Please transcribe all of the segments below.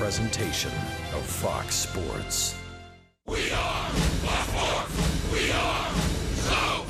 presentation of Fox Sports. We are Baltimore. We are so.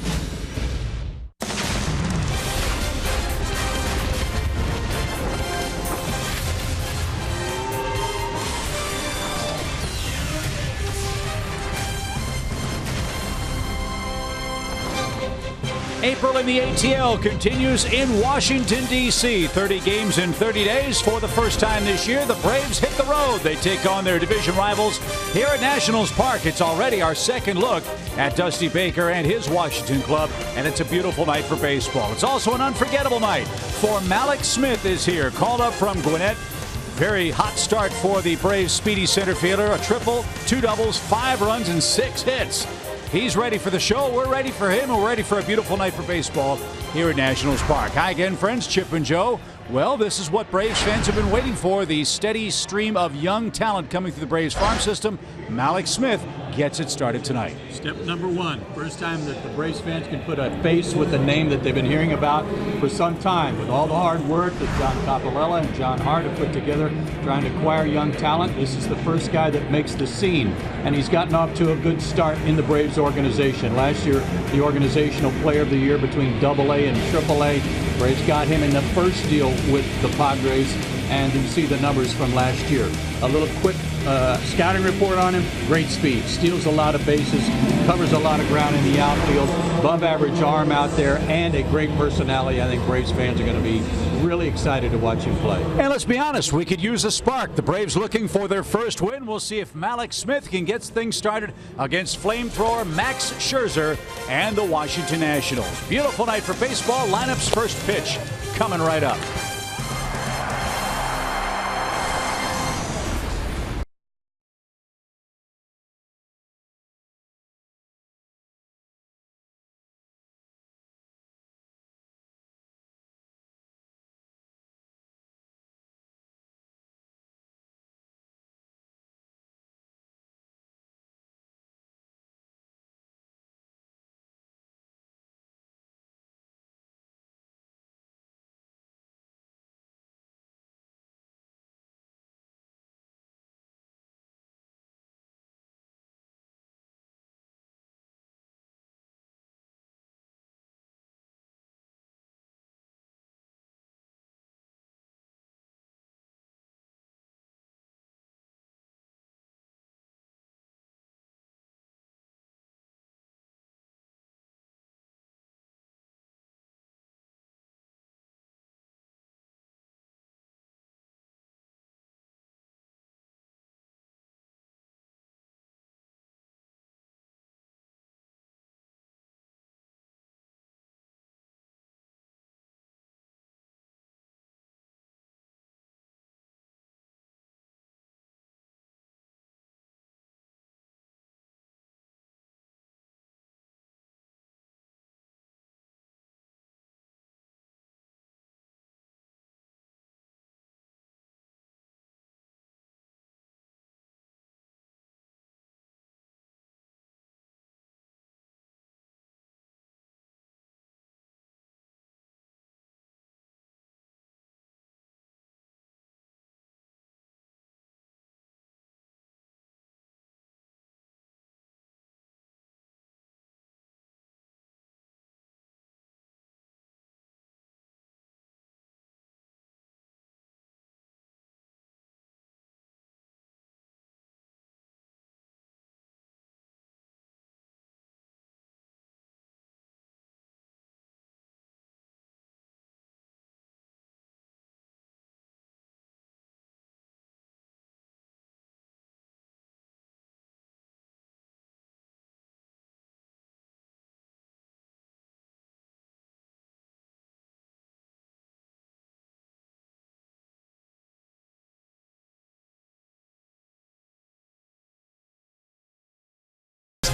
April in the ATL continues in Washington, D.C. 30 games in 30 days. For the first time this year, the Braves hit the road. They take on their division rivals here at Nationals Park. It's already our second look at Dusty Baker and his Washington club, and it's a beautiful night for baseball. It's also an unforgettable night for Mallex Smith is here, called up from Gwinnett. Very hot start for the Braves speedy center fielder. A triple, 2 doubles, 5 runs, and 6 hits. He's ready for the show. We're ready for him. We're ready for a beautiful night for baseball here at Nationals Park. Hi again, friends. Chip and Joe. Well, this is what Braves fans have been waiting for. The steady stream of young talent coming through the Braves farm system. Mallex Smith gets it started tonight. Step number 1. First time that the Braves fans can put a face with a name that they've been hearing about for some time. With all the hard work that John Coppolella and John Hart have put together trying to acquire young talent, this is the first guy that makes the scene. And he's gotten off to a good start in the Braves organization. Last year, the organizational player of the year between AA and AAA. Braves got him in the first deal with the Padres, and you see the numbers from last year. A little quick scouting report on him. Great speed, steals a lot of bases, covers a lot of ground in the outfield, above average arm out there, and a great personality. I think Braves fans are going to be really excited to watch him play. And let's be honest, we could use a spark. The Braves looking for their first win. We'll see if Mallex Smith can get things started against flamethrower Max Scherzer and the Washington Nationals. Beautiful night for baseball. Lineup's first pitch coming right up.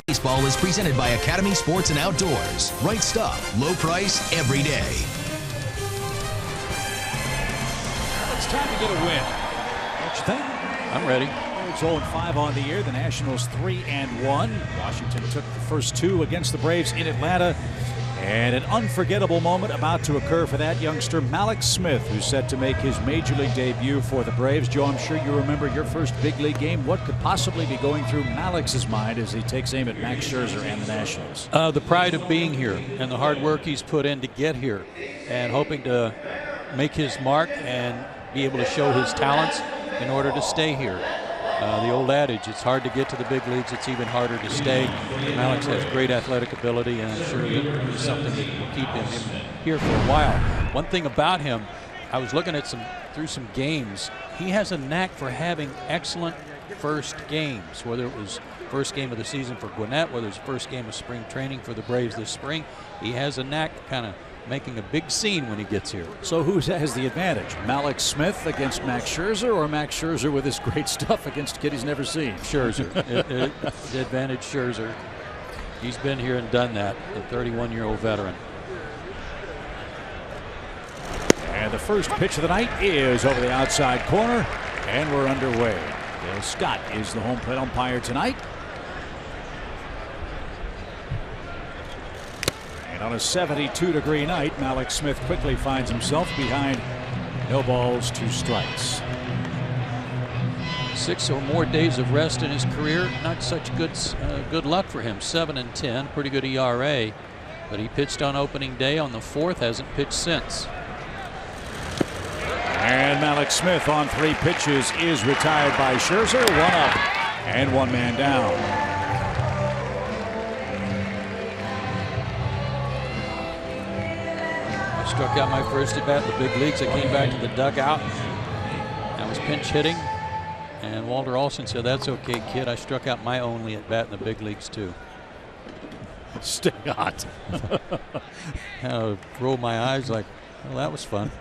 Baseball is presented by Academy Sports and Outdoors. Right stuff, low price, every day. It's time to get a win. What you think? I'm ready. It's 0-5 on the year. The Nationals 3-1. Washington took the first 2 against the Braves in Atlanta. And an unforgettable moment about to occur for that youngster, Mallex Smith, who's set to make his Major League debut for the Braves. Joe, I'm sure you remember your first big league game. What could possibly be going through Mallex's mind as he takes aim at Max Scherzer and the Nationals? The pride of being here and the hard work he's put in to get here, and hoping to make his mark and be able to show his talents in order to stay here. The old adage, it's hard to get to the big leagues, it's even harder to stay. Mallex has great athletic ability, and I'm sure that it's something that will keep him here for a while. One thing about him, I was looking at through some games, he has a knack for having excellent first games, whether it was first game of the season for Gwinnett, whether it's first game of spring training for the Braves this spring. He has a knack kind of making a big scene when he gets here. So who has the advantage? Mallex Smith against Max Scherzer, or Max Scherzer with his great stuff against a kid he's never seen? Scherzer. The advantage Scherzer. He's been here and done that, the 31-year-old veteran. And the first pitch of the night is over the outside corner, and we're underway. Dale Scott is the home plate umpire tonight. And on a 72-degree night, Mallex Smith quickly finds himself behind no balls, 2 strikes. 6 or more days of rest in his career, not such good luck for him. 7-10, pretty good ERA, but he pitched on opening day on the 4th, hasn't pitched since. And Mallex Smith on 3 pitches is retired by Scherzer. 1 up and 1 man down. Struck out my first at bat in the big leagues. I came back to the dugout. I was pinch hitting, and Walter Olson said, "That's okay, kid. I struck out my only at bat in the big leagues too." Stay hot. I rolled my eyes like, "Well, that was fun."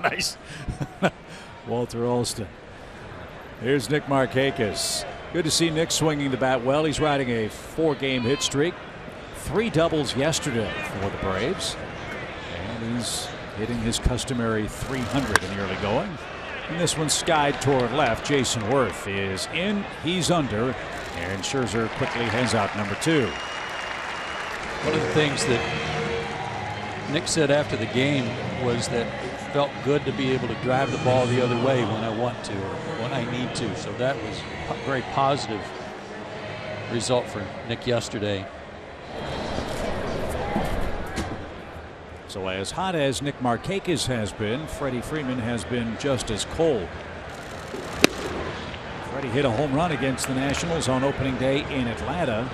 Nice. Walter Olson. Here's Nick Markakis. Good to see Nick swinging the bat well. He's riding a 4-game hit streak. 3 doubles yesterday for the Braves. He's hitting his customary 300 in the early going. And this one skied toward left. Jason Worth is in. He's under. And Scherzer quickly hands out number 2. One of the things that Nick said after the game was that it felt good to be able to drive the ball the other way when I want to or when I need to. So that was a very positive result for Nick yesterday. So as hot as Nick Markakis has been, Freddie Freeman has been just as cold. Freddie hit a home run against the Nationals on opening day in Atlanta,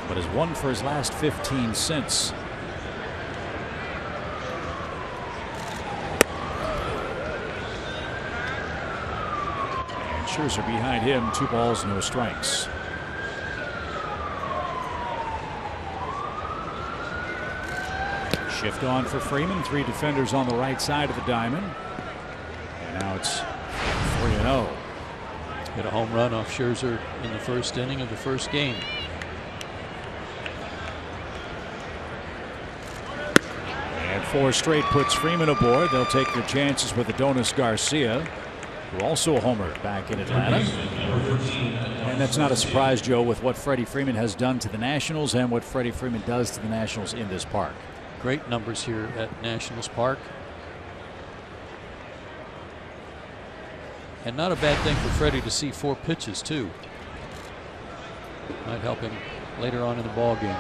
but has won for his last 15 since. And Scherzer behind him, 2 balls, no strikes. Shift on for Freeman. 3 defenders on the right side of the diamond. And now it's 3-0. Hit a home run off Scherzer in the first inning of the first game. And 4 straight puts Freeman aboard. They'll take their chances with Adonis Garcia, who also homered back in Atlanta. And that's not a surprise, Joe, with what Freddie Freeman has done to the Nationals and what Freddie Freeman does to the Nationals in this park. Great numbers here at Nationals Park. And not a bad thing for Freddie to see 4 pitches too. Might help him later on in the ball game.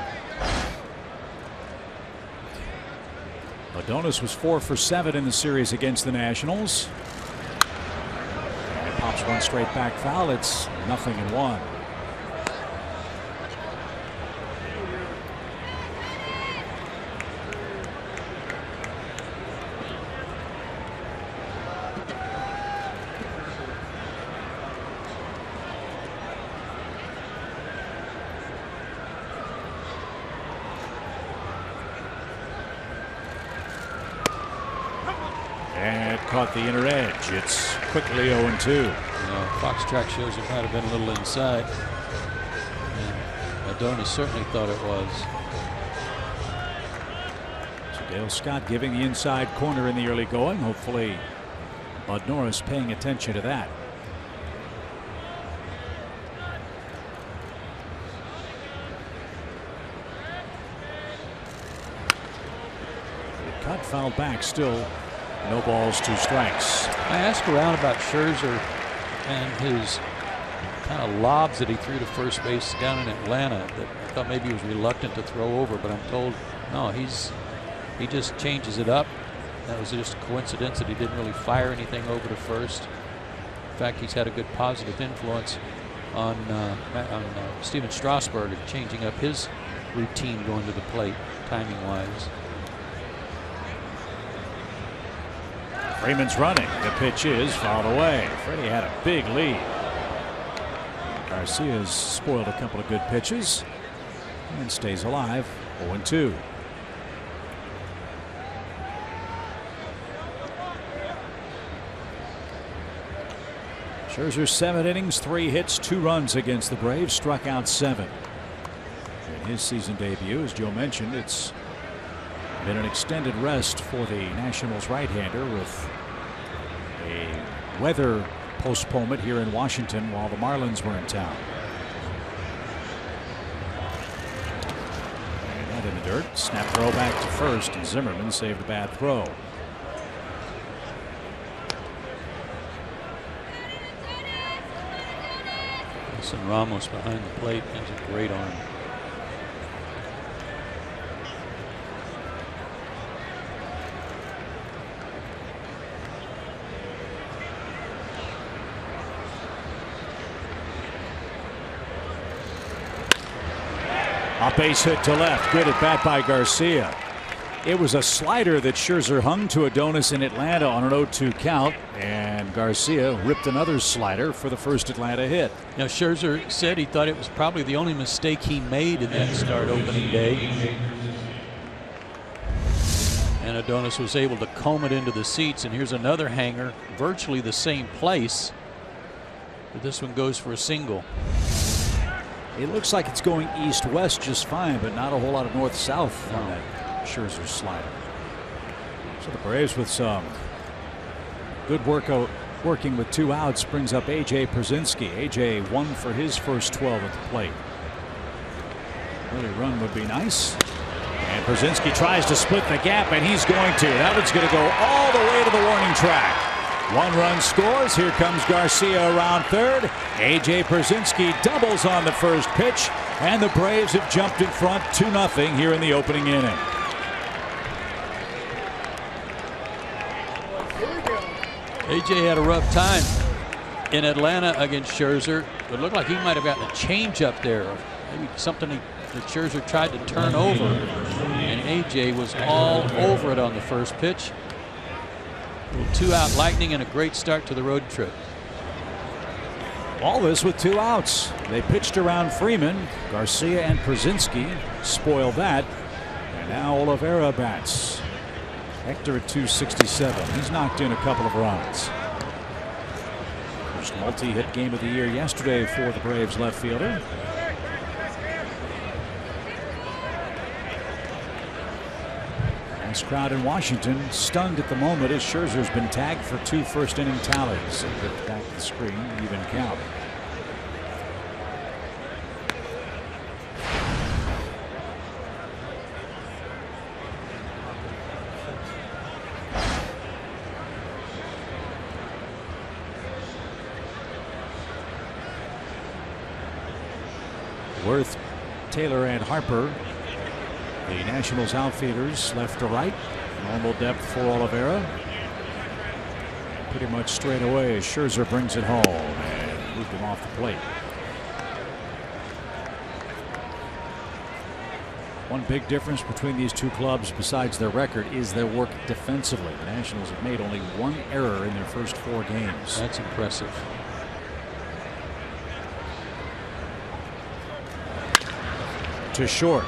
Adonis was 4 for 7 in the series against the Nationals. And pops one straight back foul. It's 0-1. And caught the inner edge. It's quickly 0-2. Fox track shows it might have been a little inside. And Adonis certainly thought it was. So Dale Scott giving the inside corner in the early going. Hopefully Bud Norris paying attention to that. cut, fouled back, still no balls, 2 strikes. I asked around about Scherzer and his kind of lobs that he threw to first base down in Atlanta. That I thought maybe he was reluctant to throw over, but I'm told no, he just changes it up. That was just a coincidence that he didn't really fire anything over to first. In fact, he's had a good positive influence on Steven Strasburg, changing up his routine going to the plate, timing-wise. Freeman's running. The pitch is fouled away. Freddie had a big lead. Garcia's spoiled a couple of good pitches and stays alive. 0-2. Scherzer 7 innings, 3 hits, 2 runs against the Braves, struck out 7. In his season debut, as Joe mentioned, it's been an extended rest for the Nationals right-hander with a weather postponement here in Washington while the Marlins were in town. And that in the dirt. Snap throw back to first, and Zimmerman saved a bad throw. And Ramos behind the plate has a great arm. A base hit to left. Good at bat by Garcia. It was a slider that Scherzer hung to Adonis in Atlanta on an 0-2 count, and Garcia ripped another slider for the first Atlanta hit. Now Scherzer said he thought it was probably the only mistake he made in that start opening day. And Adonis was able to comb it into the seats, and here's another hanger, virtually the same place, but this one goes for a single. It looks like it's going east-west just fine, but not a whole lot of north-south on that Scherzer slider. So the Braves with some good working with 2 outs brings up A.J. Pierzynski. A.J. 1 for his first 12 at the plate. Early run would be nice. And Pierzynski tries to split the gap, and he's going to. That one's going to go all the way to the warning track. 1 run scores. Here comes Garcia around third. A.J. Pierzynski doubles on the first pitch, and the Braves have jumped in front 2-0 here in the opening inning. A.J. had a rough time in Atlanta against Scherzer. It looked like he might have gotten a changeup there, maybe something that Scherzer tried to turn over, and A.J. was all over it on the first pitch. A little 2-out lightning and a great start to the road trip. All this with 2 outs. They pitched around Freeman. Garcia and Pierzynski spoiled that. And now Oliveira bats. Hector at 267. He's knocked in a couple of runs. First multi-hit game of the year yesterday for the Braves left fielder. This crowd in Washington stunned at the moment as Scherzer's been tagged for 2 first-inning tallies. Get back to the screen, even count. Worth, Taylor, and Harper, the Nationals outfielders, left to right. Normal depth for Oliveira. Pretty much straight away as Scherzer brings it home and moved him off the plate. One big difference between these 2 clubs, besides their record, is their work defensively. The Nationals have made only 1 error in their first 4 games. That's impressive. To short.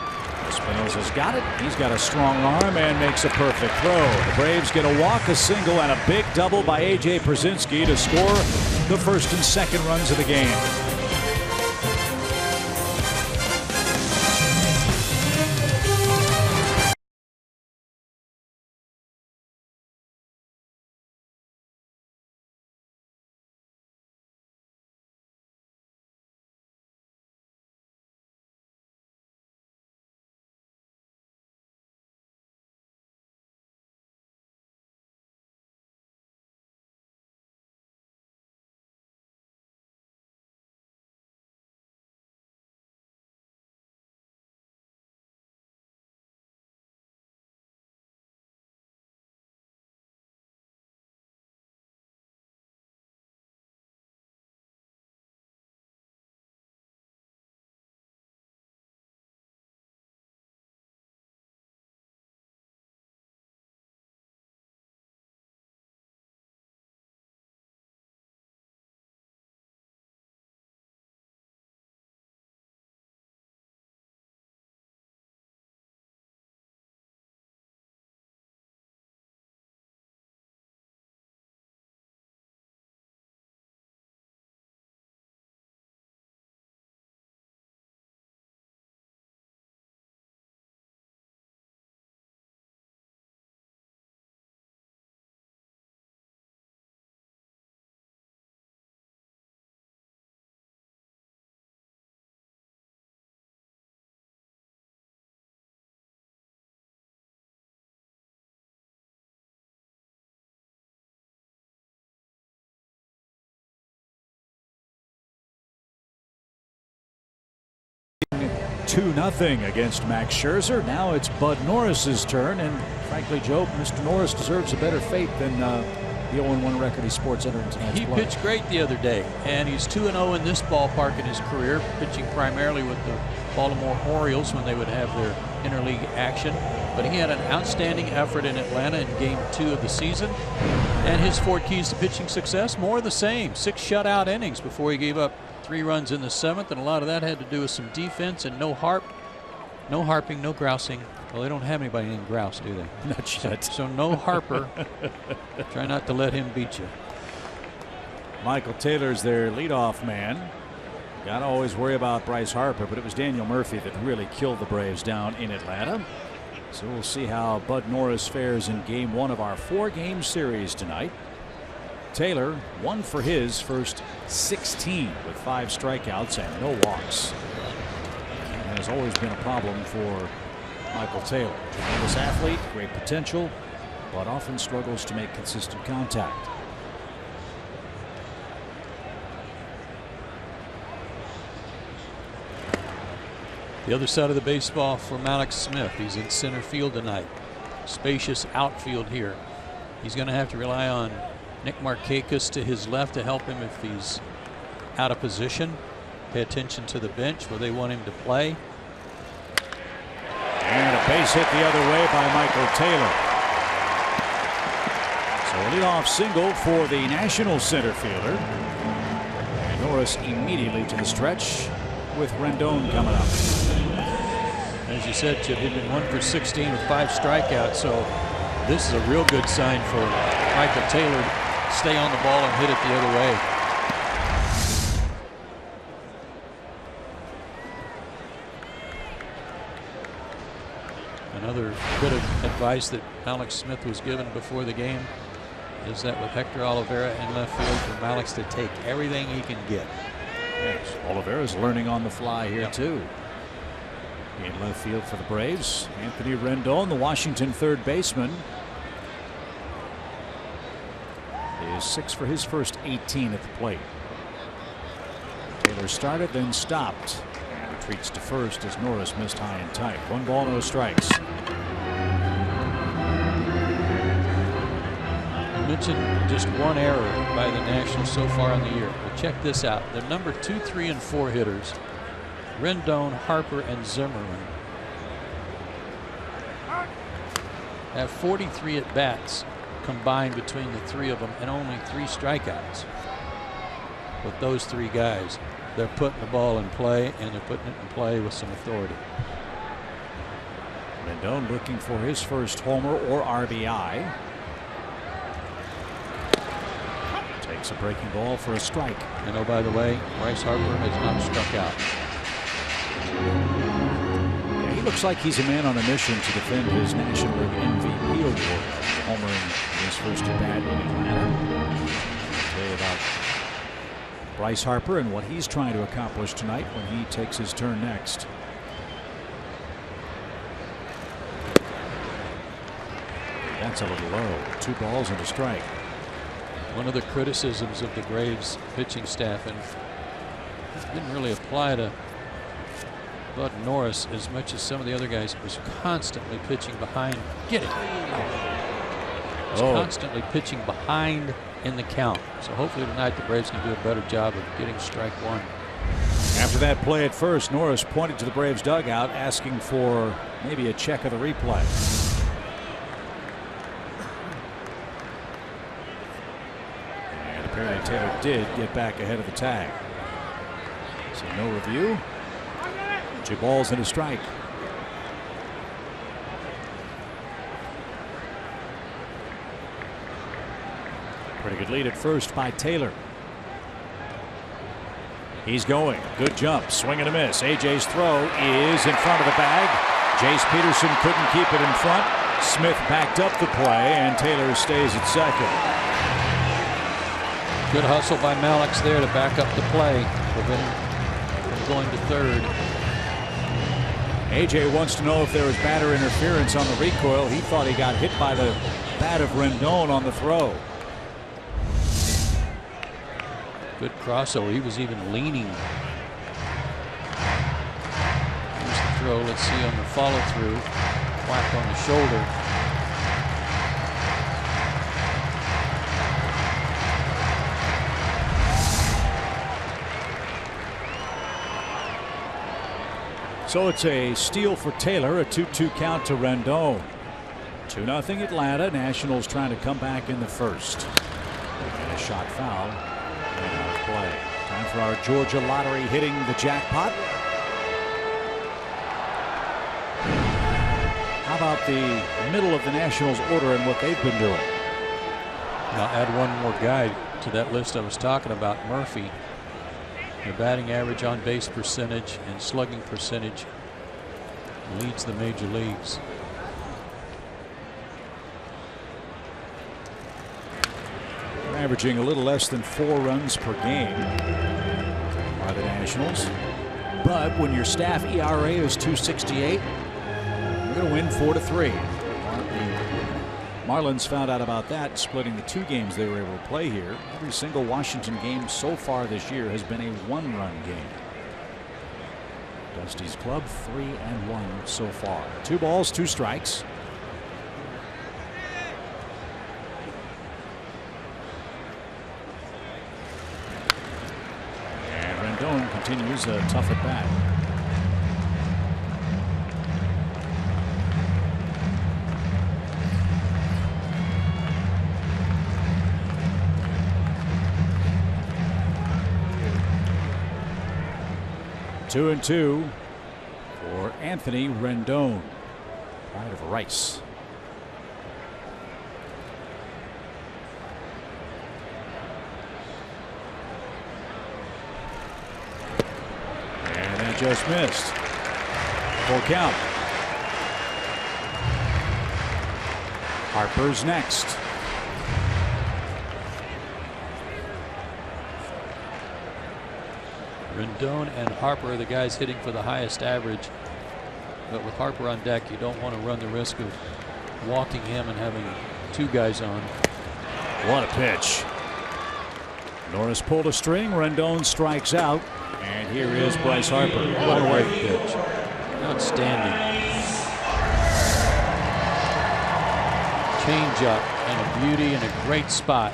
Espinosa's got it. He's got a strong arm and makes a perfect throw. The Braves get a walk, a single, and a big double by A.J. Pierzynski to score the first and second runs of the game. 2-0 against Max Scherzer. Now it's Bud Norris's turn, and frankly, Joe, Mr. Norris deserves a better fate than the 0-1 record he sports entering tonight's He play. pitched great the other day, and he's 2-0 in this ballpark in his career, pitching primarily with the Baltimore Orioles when they would have their interleague action. But he had an outstanding effort in Atlanta in Game 2 of the season. And his 4 keys to pitching success, more of the same. 6 shutout innings before he gave up 3 runs in the 7th, and a lot of that had to do with some defense and no harping, no grousing. Well, they don't have anybody named Grouse, do they? Not yet. So no Harper. Try not to let him beat you. Michael Taylor's their leadoff man. Got to always worry about Bryce Harper, but it was Daniel Murphy that really killed the Braves down in Atlanta. So we'll see how Bud Norris fares in Game 1 of our 4-game series tonight. Taylor, 1 for his first 16 with 5 strikeouts and no walks. And has always been a problem for Michael Taylor. Tremendous athlete, great potential, but often struggles to make consistent contact. The other side of the baseball for Alex Smith. He's in center field tonight. Spacious outfield here. He's going to have to rely on Nick Markakis to his left to help him if he's out of position. Pay attention to the bench where they want him to play. And a base hit the other way by Michael Taylor. So a leadoff single for the National center fielder. And Norris immediately to the stretch with Rendon coming up. As you said, Chip, he'd been 1 for 16 with 5 strikeouts, so this is a real good sign for Michael Taylor to stay on the ball and hit it the other way. Another bit of advice that Alex Smith was given before the game is that with Hector Olivera in left field, for Alex to take everything he can get. Yes, Oliveira's learning on the fly here too. In left field for the Braves, Anthony Rendon, the Washington third baseman, is 6 for his first 18 at the plate. Taylor started, then stopped, and retreats to first as Norris missed high and tight. 1 ball, no strikes. You mentioned just 1 error by the Nationals so far in the year. Well, check this out. The number 2, 3, and 4 hitters, Rendon, Harper, and Zimmerman, have 43 at bats combined between the 3 of them and only 3 strikeouts. With those 3 guys, they're putting the ball in play, and they're putting it in play with some authority. Rendon looking for his first homer or RBI. Takes a breaking ball for a strike. And oh, by the way, Bryce Harper has not struck out. Yeah, he looks like he's a man on a mission to defend his National League MVP award. Homering his first at bat in Atlanta. I'll tell you about Bryce Harper and what he's trying to accomplish tonight when he takes his turn next. That's a little low. 2 balls and a strike. One of the criticisms of the Braves pitching staff, and it didn't really apply to Bud Norris as much as some of the other guys, was constantly pitching behind. Get it. Was constantly pitching behind in the count. So hopefully tonight the Braves can do a better job of getting strike 1. After that play at first, Norris pointed to the Braves dugout asking for maybe a check of the replay. And apparently Taylor did get back ahead of the tag. So no review. 2 balls and a strike. Pretty good lead at first by Taylor. He's going. Good jump. Swing and a miss. AJ's throw is in front of the bag. Jace Peterson couldn't keep it in front. Smith backed up the play, and Taylor stays at second. Good hustle by Malix there to back up the play, prevent him from going to third. AJ wants to know if there was batter interference on the recoil. He thought he got hit by the bat of Rendon on the throw. Good crossover. He was even leaning. Here's throw. Let's see on the follow through. Whack on the shoulder. So it's a steal for Taylor, a 2-2 count to Rendon. 2-0 Atlanta. Nationals trying to come back in the first. And a shot foul. And out of play. Time for our Georgia lottery hitting the jackpot. How about the middle of the Nationals order and what they've been doing? I'll add one more guy to that list I was talking about, Murphy. The batting average, on base percentage, and slugging percentage leads the major leagues. They're averaging a little less than 4 runs per game by the Nationals. But when your staff ERA is 2.68, you're going to win 4-3. Marlins found out about that, splitting the 2 games they were able to play here. Every single Washington game so far this year has been a 1-run game. Dusty's club 3-1 so far. 2 balls, 2 strikes. And Rendon continues a tough at bat. Two and 2 for Anthony Rendon, pride of Rice. And that just missed. Full count. Harper's next. Rendon and Harper are the guys hitting for the highest average. But with Harper on deck, you don't want to run the risk of walking him and having 2 guys on. What a pitch. Norris pulled a string. Rendon strikes out. And here is Bryce Harper. What a great pitch. Outstanding. Change up and a beauty and a great spot.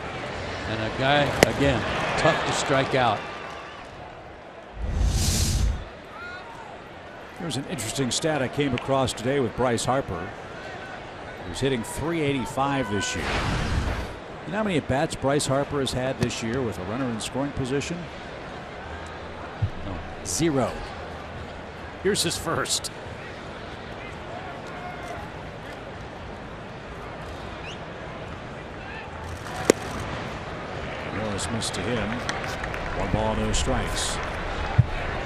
And a guy, again, tough to strike out. Here's an interesting stat I came across today with Bryce Harper. He's hitting .385 this year. You know how many at bats Bryce Harper has had this year with a runner in scoring position? No. 0. Here's his first. Norris missed to him. 1 ball, no strikes.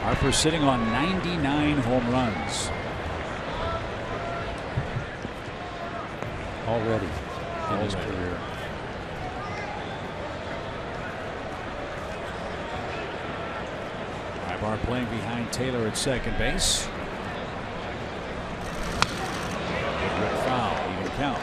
Harper sitting on 99 home runs. Already in his career. Ibar playing behind Taylor at second base. Good foul, even count.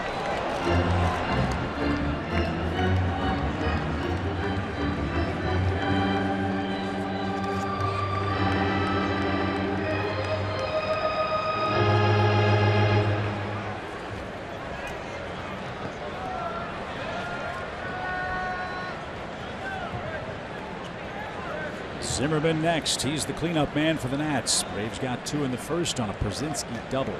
Zimmerman next. He's the cleanup man for the Nats. Braves got 2 in the first on a Przinski double.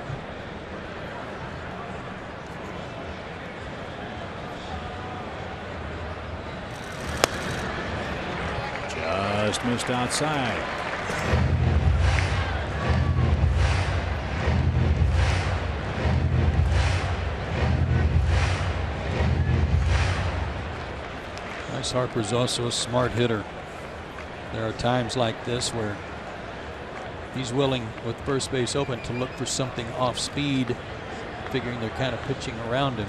Just missed outside. Bryce Harper's also a smart hitter. There are times like this where he's willing, with first base open, to look for something off speed, figuring they're kind of pitching around him.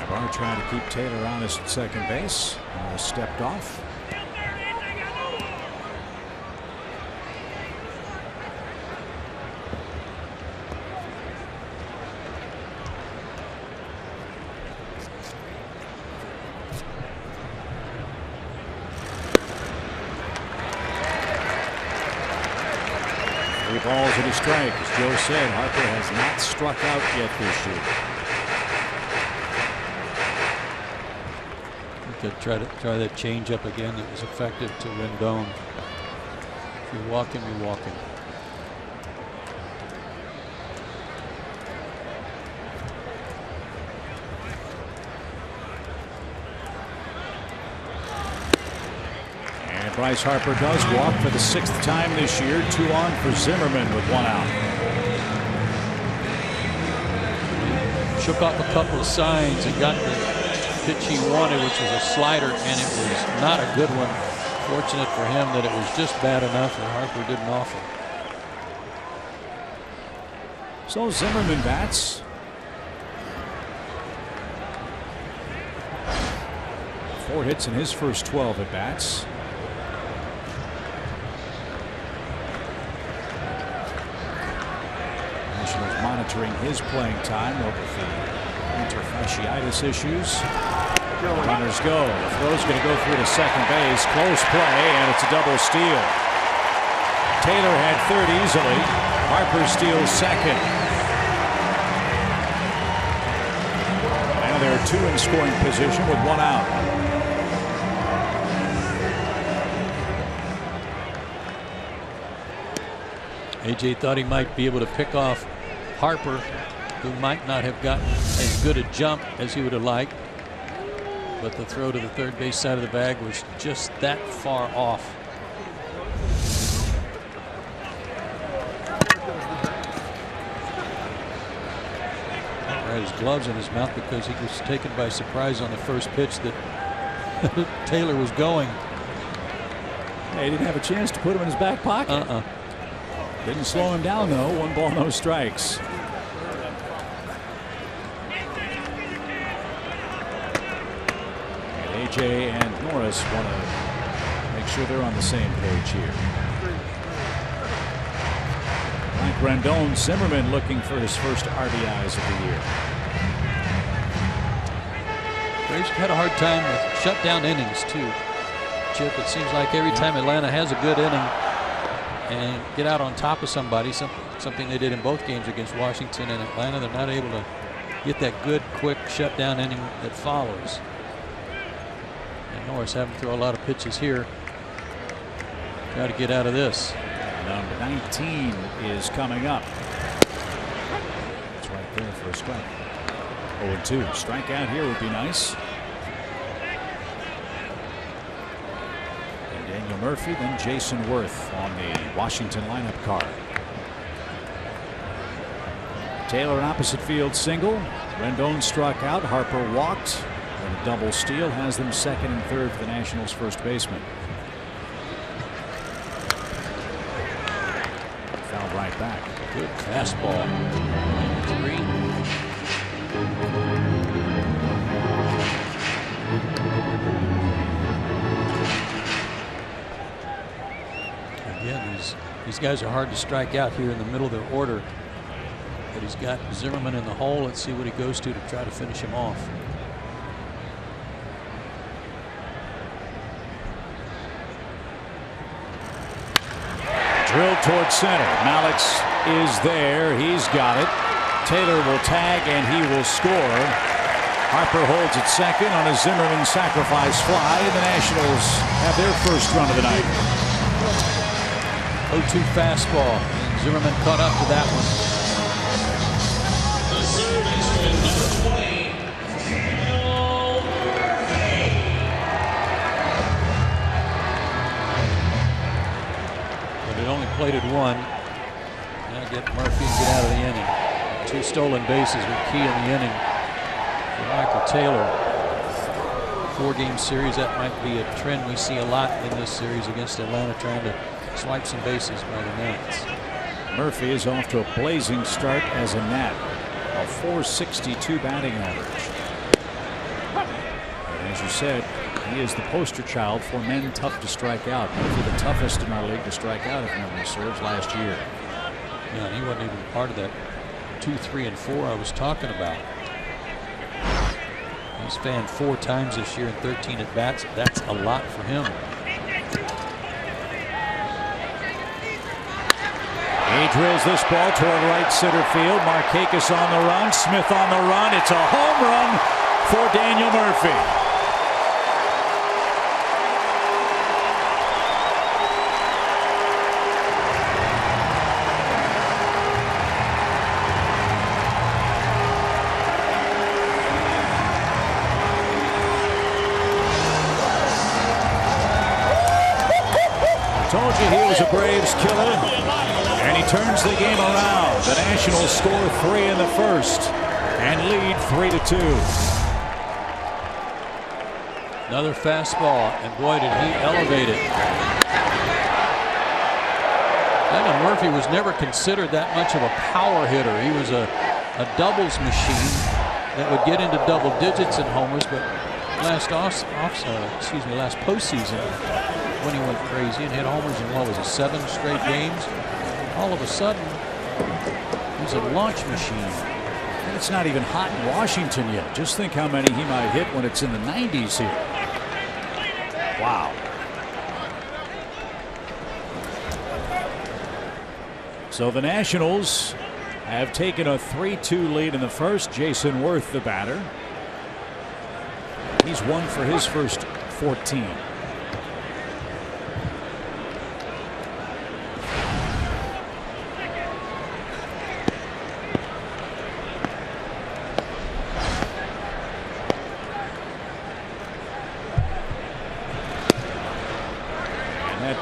Ibar trying to keep Taylor honest at second base. Stepped off. 3 balls and a strike. As Joe said, Harper has not struck out yet this year. You could try that change up again that was effective to Rendon. If you're walking, you're walking. Bryce Harper does walk for the 6th time this year. 2 on for Zimmerman with 1 out. Shook off a couple of signs and got the pitch he wanted, which was a slider, and it was not a good one. Fortunate for him that it was just bad enough that Harper didn't offer. So Zimmerman bats. 4 hits in his first 12 at bats. Monitoring his playing time over the plantar fasciitis issues. Runners go. The throw's going to go through to second base. Close play, and it's a double steal. Taylor had third easily. Harper steals second. Now they're 2 in scoring position with 1 out. AJ thought he might be able to pick off Harper, who might not have gotten as good a jump as he would have liked, but the throw to the third base side of the bag was just that far off. He had his gloves in his mouth because he was taken by surprise on the first pitch that Taylor was going. He didn't have a chance to put him in his back pocket. Didn't slow him down, though. 1 ball, no strikes. And AJ and Norris want to make sure they're on the same page here. Like Rendon, Zimmerman looking for his first RBIs of the year. Braves had a hard time with shutdown innings, too. Chip, it seems like every time Atlanta has a good inning and get out on top of somebody, something they did in both games against Washington and Atlanta, they're not able to get that good, quick shutdown inning that follows. And Norris having to throw a lot of pitches here. Try to get out of this. Number 19 is coming up. It's right there for a strike. 0-2. Strikeout here would be nice. Daniel Murphy, then Jason Worth on the Washington lineup card. Taylor an opposite field single. Rendon struck out. Harper walked. And a double steal has them second and third for the Nationals' first baseman. Fouled right back. Good fastball. 3. Again, these guys are hard to strike out here in the middle of their order. But he's got Zimmerman in the hole. Let's see what he goes to try to finish him off. Drilled towards center. Malik is there. He's got it. Taylor will tag and he will score. Harper holds at second on a Zimmerman sacrifice fly, and the Nationals have their first run of the night. 0-2 fastball. And Zimmerman caught up to that one. The third baseman, number 20, But it only plated 1. Now get Murphy and get out of the inning. 2 stolen bases were key in the inning for Michael Taylor. 4-game series, that might be a trend we see a lot in this series against Atlanta, trying to swipe some bases by the Nats. Murphy is off to a blazing start as a Nat. A .462 batting average. And as you said, he is the poster child for men tough to strike out. Murphy the toughest in our league to strike out, if memory serves, last year. Yeah, he wasn't even part of that 2, 3, and 4 I was talking about. He's fanned 4 times this year in 13 at bats. That's a lot for him. He drills this ball toward right center field. Markakis on the run. Smith on the run. It's a home run for Daniel Murphy. Told you he was a Braves killer, and he turns the game around. The Nationals score 3 in the first and lead 3-2. Another fastball, and boy, did he elevate it. Daniel Murphy was never considered that much of a power hitter. He was a doubles machine that would get into double digits in homers, but last postseason, when he went crazy and hit homers in, what was it, 7 straight games, all of a sudden he's a launch machine. And it's not even hot in Washington yet. Just think how many he might hit when it's in the 90s here. Wow. So the Nationals have taken a 3-2 lead in the first. Jason Worth, the batter. He's 1 for his first 14.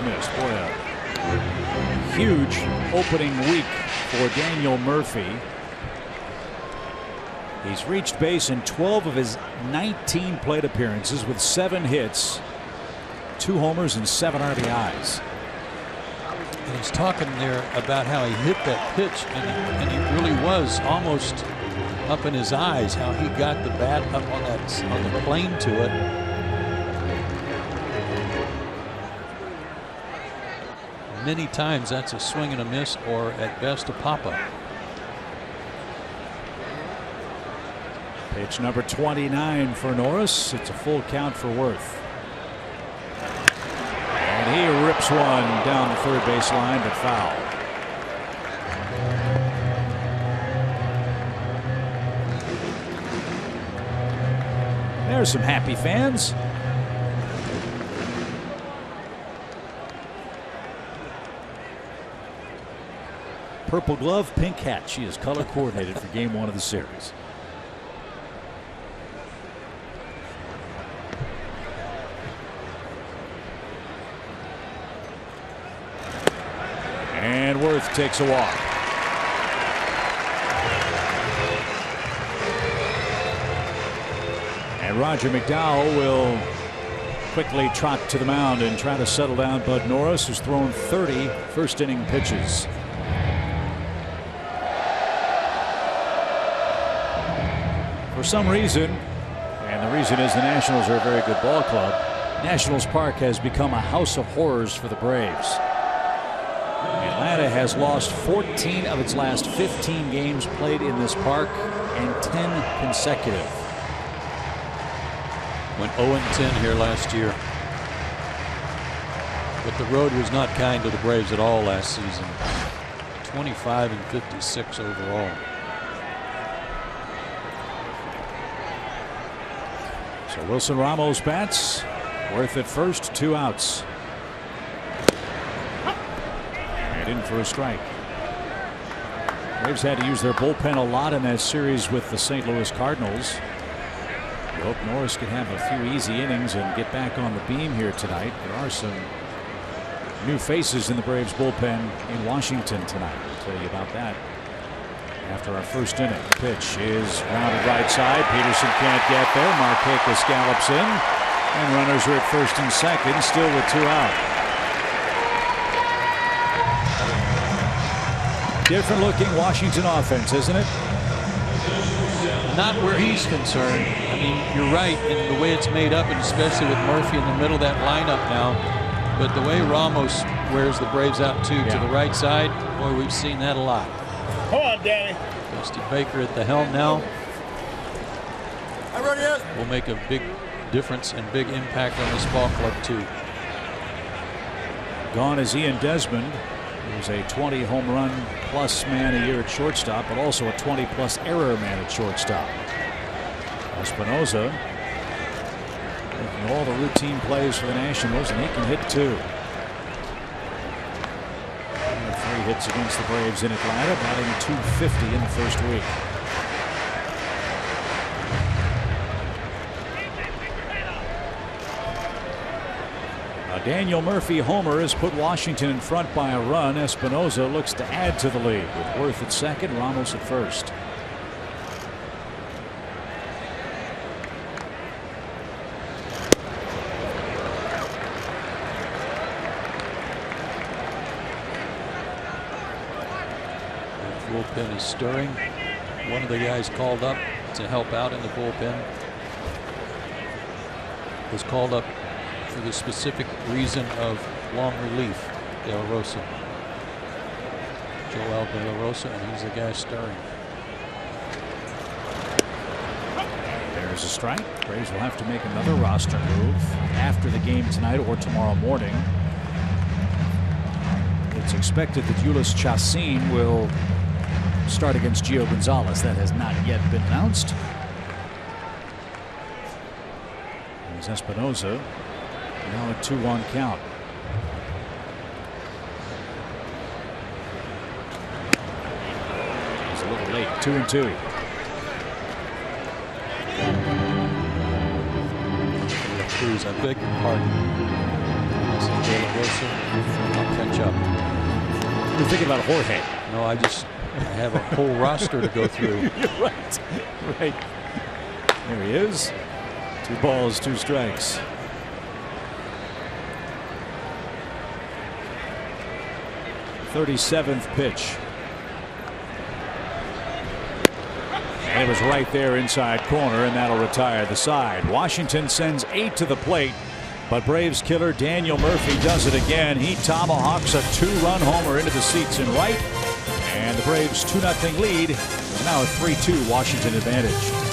Missed. Boy, a huge opening week for Daniel Murphy. He's reached base in 12 of his 19 plate appearances with 7 hits, 2 homers, and 7 RBIs. And he's talking there about how he hit that pitch, and he really was almost up in his eyes, how he got the bat up on the plane to it. Many times that's a swing and a miss, or at best a pop-up. Pitch number 29 for Norris. It's a full count for Worth. And he rips one down the third base line, but foul. There's some happy fans. Purple glove, pink hat. She is color coordinated for game 1 of the series. And Worth takes a walk. And Roger McDowell will quickly trot to the mound and try to settle down Bud Norris, who's thrown 30 first inning pitches. For some reason, and the reason is the Nationals are a very good ball club, Nationals Park has become a house of horrors for the Braves. Atlanta has lost 14 of its last 15 games played in this park, and 10 consecutive. Went 0-10 here last year. But the road was not kind to the Braves at all last season. 25-56 overall. So Wilson Ramos bats. Worth at first, 2 outs. And in for a strike. Braves had to use their bullpen a lot in that series with the St. Louis Cardinals. We hope Norris can have a few easy innings and get back on the beam here tonight. There are some new faces in the Braves bullpen in Washington tonight. We'll tell you about that after our first inning. The pitch is rounded right side. Peterson can't get there. Markakis gallops in, and runners are at first and second, still with 2 out. Different looking Washington offense, isn't it? Not where he's concerned. I mean, you're right in the way it's made up, and especially with Murphy in the middle of that lineup now. But the way Ramos wears the Braves out too, to the right side, boy, we've seen that a lot. Come on, Danny. Dusty Baker at the helm now. I'm ready. Will make a big difference and big impact on this ball club too. Gone is Ian Desmond. He's a 20 home run plus man a year at shortstop, but also a 20 plus error man at shortstop. Espinosa making all the routine plays for the Nationals, and he can hit too. 3 hits against the Braves in Atlanta, batting .250 in the first week. A Daniel Murphy homer has put Washington in front by a run. Espinosa looks to add to the lead with Worth at second, Ramos at first. Bullpen is stirring. One of the guys called up to help out in the bullpen was called up for the specific reason of long relief. De La Rosa, Joel De La Rosa, and he's the guy stirring. There's a strike. Braves will have to make another roster move after the game tonight or tomorrow morning. It's expected that Ulis Chacin will start against Gio Gonzalez. That has not yet been announced. There's Espinosa. Now a 2-1 count. He's a little late. 2-2. Cruz, I beg your pardon. This is De La Rosa. I'll catch up. You're thinking about Jorge. No, I have a whole roster to go through. You're right. Right. There he is. 2 balls, 2 strikes. .37th pitch. And it was right there inside corner, and that'll retire the side. Washington sends 8 to the plate, but Braves killer Daniel Murphy does it again. He tomahawks a 2-run homer into the seats in right, and the Braves 2-0 lead is now a 3-2 Washington advantage.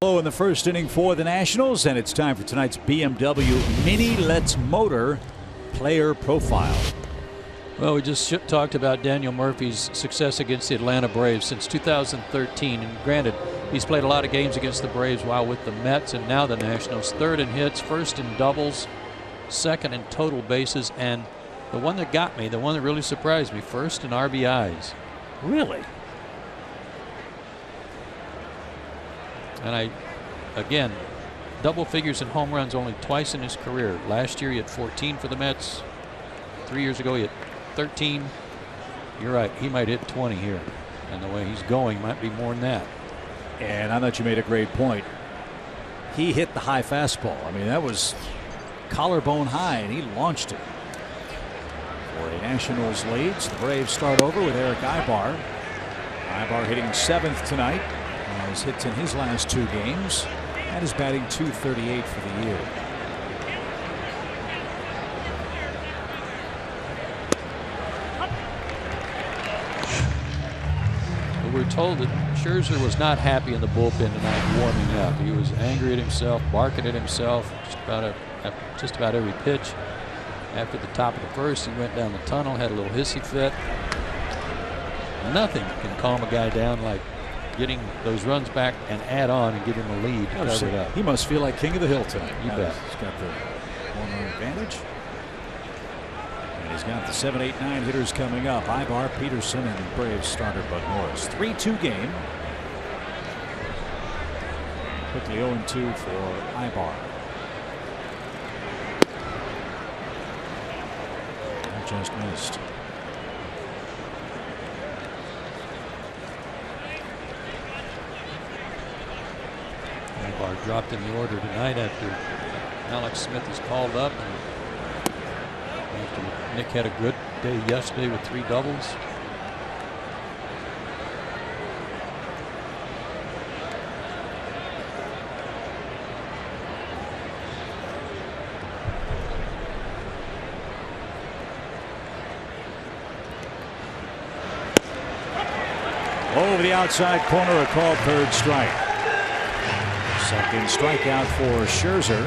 In the first inning for the Nationals, and it's time for tonight's BMW Mini Let's Motor player profile. Well, we just talked about Daniel Murphy's success against the Atlanta Braves since 2013, and granted, he's played a lot of games against the Braves while with the Mets and now the Nationals. 3rd in hits, 1st in doubles, 2nd in total bases, and the one that got me, the one that really surprised me, 1st in RBIs. Really? And again, double figures in home runs only twice in his career. Last year he had 14 for the Mets. 3 years ago he had 13. You're right, he might hit 20 here. And the way he's going might be more than that. And I thought you made a great point. He hit the high fastball. I mean, that was collarbone high, and he launched it. For the Nationals leads, the Braves start over with Eric Ibar. Ibar hitting 7th tonight. Has hits in his last 2 games and is batting .238 for the year. we're told that Scherzer was not happy in the bullpen tonight warming up. He was angry at himself, barking at himself just about every pitch. After the top of the first, he went down the tunnel, had a little hissy fit. Nothing can calm a guy down like getting those runs back and add on and give him a lead to cover it up. He must feel like king of the hill tonight. You bet. He's got the home-run advantage. And he's got the 7, 8, 9 hitters coming up. Ibar, Peterson, and Braves starter Bud Norris. 3-2 game. Quickly 0-2 for Ibar. Just missed. Ibar dropped in the order tonight after Alex Smith is called up, and after Nick had a good day yesterday with 3 doubles. Over the outside corner, a called third strike. Second strikeout for Scherzer.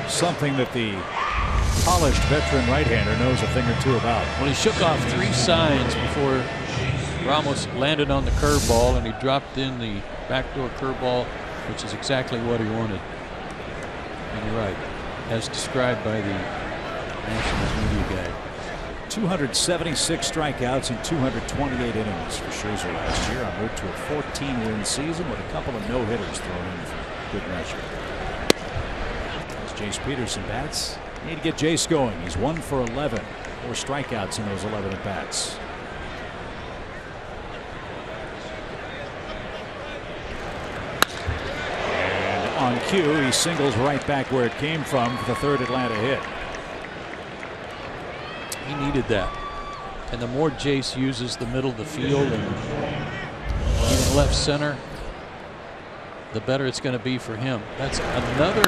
Something that the polished veteran right-hander knows a thing or two about. Well, he shook off 3 signs before Ramos landed on the curveball, and he dropped in the backdoor curveball, which is exactly what he wanted. And you're right, as described by the Nationals media guy. 276 strikeouts in 228 innings for Scherzer last year, en route to a 14-win season with a couple of no-hitters thrown in for good measure. As Jace Peterson bats, need to get Jace going. He's 1 for 11, 4 strikeouts in those 11 at bats. And on cue, he singles right back where it came from for the 3rd Atlanta hit. He needed that. And the more Jace uses the middle of the field and even left center, the better it's going to be for him. That's another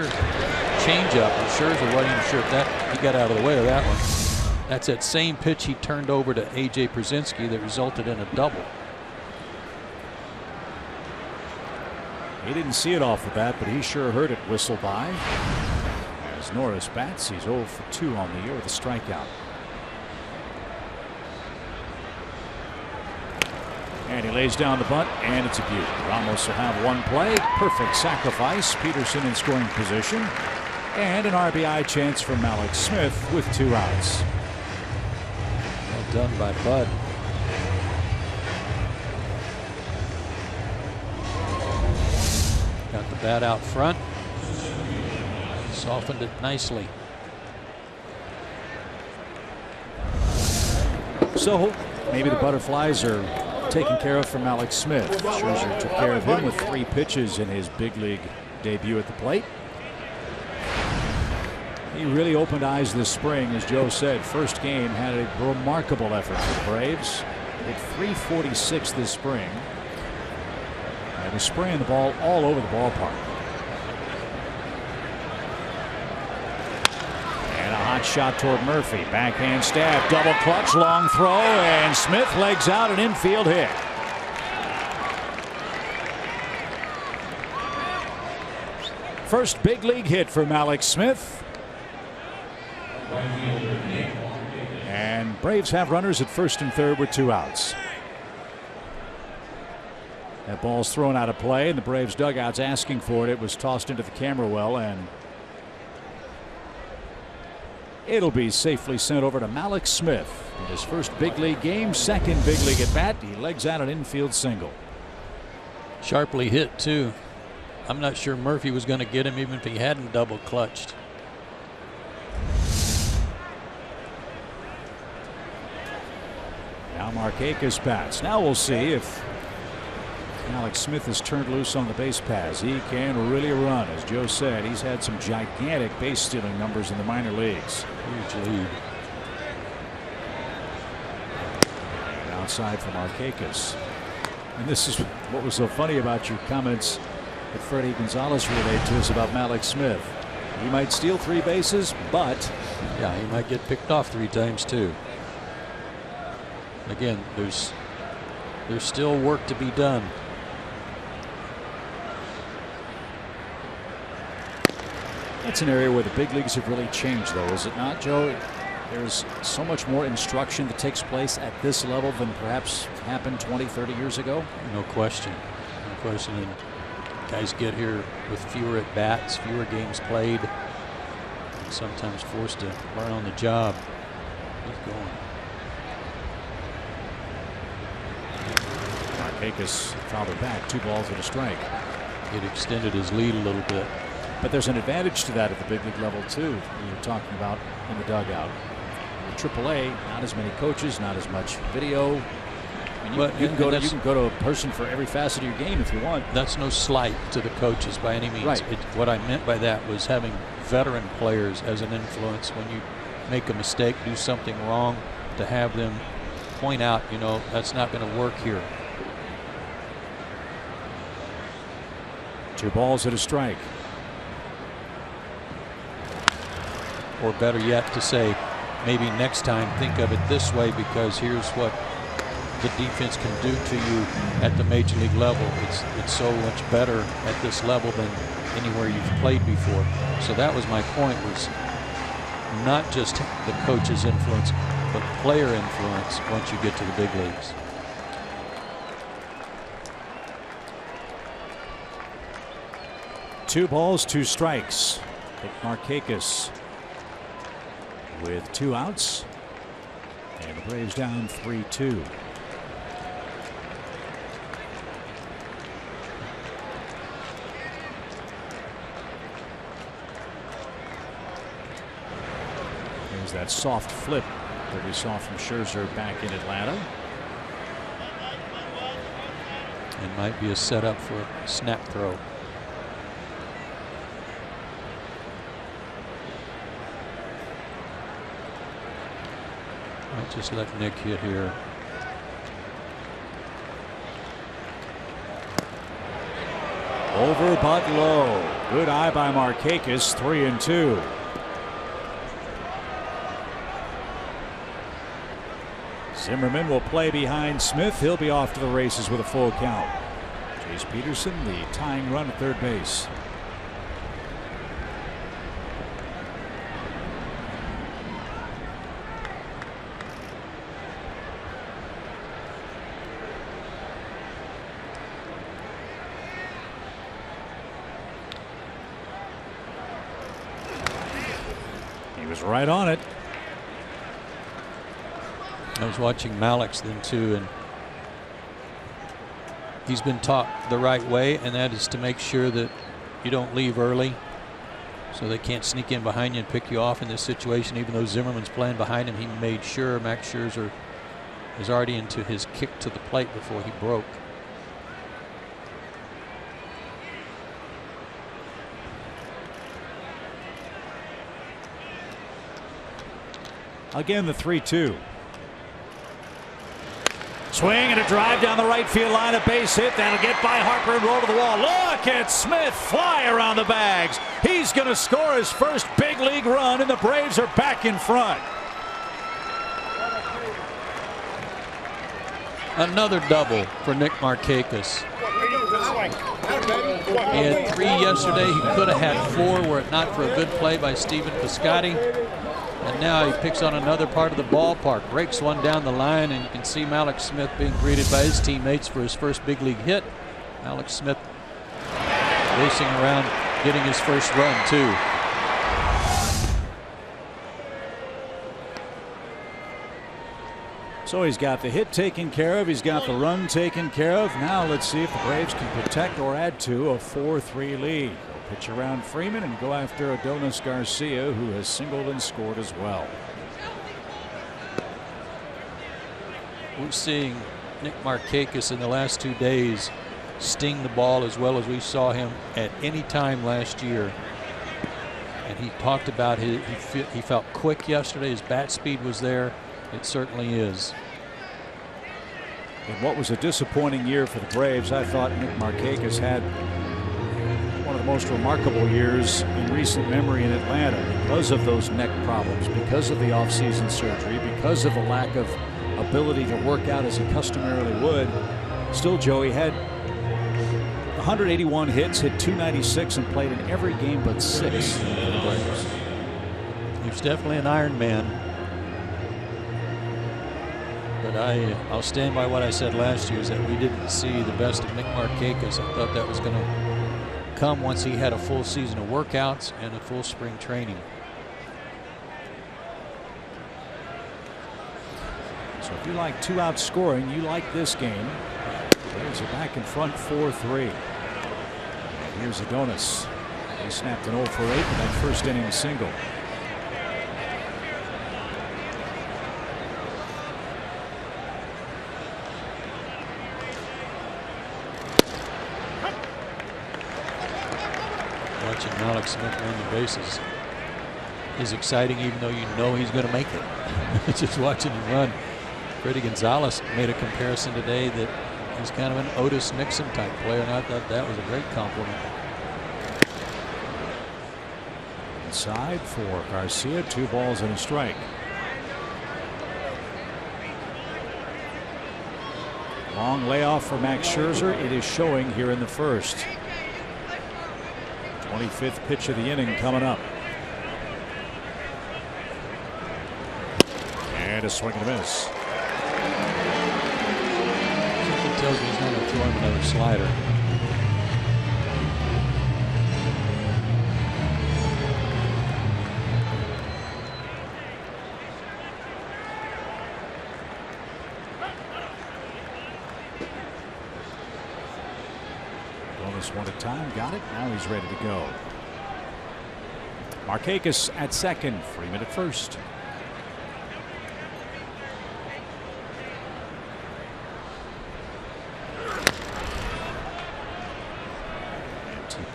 changeup. I'm Scherzer wasn't even sure if that he got out of the way of that one. That's that same pitch he turned over to A.J. Przinsky that resulted in a double. He didn't see it off the bat, but he sure heard it whistle by. As Norris bats, he's 0 for 2 on the year with a strikeout. And he lays down the bunt, and it's a beauty. Ramos will have one play. Perfect sacrifice. Peterson in scoring position. And an RBI chance for Alex Smith with 2 outs. Well done by Bud. Got the bat out front. Softened it nicely. So maybe the butterflies are taken care of from Alex Smith. Scherzer took care of him with 3 pitches in his big league debut at the plate. He really opened eyes this spring, as Joe said. First game had a remarkable effort for the Braves. Hit .346 this spring. And was spraying the ball all over the ballpark. And a hot shot toward Murphy. Backhand stab, double clutch, long throw, and Smith legs out an infield hit. First big league hit from Alex Smith. And Braves have runners at first and third with 2 outs. That ball's thrown out of play, and the Braves dugout's asking for it. It was tossed into the camera well, and it'll be safely sent over to Alex Smith in his first big league game, second big league at bat. He legs out an infield single. Sharply hit too. I'm not sure Murphy was going to get him even if he hadn't double clutched. Now Markakis bats. Now we'll see if Alex Smith is turned loose on the base paths. He can really run. As Joe said, he's had some gigantic base stealing numbers in the minor leagues. Huge lead. And outside from Markakis. And this is what was so funny about your comments that Freddie Gonzalez relayed to us about Alex Smith. He might steal 3 bases, but yeah, he might get picked off 3 times too. Again, there's there's still work to be done. That's an area where the big leagues have really changed, though, is it not, Joe? There's so much more instruction that takes place at this level than perhaps happened 20, 30 years ago. No question. No question. And guys get here with fewer at bats, fewer games played, and sometimes forced to learn on the job. He's going. Markakis fouled back, 2 balls and a strike. It extended his lead a little bit. But there's an advantage to that at the big league level, too, we were talking about in the dugout. In AAA, not as many coaches, not as much video. I mean, you can go to a person for every facet of your game if you want. That's no slight to the coaches by any means. Right. What I meant by that was having veteran players as an influence. When you make a mistake, do something wrong, to have them point out, you know, that's not going to work here. 2 balls and a strike. Or better yet, to say, maybe next time think of it this way, because here's what the defense can do to you at the major league level. It's so much better at this level than anywhere you've played before. So that was my point, was not just the coach's influence, but player influence once you get to the big leagues. Two balls, 2 strikes. Markakis with 2 outs, and the Braves down 3-2. There's that soft flip that we saw from Scherzer back in Atlanta. It might be a setup for a snap throw. I'll just let Nick hit here. Over but low. Good eye by Markakis. 3-2. Zimmerman will play behind Smith. He'll be off to the races with a full count. Chase Peterson, the tying run at third base. He was right on it. I was watching Malix then too, and he's been taught the right way, and that is to make sure that you don't leave early so they can't sneak in behind you and pick you off in this situation. Even though Zimmerman's playing behind him, he made sure Max Scherzer was already into his kick to the plate before he broke. Again, the 3-2. Swing and a drive down the right field line, a base hit. That'll get by Harper and roll to the wall. Look at Smith fly around the bags. He's going to score his first big league run, and the Braves are back in front. Another double for Nick Markakis. He had 3 yesterday. He could have had 4 were it not for a good play by Stephen Piscotty. And now he picks on another part of the ballpark, breaks one down the line, and you can see Malix Smith being greeted by his teammates for his first big league hit. Malix Smith racing around, getting his first run too. So he's got the hit taken care of. He's got the run taken care of. Now let's see if the Braves can protect or add to a 4-3 lead. They'll pitch around Freeman and go after Adonis Garcia, who has singled and scored as well. We're seeing Nick Markakis in the last 2 days sting the ball as well as we saw him at any time last year. And he talked about he felt quick yesterday. His bat speed was there. It certainly is. In what was a disappointing year for the Braves, I thought Nick Markakis had one of the most remarkable years in recent memory in Atlanta because of those neck problems, because of the offseason surgery, because of the lack of ability to work out as he customarily would. Still, Joey had 181 hits, hit 296, and played in every game but 6 for the Braves. He was definitely an Iron Man. But I'll stand by what I said last year, is that we didn't see the best of Nick Markakis. I thought that was going to come once he had a full season of workouts and a full spring training. So if you like 2-out scoring, you like this game. Braves are back in front 4-3. Here's Adonis. He snapped an 0 for 8 in that first inning single. Watching Alex Smith run the bases is exciting, even though you know he's going to make it. Just watching him run. Freddie Gonzalez made a comparison today that he's kind of an Otis Nixon type player, and I thought that was a great compliment. Inside for Garcia, 2 balls and a strike. Long layoff for Max Scherzer. It is showing here in the first. 25th pitch of the inning coming up. And a swing and a miss. Something tells me he's not going to throw him another slider. Bonus one at a time. Got it. Now he's ready to go. Markakis at second. Freeman at first.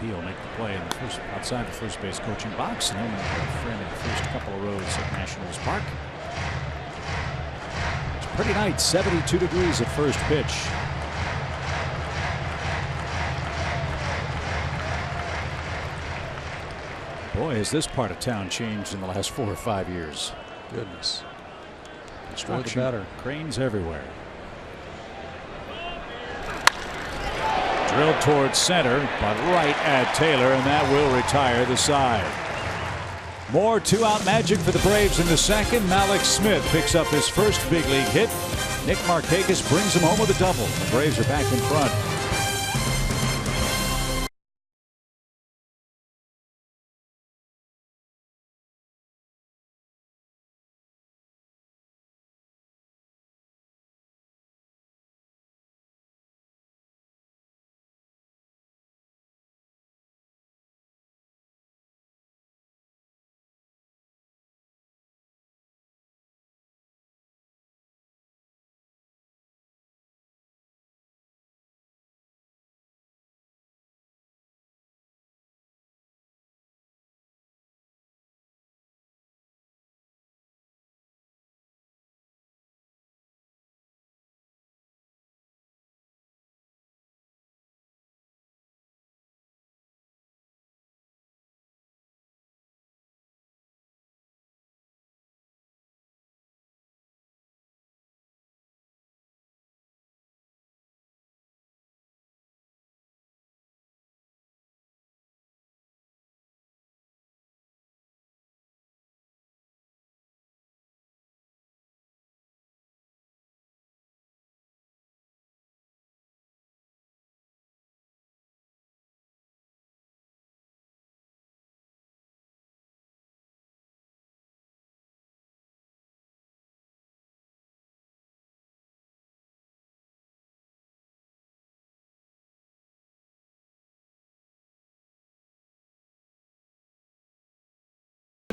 He'll make the play in the first, outside the first base coaching box, and he'll make a friend in the first couple of rows at Nationals Park. It's a pretty night, 72 degrees at first pitch. Boy, has this part of town changed in the last 4 or 5 years. Goodness. Construction, better. Cranes everywhere. Drilled towards center, but right at Taylor, and that will retire the side. More 2-out magic for the Braves in the second. Alex Smith picks up his first big league hit. Nick Markakis brings him home with a double. The Braves are back in front.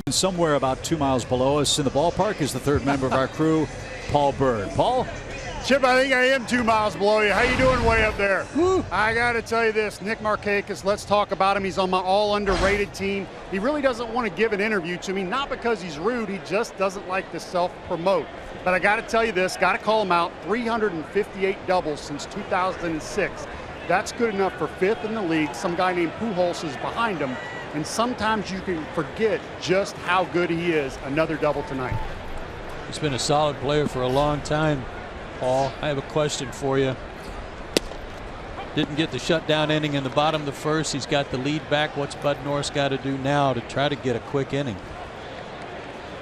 Somewhere about 2 miles below us in the ballpark is the third member of our crew, Paul Bird. Paul? Chip, I think I am 2 miles below you. How you doing way up there? Woo. I got to tell you this, Nick Markakis, let's talk about him. He's on my all underrated team. He really doesn't want to give an interview to me, not because he's rude. He just doesn't like to self-promote. But I got to tell you this, got to call him out, 358 doubles since 2006. That's good enough for 5th in the league. Some guy named Pujols is behind him. And sometimes you can forget just how good he is. Another double tonight. He's been a solid player for a long time. Paul, I have a question for you. Didn't get the shutdown inning in the bottom of the first. He's got the lead back. What's Bud Norris got to do now to try to get a quick inning?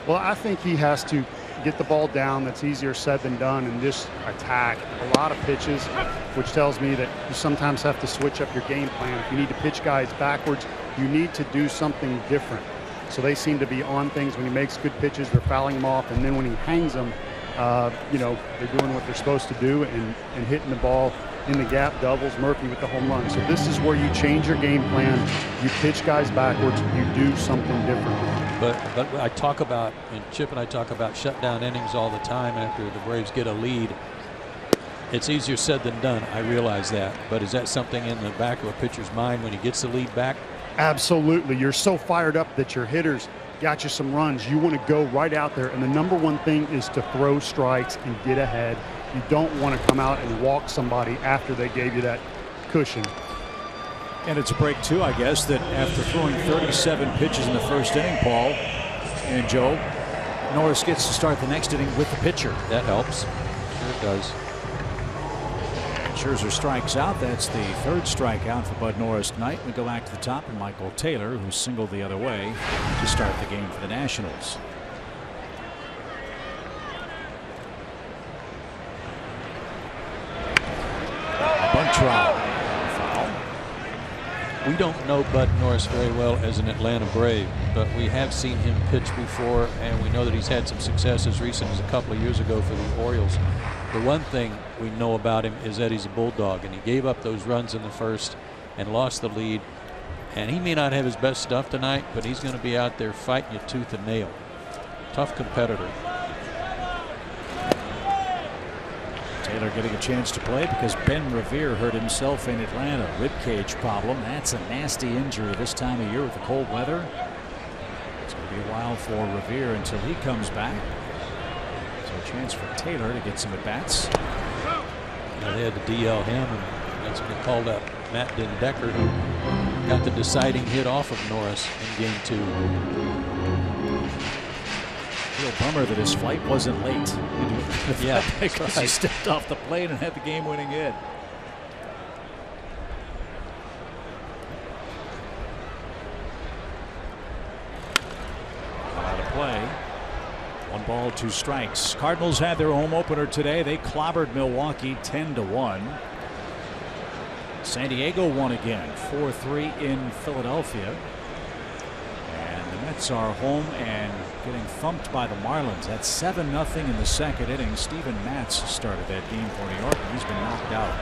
Well, I think he has to get the ball down. That's easier said than done, and just attack a lot of pitches, which tells me that you sometimes have to switch up your game plan. If you need to pitch guys backwards, you need to do something different. So they seem to be on things. When he makes good pitches, they're fouling him off, and then when he hangs them, you know, they're doing what they're supposed to do and hitting the ball in the gap, doubles. Murphy with the home run. So this is where you change your game plan. You pitch guys backwards. You do something different. But I talk about, and Chip and I talk about shutdown innings all the time after the Braves get a lead. It's easier said than done. I realize that. But is that something in the back of a pitcher's mind when he gets the lead back? Absolutely. You're so fired up that your hitters got you some runs. You want to go right out there. And the number one thing is to throw strikes and get ahead. You don't want to come out and walk somebody after they gave you that cushion. And it's a break, too, I guess, that after throwing 37 pitches in the first inning, Paul and Joe, Norris gets to start the next inning with the pitcher. That helps. Sure it does. Scherzer strikes out. That's the third strikeout for Bud Norris tonight. We go back to the top, and Michael Taylor, who singled the other way to start the game for the Nationals. Bunt foul. We don't know Bud Norris very well as an Atlanta Brave, but we have seen him pitch before, and we know that he's had some success as recent as a couple of years ago for the Orioles. The one thing we know about him is that he's a bulldog, and he gave up those runs in the first and lost the lead. And he may not have his best stuff tonight, but he's going to be out there fighting you tooth and nail. Tough competitor. Taylor getting a chance to play because Ben Revere hurt himself in Atlanta. Ribcage problem. That's a nasty injury this time of year with the cold weather. It's going to be a while for Revere until he comes back. So a chance for Taylor to get some at-bats. They had to DL him, and that's when they called up Matt Den Decker, who got the deciding hit off of Norris in game 2. Real bummer that his flight wasn't late. Yeah, because he stepped off the plane and had the game-winning hit. Out of play. 1 ball, 2 strikes. Cardinals had their home opener today. They clobbered Milwaukee 10-1. San Diego won again, 4-3 in Philadelphia. And the Mets are home and getting thumped by the Marlins. That's 7-0 in the second inning. Steven Matz started that game for New York, and he's been knocked out.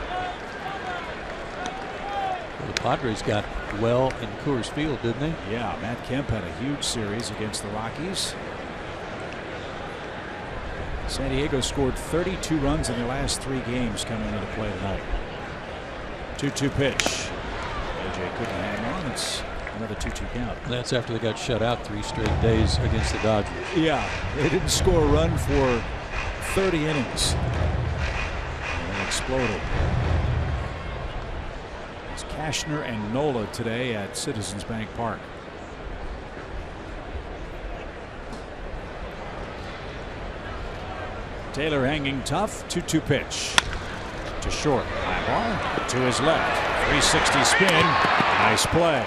Well, the Padres got well in Coors Field, didn't they? Yeah, Matt Kemp had a huge series against the Rockies. San Diego scored 32 runs in their last 3 games coming into play tonight. 2-2 pitch. AJ couldn't hang on. It's another 2-2 count. That's after they got shut out 3 straight days against the Dodgers. Yeah, they didn't score a run for 30 innings. And then exploded. It's Cashner and Nola today at Citizens Bank Park. Taylor hanging tough. 2-2 pitch. To short. High ball. To his left. 360 spin. Nice play.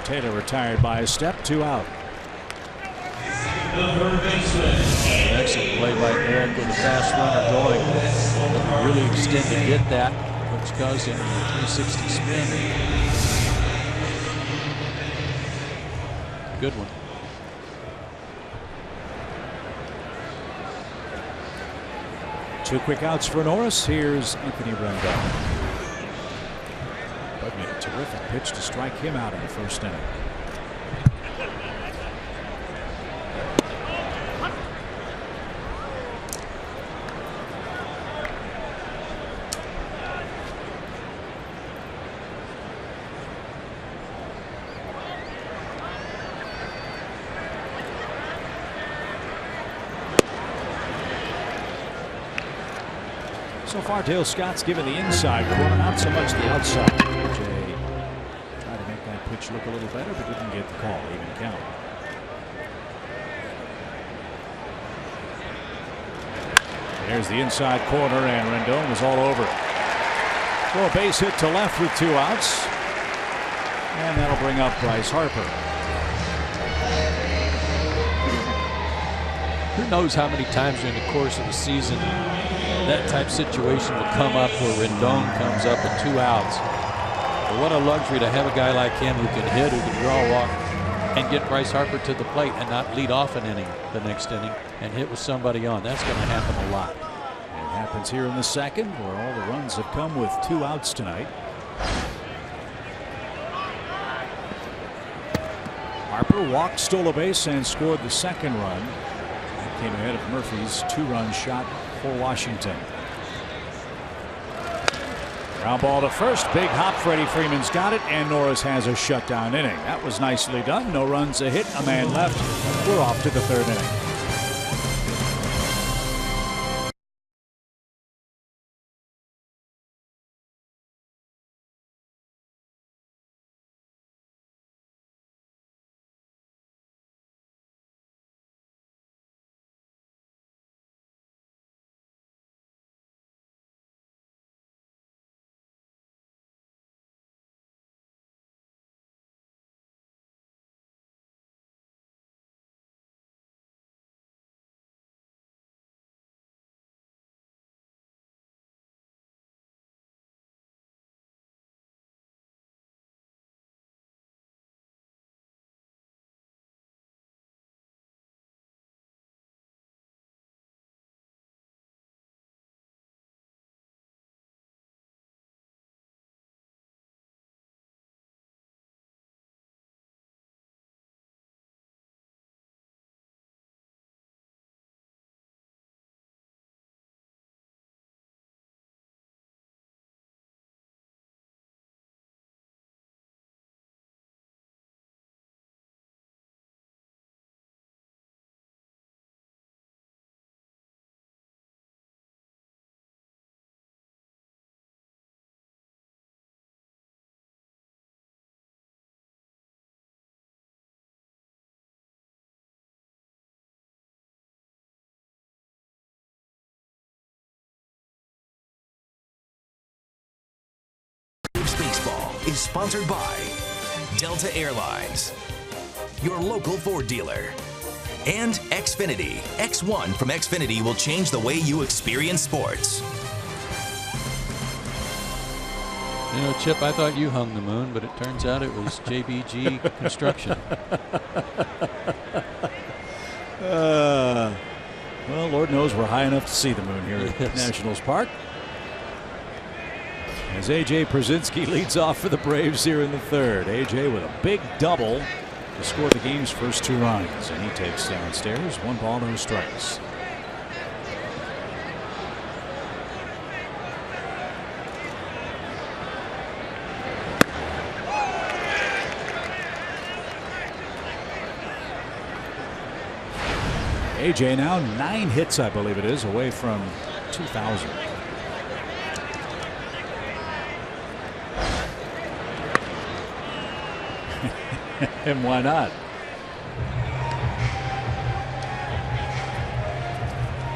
Taylor retired by a step. 2 out. An excellent play by Eric with a fast runner going. Really extend to get that, which caused him a 360 spin. Good one. Two quick outs for Norris. Here's Anthony Rendon. Bud made a terrific pitch to strike him out in the first inning. So far, Dale Scott's given the inside corner, not so much the outside. AJ tried to make that pitch look a little better, but didn't get the call. Even count. There's the inside corner, and Rendon was all over it. So a base hit to left with 2 outs. And that'll bring up Bryce Harper. Who knows how many times during the course of the season that type situation will come up where Rendon comes up with 2 outs. But what a luxury to have a guy like him who can hit, who can draw a walk, and get Bryce Harper to the plate and not lead off an inning the next inning and hit with somebody on. That's going to happen a lot. It happens here in the second, where all the runs have come with 2 outs tonight. Harper walked, stole a base, and scored the second run. That came ahead of Murphy's 2-run shot for Washington. Ground ball to first. Big hop. Freddie Freeman's got it, and Norris has a shutdown inning. That was nicely done. No runs, a hit, a man left. We're off to the 3rd inning. Baseball is sponsored by Delta Airlines, your local Ford dealer, and Xfinity. X1 from Xfinity will change the way you experience sports. You know, Chip, I thought you hung the moon, but it turns out it was JBG Construction. Well, Lord knows we're high enough to see the moon here at Nationals Park. As A.J. Pierzynski leads off for the Braves here in the 3rd. A.J. with a big double to score the game's first 2 runs. And he takes downstairs. 1 ball, no strikes. A.J. now 9 hits, I believe it is, away from 2,000. And why not?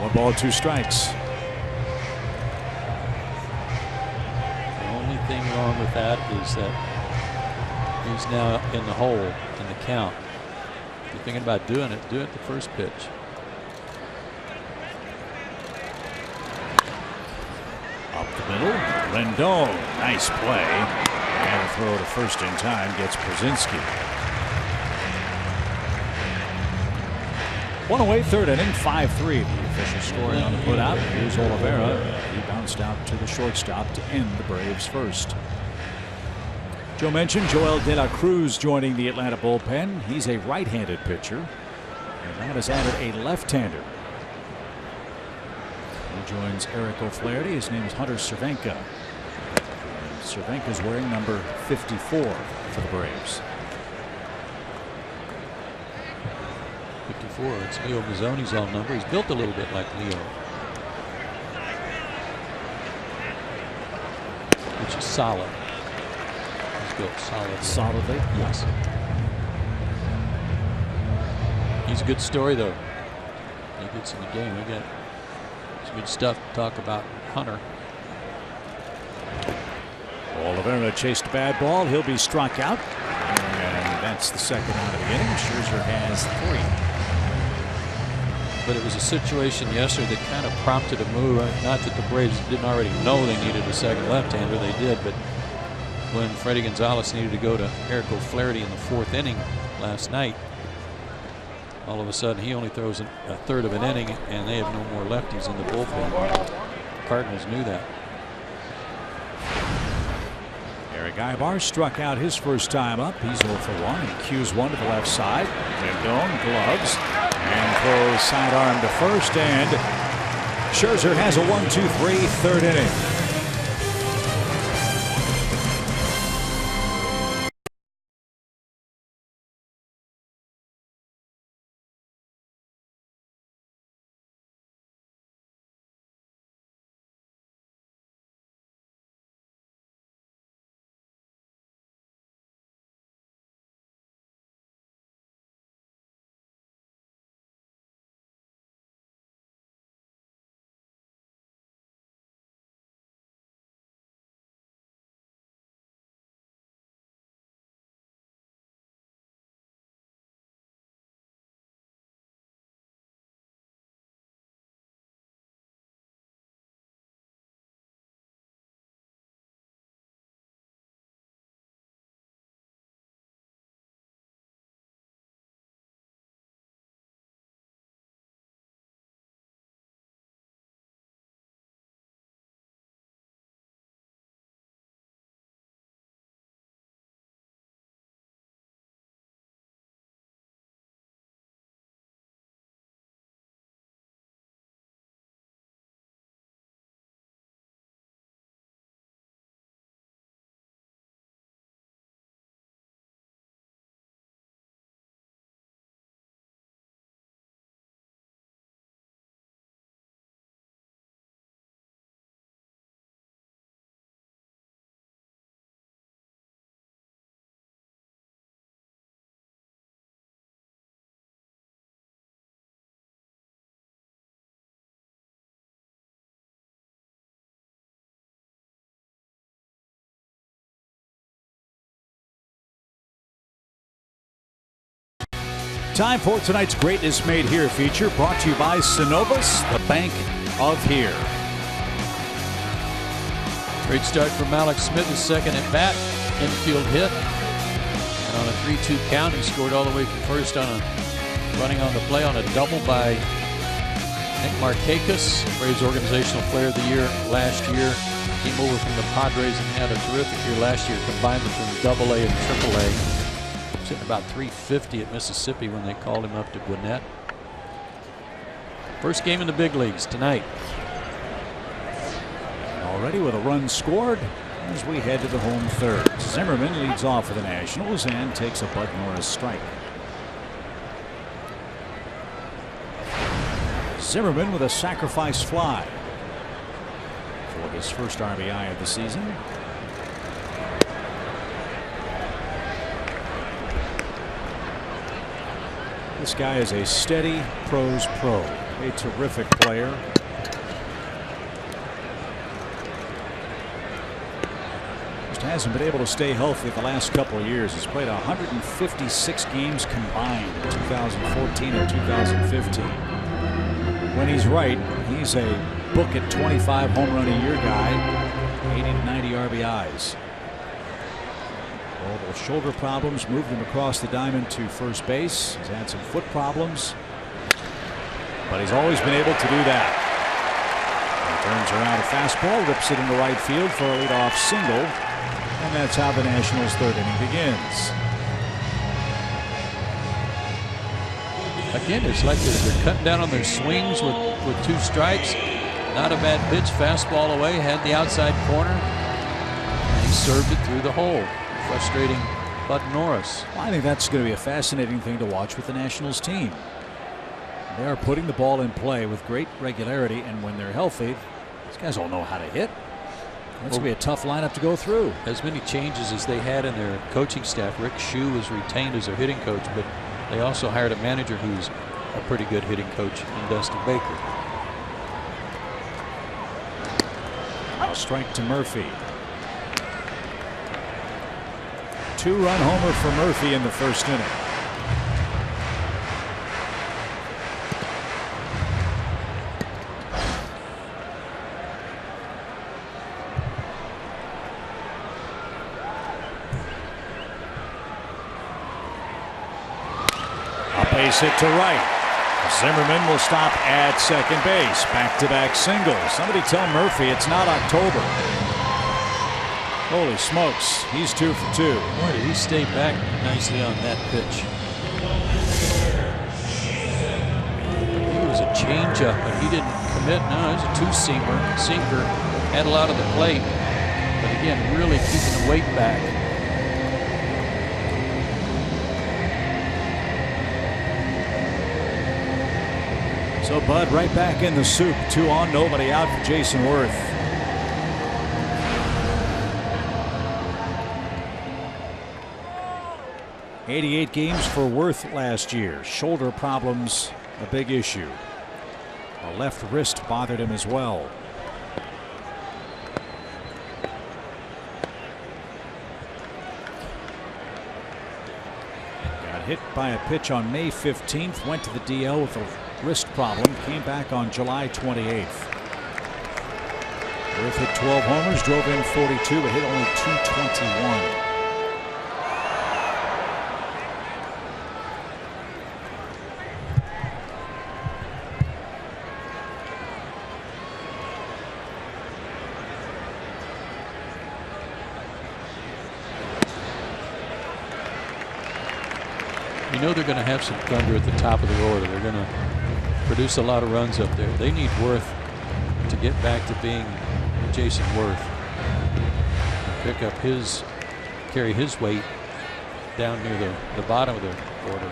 1 ball, 2 strikes. The only thing wrong with that is that he's now in the hole in the count. If you're thinking about doing it, do it the first pitch. Up the middle, Rendon, nice play. And a throw to first in time gets Pierzynski. 1 away, 3rd inning, 5-3. The official scoring on the putout. Here's Oliveira. He bounced out to the shortstop to end the Braves' first. Joe mentioned Joel De La Cruz joining the Atlanta bullpen. He's a right-handed pitcher. Atlanta's added a left-hander. He joins Eric O'Flaherty. His name is Hunter Cervenka. Cervenka's wearing number 54 for the Braves. 54. It's Leo Mazzoni's own number. He's built a little bit like Leo, which is solid. He's built solid. Solidly? Yes. He's a good story, though. He gets in the game. We got It's good stuff to talk about Hunter. Oliveira chased a bad ball. He'll be struck out. And that's the second out of the inning. Scherzer has 3. But it was a situation yesterday that kind of prompted a move. Not that the Braves didn't already know they needed a second left-hander. They did. But when Freddie Gonzalez needed to go to Eric O'Flaherty in the 4th inning last night, all of a sudden he only throws a third of an inning, and they have no more lefties in the bullpen. The Cardinals knew that. Eric Ibar struck out his first time up. He's 0 for 1. He cues one to the left side. Rendon gloves and throws sidearm to first, and Scherzer has a 1-2-3 third inning. Time for tonight's Greatness Made Here feature, brought to you by Synovus, the bank of here. Great start from Alex Smith, his second at bat. Infield hit. And on a 3-2 count, he scored all the way from first on a running on the play on a double by Nick Markakis, Braves Organizational Player of the Year last year. Came over from the Padres and had a terrific year last year, combined between AA and AAA. Hitting about 350 at Mississippi when they called him up to Gwinnett. First game in the big leagues tonight. Already with a run scored as we head to the home third. Zimmerman leads off for the Nationals and takes a Bud Norris strike. Zimmerman with a sacrifice fly for his first RBI of the season. This guy is a steady pros pro, a terrific player. Just hasn't been able to stay healthy the last couple of years. He's played 156 games combined in 2014 and 2015. When he's right, he's a book at 25 home run a year guy, 80 to 90 RBIs. Well, shoulder problems moved him across the diamond to first base. He's had some foot problems, but he's always been able to do that. He turns around a fastball, rips it into right field for a leadoff single, and that's how the Nationals' third inning begins. Again, it's like they're cutting down on their swings with 2 strikes. Not a bad pitch, fastball away, had the outside corner, and he served it through the hole. Frustrating Bud Norris. Well, I think that's going to be a fascinating thing to watch with the Nationals team. They are putting the ball in play with great regularity, and when they're healthy, these guys all know how to hit. That's going to be a tough lineup to go through. As many changes as they had in their coaching staff. Rick Shue was retained as their hitting coach, but they also hired a manager who's a pretty good hitting coach in Dusty Baker. now. Strike to Murphy. 2-run homer for Murphy in the first inning. A base hit to right. Zimmerman will stop at second base. Back-to-back singles. Somebody tell Murphy it's not October. Holy smokes, he's 2 for 2. Boy, did he stay back nicely on that pitch. It was a changeup, but he didn't commit. No, it was a two-seamer. Sinker had a lot of the plate, but again, really keeping the weight back. So Bud right back in the soup. 2 on, nobody out for Jason Worth. '88 games for Worth last year. Shoulder problems a big issue. A left wrist bothered him as well. Got hit by a pitch on May 15th. Went to the DL with a wrist problem. Came back on July 28th. Worth hit 12 homers, drove in 42, but hit only 221. You know they're going to have some thunder at the top of the order. They're going to produce a lot of runs up there. They need Worth to get back to being Jason Worth. Pick up his, carry his weight down near the bottom of the order.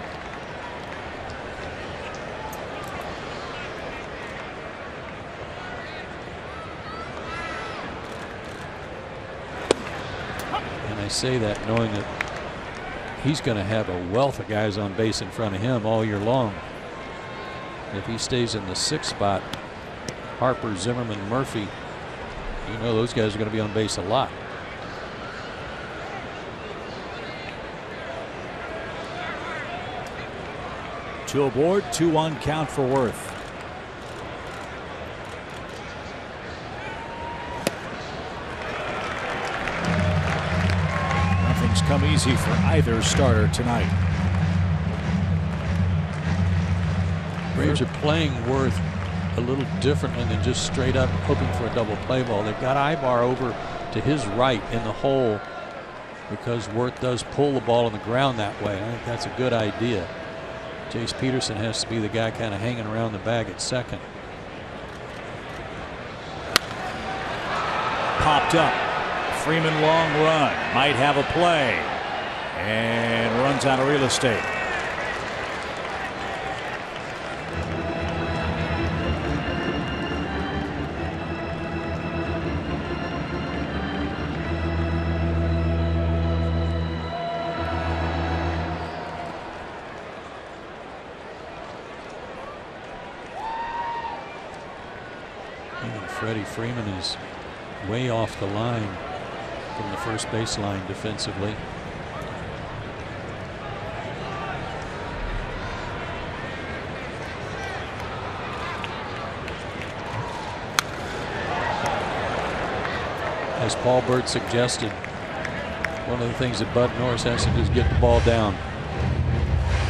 And I say that knowing that he's going to have a wealth of guys on base in front of him all year long. If he stays in the 6th spot, Harper, Zimmerman, Murphy, you know those guys are going to be on base a lot. Two aboard, 2-1 count for Worth. Nothing's come easy for either starter tonight. Braves are playing Worth a little differently than just straight up hoping for a double play ball. They've got Ibar over to his right in the hole because Worth does pull the ball on the ground that way. I think that's a good idea. Jace Peterson has to be the guy kind of hanging around the bag at second. Popped up. Freeman long run. Might have a play. And runs out of real estate. Freddie Freeman is way off the line from the first baseline defensively. As Paul Burt suggested, one of the things that Bud Norris has to do is get the ball down.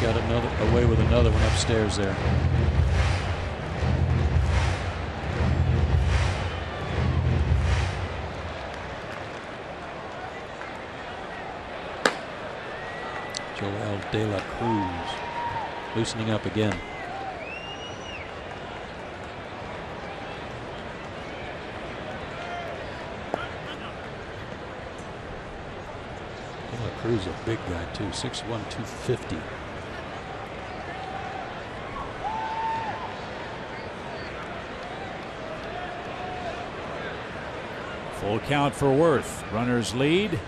Got another away with another one upstairs there. Joel De La Cruz loosening up again. De La Cruz a big guy too, 6'1", 250. Full count for Worth. Runners lead.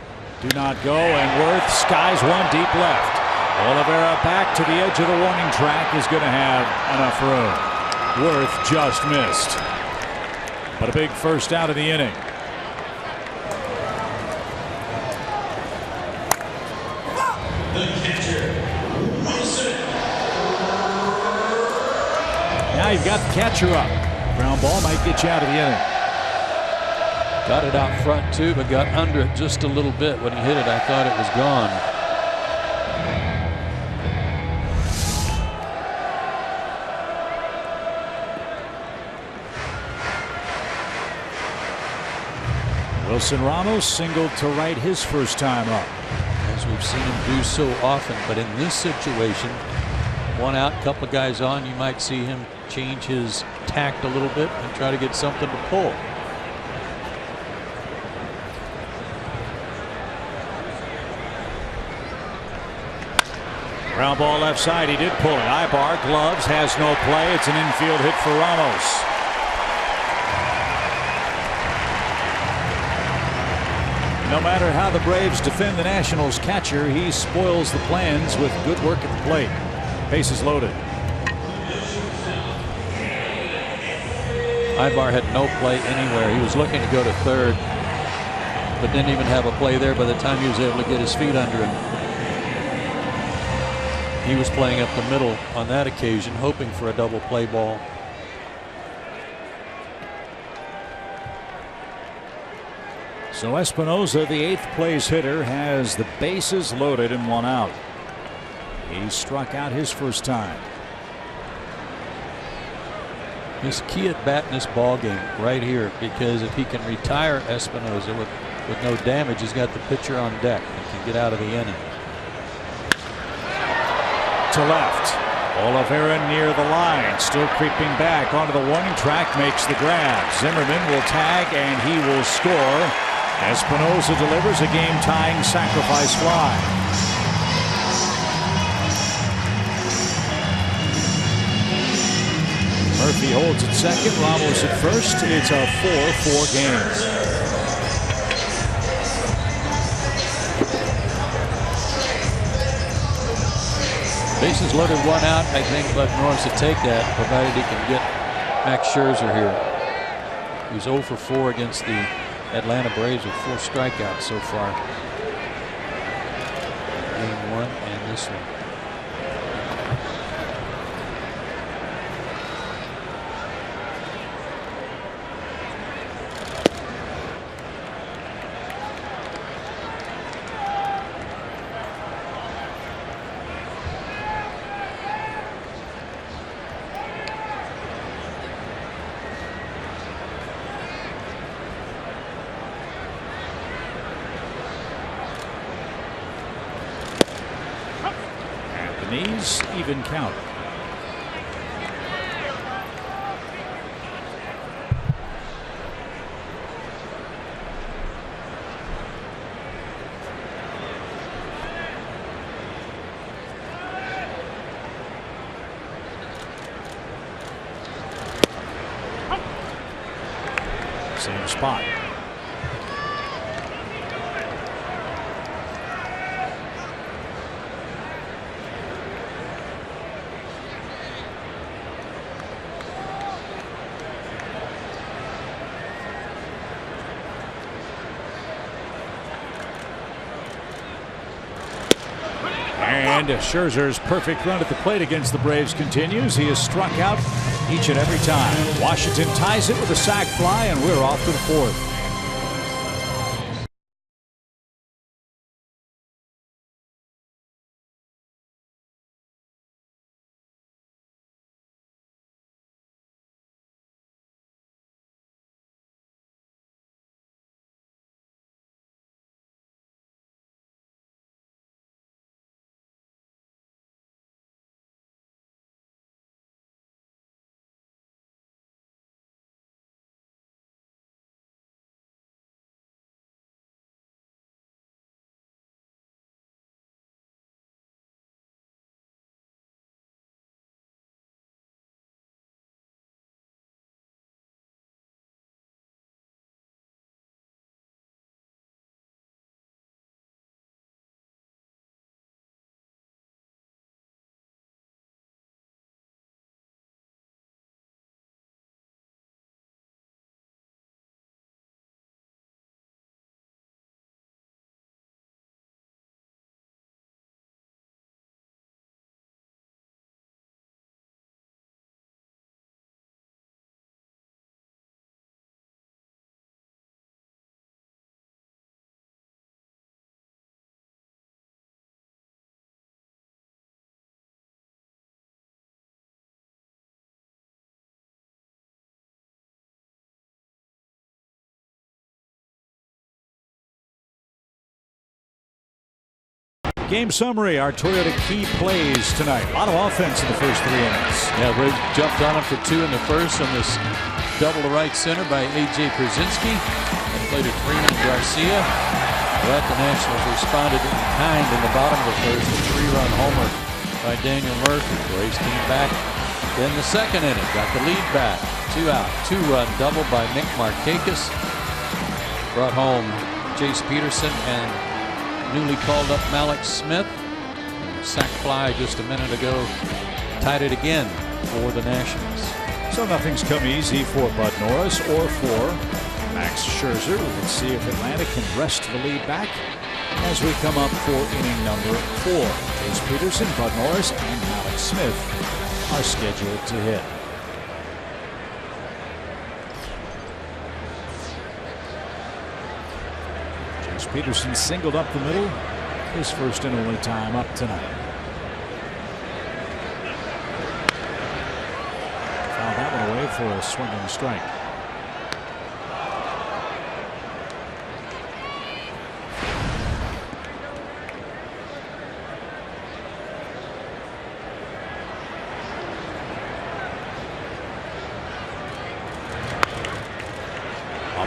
Do not go, and Worth skies one deep left. Oliveira back to the edge of the warning track is going to have enough room. Worth just missed. But a big first out of the inning. Now you've got the catcher up. Ground ball might get you out of the inning. Got it out front too, but got under it just a little bit. When he hit it, I thought it was gone. Wilson Ramos singled to right his first time up. As we've seen him do so often, but in this situation, one out, couple of guys on, you might see him change his tact a little bit and try to get something to pull. Ground ball left side. He did pull it. Ibar gloves, has no play. It's an infield hit for Ramos. No matter how the Braves defend the Nationals catcher, he spoils the plans with good work at the plate. Bases loaded. Ibar had no play anywhere. He was looking to go to third, but didn't even have a play there by the time he was able to get his feet under him. He was playing up the middle on that occasion, hoping for a double play ball. So Espinosa, the 8th place hitter, has the bases loaded and one out. He struck out his first time. His key at bat in this ball game right here, because if he can retire Espinosa with no damage, he's got the pitcher on deck and can get out of the inning. To left. Oliveira near the line, still creeping back onto the warning track, makes the grab. Zimmerman will tag and he will score. Espinosa delivers a game-tying sacrifice fly. Murphy holds at second, Ramos at first. It's a 4-4 game. Bases loaded, one out. I think Bud Norris to take that, provided he can get Max Scherzer here. He was 0 for 4 against the Atlanta Braves with 4 strikeouts so far. Game 1 and this one. Knees, even count. Same spot. And Scherzer's perfect run at the plate against the Braves continues. He has struck out each and every time. Washington ties it with a sac fly, and we're off to the 4th. Game summary, our Toyota key plays tonight. A lot of offense in the first 3 innings. Yeah, Braves jumped on him for 2 in the first on this double to right center by A.J. Przinsky. And played a Freeman Garcia. But the Nationals responded in kind in the bottom of the first. A 3-run homer by Daniel Murphy. Braves came back. Then the second inning, got the lead back. 2 out, 2-run double by Nick Markakis. Brought home Jace Peterson and newly called up Malik Smith. And a sac fly just a minute ago tied it again for the Nationals. So nothing's come easy for Bud Norris or for Max Scherzer. Let's see if Atlanta can wrest the lead back as we come up for inning number 4. Jace Peterson, Bud Norris, and Malik Smith are scheduled to hit. Jace Peterson singled up the middle, his first and only time up tonight. Fouled that one away for a swinging strike.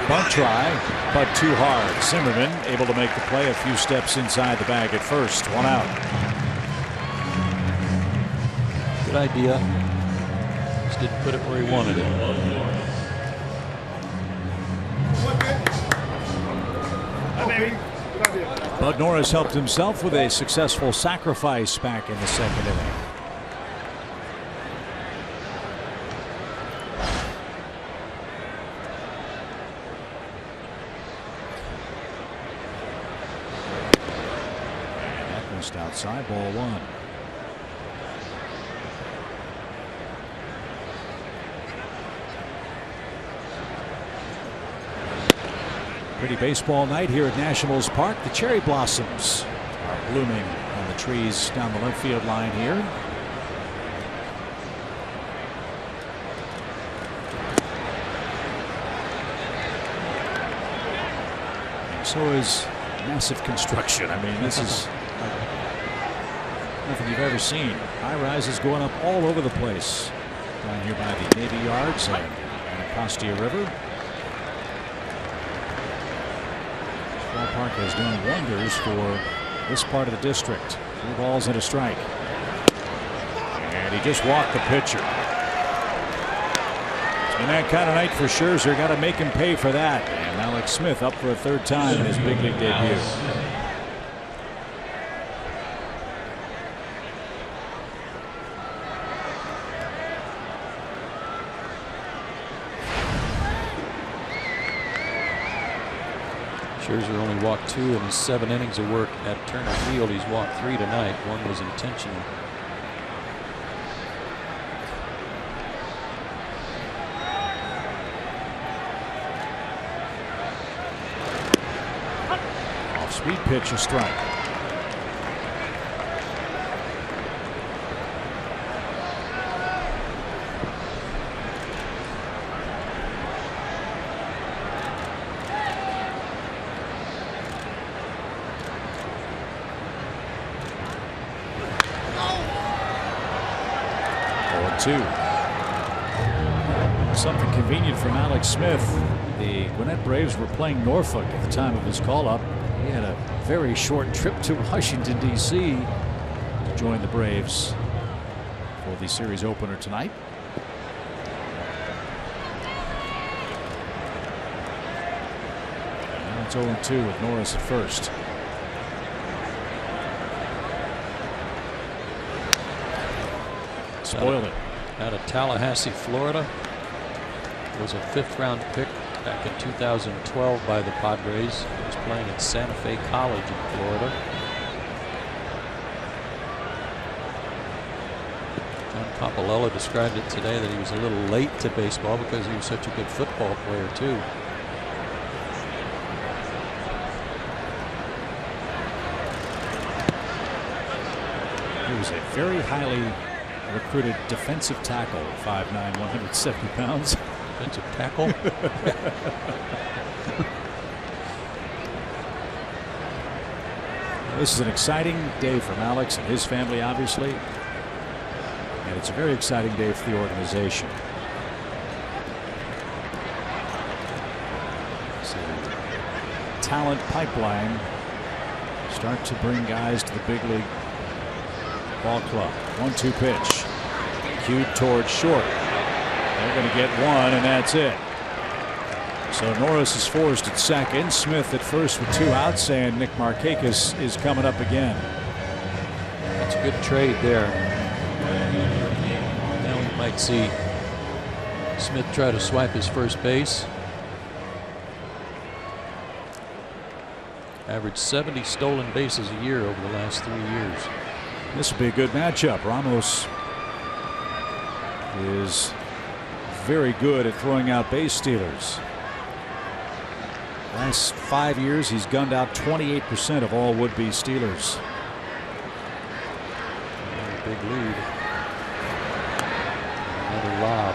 Bunt try, but too hard. Zimmerman able to make the play a few steps inside the bag at first. 1 out. Good idea. Just didn't put it where he wanted it. Bud Norris helped himself with a successful sacrifice back in the second inning. Outside, ball 1. Pretty baseball night here at Nationals Park. The cherry blossoms are blooming on the trees down the left field line here. So is massive construction. I mean, this is nothing you've ever seen. High rises going up all over the place down here by the Navy Yards and Anacostia River. This ballpark has done wonders for this part of the district. 3 balls and a strike. And he just walked the pitcher. It's been that kind of night for Scherzer. Got to make him pay for that. And Malik Smith up for a 3rd time in his big league debut. Scherzer only walked 2 in his 7 innings of work at Turner Field. He's walked 3 tonight. 1 was intentional. Off-speed pitch, a strike. Something convenient for Malik Smith. The Gwinnett Braves were playing Norfolk at the time of his call-up. He had a very short trip to Washington, D.C. to join the Braves for the series opener tonight. And it's 0-2 with Norris at first. Spoiled it. Out of Tallahassee, Florida. Was a 5th-round pick back in 2012 by the Padres. He was playing at Santa Fe College in Florida. John Coppolella described it today that he was a little late to baseball because he was such a good football player too. He was a very highly recruited defensive tackle, 5'9", 170 pounds. Defensive tackle. This is an exciting day for Alex and his family, obviously. And it's a very exciting day for the organization. So the talent pipeline start to bring guys to the big league ball club. 1-2 pitch. Cued towards short. They're going to get one, and that's it. So Norris is forced at second. Smith at first with 2 outs, and Nick Markakis is coming up again. That's a good trade there. Now we might see Smith try to swipe his first base. Averaged 70 stolen bases a year over the last 3 years. This will be a good matchup. Ramos is very good at throwing out base stealers. Last 5 years, he's gunned out 28% of all would-be stealers. Big lead. Another lob.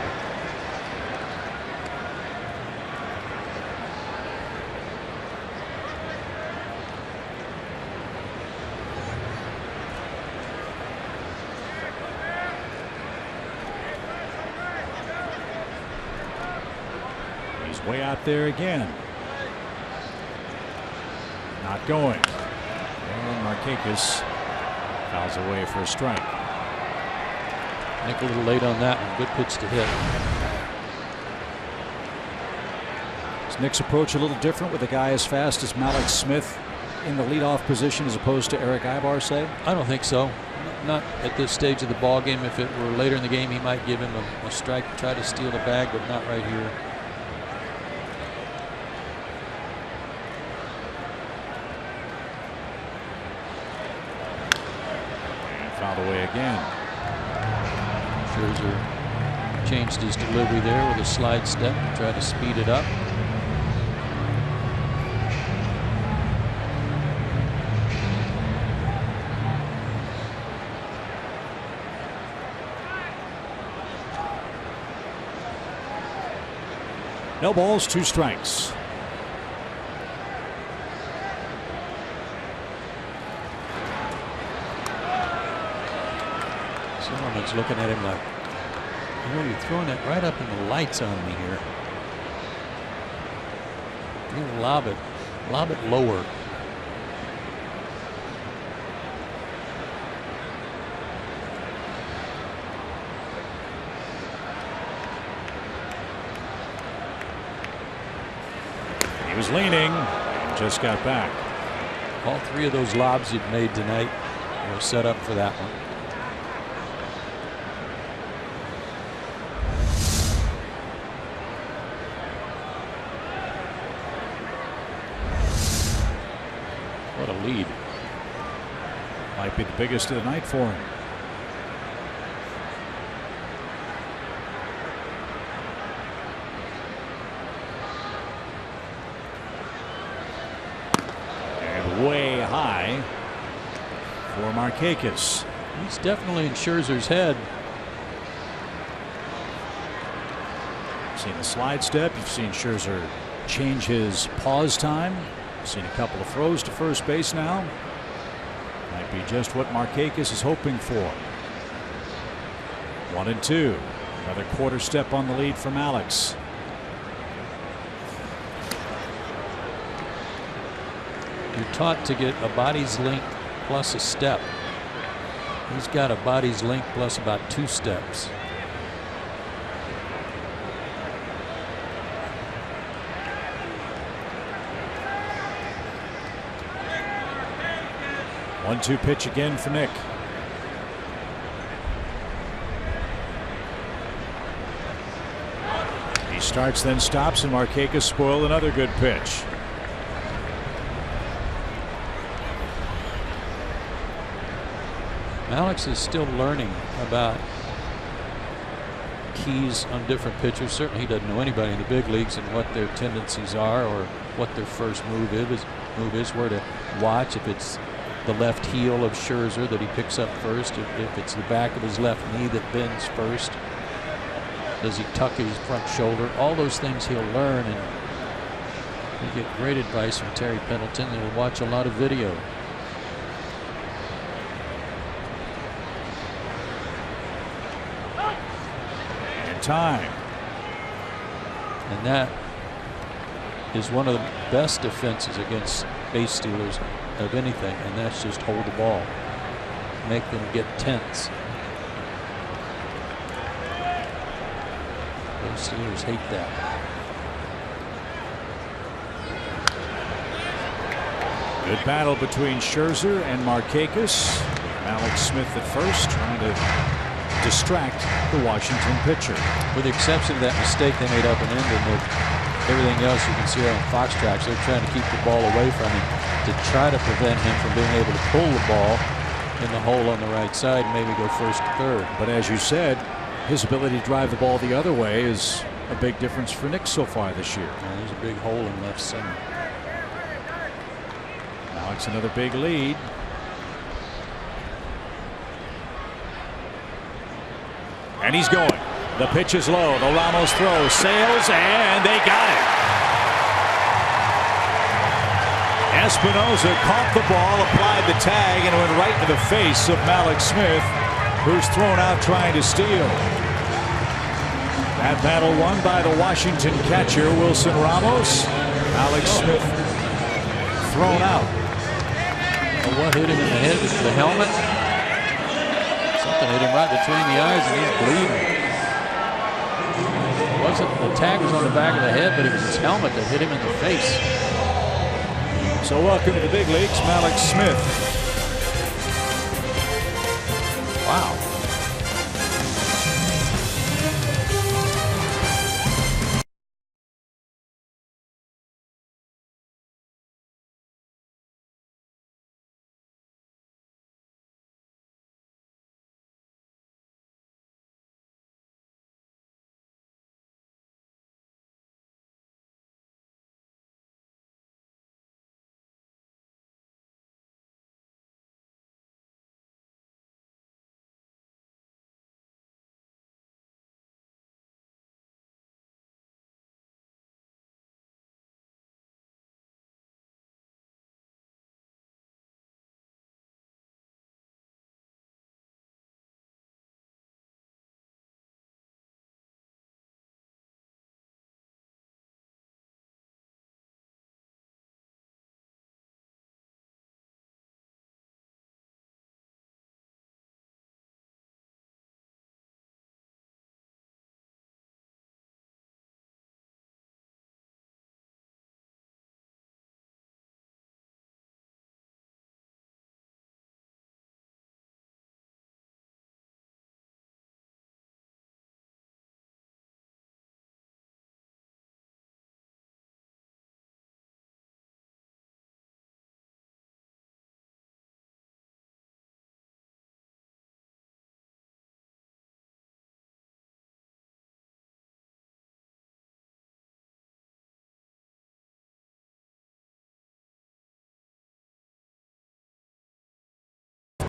He's way out there again. Not going. And Markakis fouls away for a strike. Nick a little late on that one. Good pitch to hit. Is Nick's approach a little different with a guy as fast as Malik Smith in the leadoff position as opposed to Eric Ibar, say? I don't think so. Not at this stage of the ball game. If it were later in the game, he might give him a strike, try to steal the bag, but not right here. Fouled away again. Scherzer changed his delivery there with a slide step to try to speed it up. No balls, 2 strikes. Someone's looking at him like, you know, you're throwing it right up in the lights on me here. You lob it lower. He was leaning and just got back. All 3 of those lobs you've made tonight were set up for that one. What a lead. Might be the biggest of the night for him. And way high for Markakis. He's definitely in Scherzer's head. Seen the slide step. You've seen Scherzer change his pause time. Seen a couple of throws to first base now. Might be just what Markakis is hoping for. 1-2. Another quarter step on the lead from Alex. You're taught to get a body's length plus a step. He's got a body's length plus about 2 steps. One-two pitch again for Nick. He starts, then stops, and Markakis spoiled another good pitch. Alex is still learning about keys on different pitchers. Certainly he doesn't know anybody in the big leagues and what their tendencies are or what their first move is, where to watch. If it's the left heel of Scherzer that he picks up first, if it's the back of his left knee that bends first, does he tuck his front shoulder? All those things he'll learn, and he'll get great advice from Terry Pendleton. He'll watch a lot of video. that time. And that is one of the best defenses against base stealers of anything, and that's just hold the ball, make them get tense. Those stealers hate that. Good battle between Scherzer and Markakis. Alex Smith at first, trying to distract the Washington pitcher. With the exception of that mistake they made up and ended, everything else you can see on Fox Tracks, they're trying to keep the ball away from him to try to prevent him from being able to pull the ball in the hole on the right side and maybe go first to third. But as you said, his ability to drive the ball the other way is a big difference for Nick so far this year. Yeah, there's a big hole in left center. Now it's another big lead. And he's going. The pitch is low. The Ramos throw sails, and they got it. Espinosa caught the ball, applied the tag, and went right to the face of Malik Smith, who's thrown out trying to steal. That battle won by the Washington catcher, Wilson Ramos. Alex Smith thrown out. Well, what hit him in the head? Was the helmet? Something hit him right between the eyes, and he's bleeding. The tag was on the back of the head, but it was his helmet that hit him in the face. So welcome to the big leagues, Malik Smith. Wow.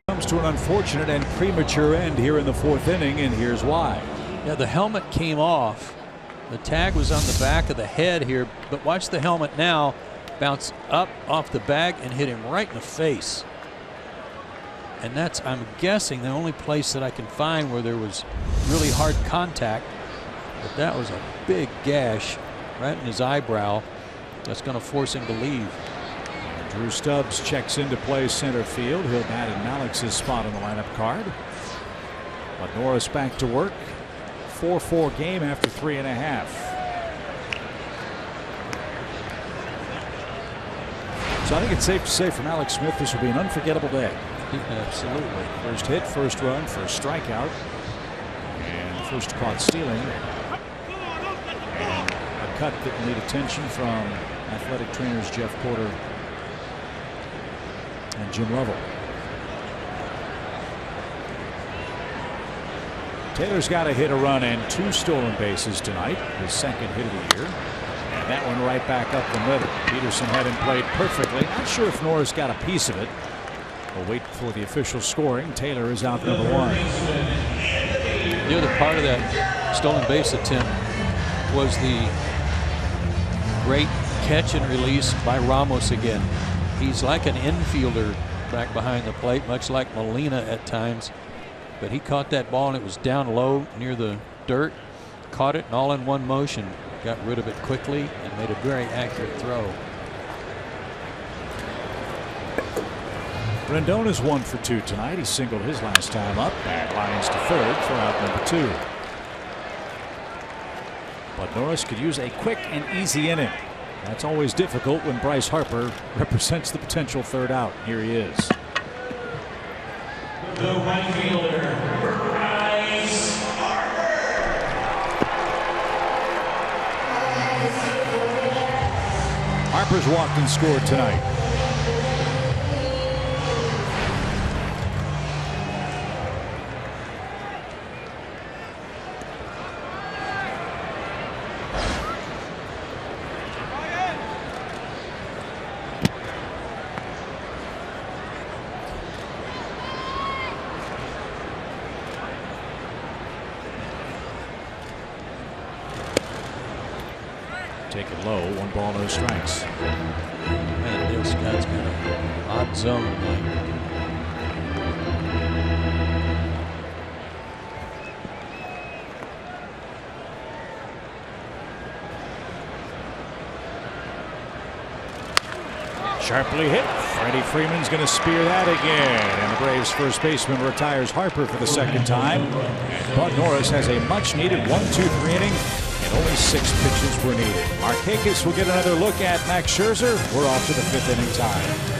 Comes to an unfortunate and premature end here in the fourth inning, and here's why. Yeah, the helmet came off. The tag was on the back of the head here, but watch the helmet now bounce up off the bag and hit him right in the face. And that's, I'm guessing, the only place that I can find where there was really hard contact. But that was a big gash right in his eyebrow that's going to force him to leave. Drew Stubbs checks into play center field. He'll bat in Malix's spot on the lineup card. But Norris back to work. 4-4 game after 3.5. So I think it's safe to say from Alex Smith this will be an unforgettable day. Absolutely. First hit, first run, first strikeout, and first caught stealing. And a cut that need attention from athletic trainers Jeff Porter and Jim Lovell. Taylor's got to hit a run and 2 stolen bases tonight, his second hit of the year. And that one right back up the middle. Peterson had him played perfectly. Not sure if Norris got a piece of it. We'll wait for the official scoring. Taylor is out number 1. The other part of that stolen base attempt was the great catch and release by Ramos again. He's like an infielder back behind the plate, much like Molina at times. But he caught that ball and it was down low near the dirt. caught it and all in one motion, got rid of it quickly and made a very accurate throw. Rendon's 1 for 2 tonight. He singled his last time up and lines to third for out number 2. But Norris could use a quick and easy inning. That's always difficult when Bryce Harper represents the potential third out. Here he is. The right fielder, Bryce Harper. Harper's walked and scored tonight. Take it low, 1 ball, no strikes. Man, Dale Scott's got an odd zone tonight. Sharply hit. Freddie Freeman's going to spear that again. And the Braves first baseman retires Harper for the second time. And Bud Norris has a much needed 1-2-3 inning. And only 6 pitches were needed. Markakis will get another look at Max Scherzer. We're off to the 5th inning time.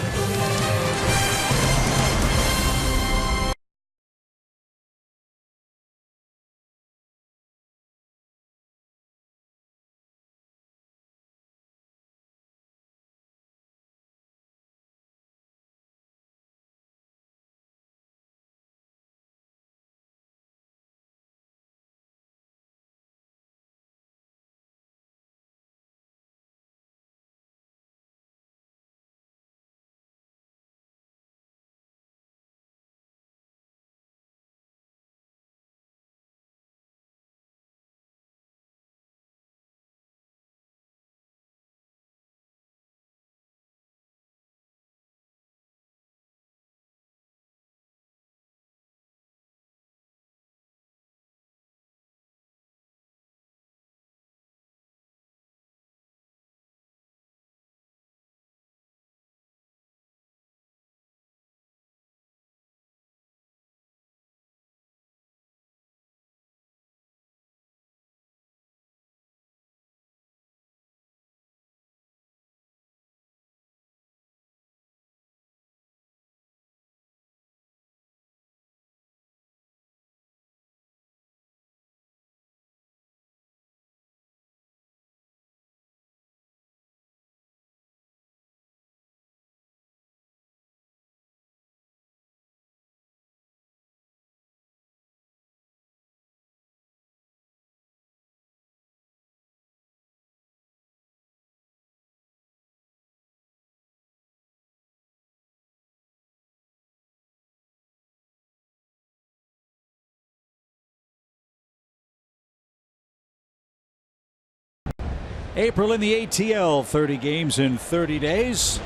April in the ATL, 30 games in 30 days.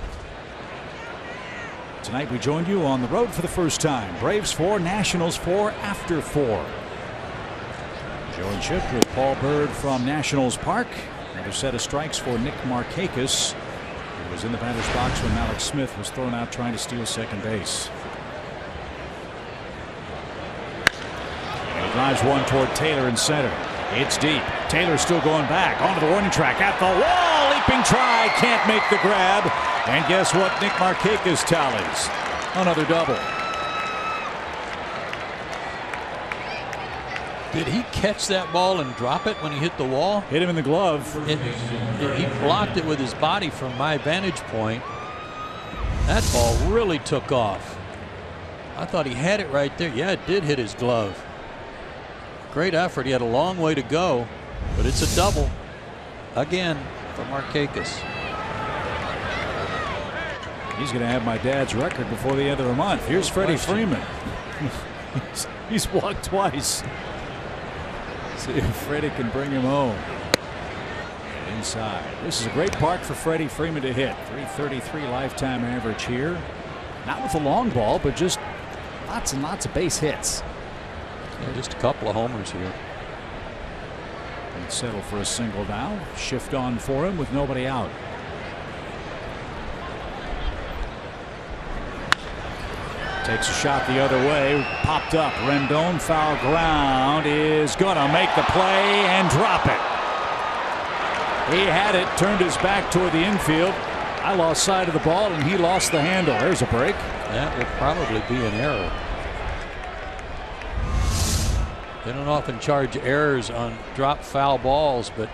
Tonight we joined you on the road for the first time. Braves 4, Nationals 4 after 4. Join Chip with Paul Bird from Nationals Park. Another set of strikes for Nick Markakis, who was in the batter's box when Malik Smith was thrown out trying to steal second base. And he drives one toward Taylor in center. It's deep. Taylor still going back onto the warning track at the wall. Leaping try, can't make the grab. And guess what? Nick Markakis tallies another double. Did he catch that ball and drop it when he hit the wall? Hit him in the glove. He blocked it with his body from my vantage point. That ball really took off. I thought he had it right there. Yeah, it did hit his glove. Great effort. He had a long way to go, but it's a double again for Markakis. He's going to have my dad's record before the end of the month. Here's Freddie Freeman. He's walked twice. See if Freddie can bring him home. And inside. This is a great park for Freddie Freeman to hit. 333 lifetime average here. Not with a long ball, but just lots and lots of base hits. Yeah, just a couple of homers here. He'd settle for a single now. Shift on for him with nobody out. Takes a shot the other way. Popped up. Rendon, foul ground, is going to make the play and drop it. He had it, turned his back toward the infield. I lost sight of the ball and he lost the handle. There's a break. That will probably be an error. They don't often charge errors on drop foul balls, but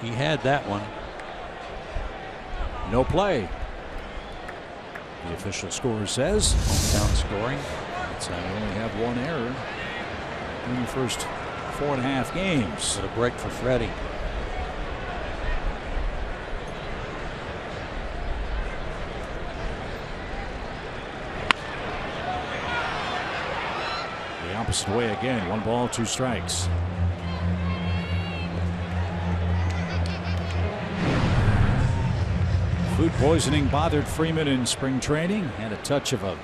he had that one. No play. The official score says hometown scoring. So we only have one error in the first 4.5 games. What a break for Freddie. The opposite way again. 1 ball, 2 strikes. Food poisoning bothered Freeman in spring training. Had a touch of a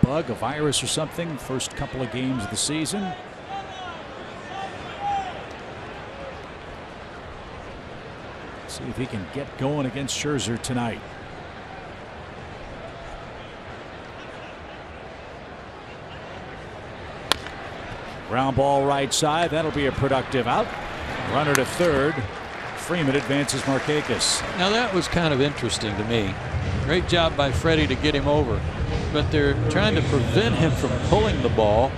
bug, a virus or something, first couple of games of the season. See if he can get going against Scherzer tonight. Ground ball right side. That'll be a productive out. Runner to third. Freeman advances Markakis. Now that was kind of interesting to me. Great job by Freddie to get him over, but they're trying to prevent him from pulling the ball,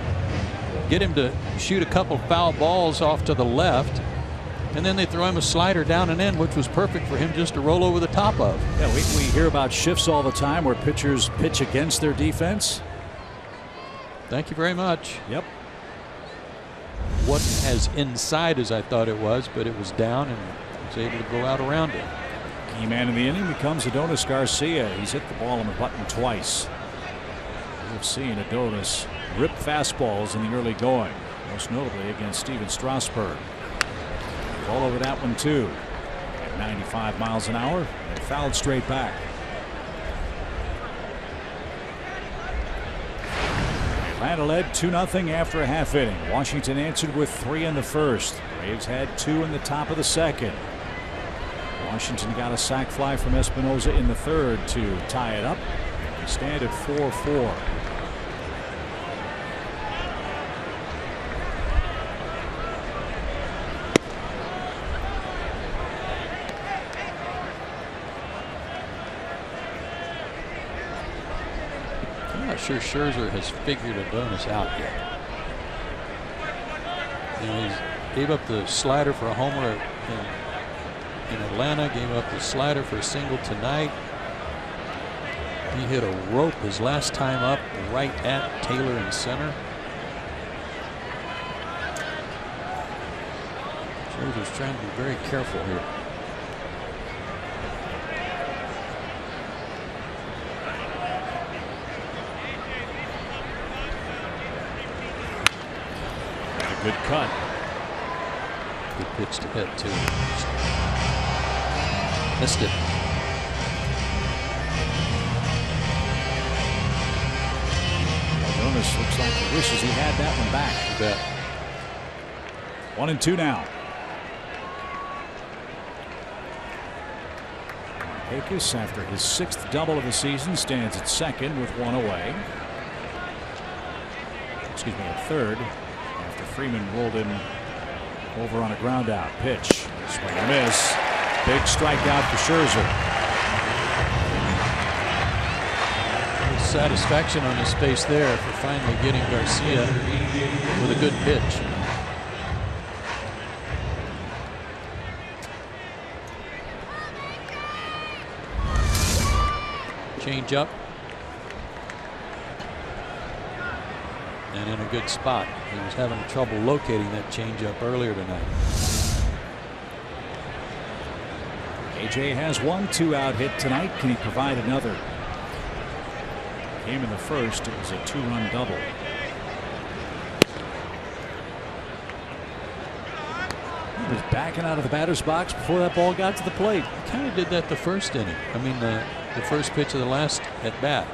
get him to shoot a couple foul balls off to the left, and then they throw him a slider down and in, which was perfect for him just to roll over the top of. Yeah, we hear about shifts all the time where pitchers pitch against their defense. Thank you very much. Yep. Wasn't as inside as I thought it was, but it was down and was able to go out around it. Key man in the inning becomes Adonis Garcia. He's hit the ball on the button twice. We've seen Adonis rip fastballs in the early going, most notably against Steven Strasburg. Ball over that one too. At 95 miles an hour and fouled straight back. Atlanta led 2-0 after a half inning. Washington answered with 3 in the first. Braves had 2 in the top of the second. Washington got a sac fly from Espinosa in the third to tie it up. They stand at 4-4. I'm not sure Scherzer has figured Adonis out yet. You know, he gave up the slider for a homer in Atlanta, gave up the slider for a single tonight. He hit a rope his last time up right at Taylor in center. Scherzer's trying to be very careful here. Good cut. Good pitch to hit too. Missed it. Adonis looks like he wishes he had that one back. You bet. 1-2 now. Markakis, after his 6th double of the season, stands at second with 1 away. Excuse me, at third. After Freeman rolled in over on a ground out. Pitch. Swing and miss. Big strikeout for Scherzer. Satisfaction on his face there for finally getting Garcia with a good pitch. Change up. And in a good spot. He was having trouble locating that changeup earlier tonight. AJ has 1 2-out hit tonight. Can he provide another? Came in the first. It was a 2-run double. He was backing out of the batter's box before that ball got to the plate. He kind of did that the first inning. I mean, the first pitch of the last at bat.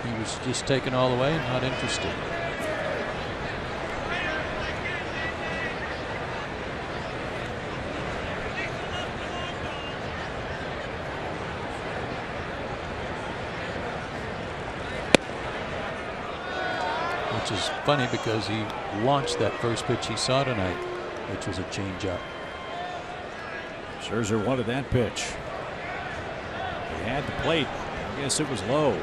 He was just taken all the way, not interested. which is funny because he launched that first pitch he saw tonight, which was a changeup. Scherzer wanted that pitch. He had the plate. I guess it was low.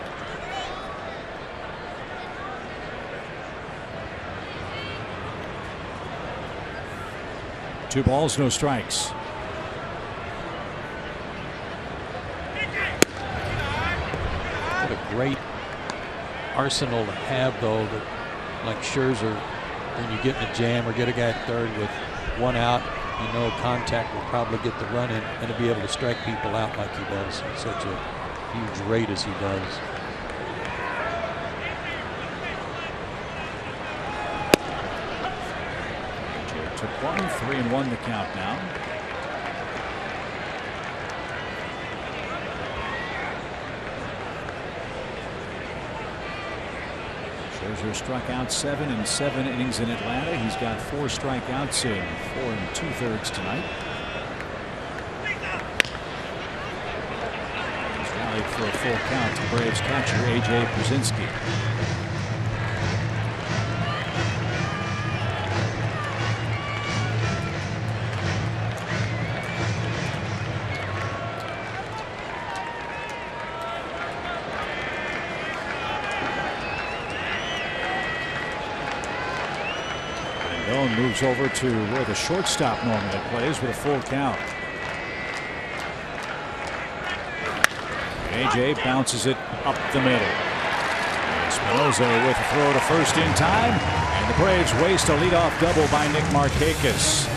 Two balls, no strikes. What a great arsenal to have, though, that like Scherzer, when you get in a jam or get a guy at third with one out, you know contact will probably get the run in, and to be able to strike people out like he does at such a huge rate as he does. Took 1-3-1 the count now. Scherzer struck out 7 in 7 innings in Atlanta. He's got 4 strikeouts in 4 2/3 tonight. He's rallied for a full count to Braves catcher A.J. Brzezinski. Moves over to where the shortstop normally plays with a full count. AJ bounces it up the middle. Espinosa with a throw to first in time, and the Braves waste a leadoff double by Nick Markakis.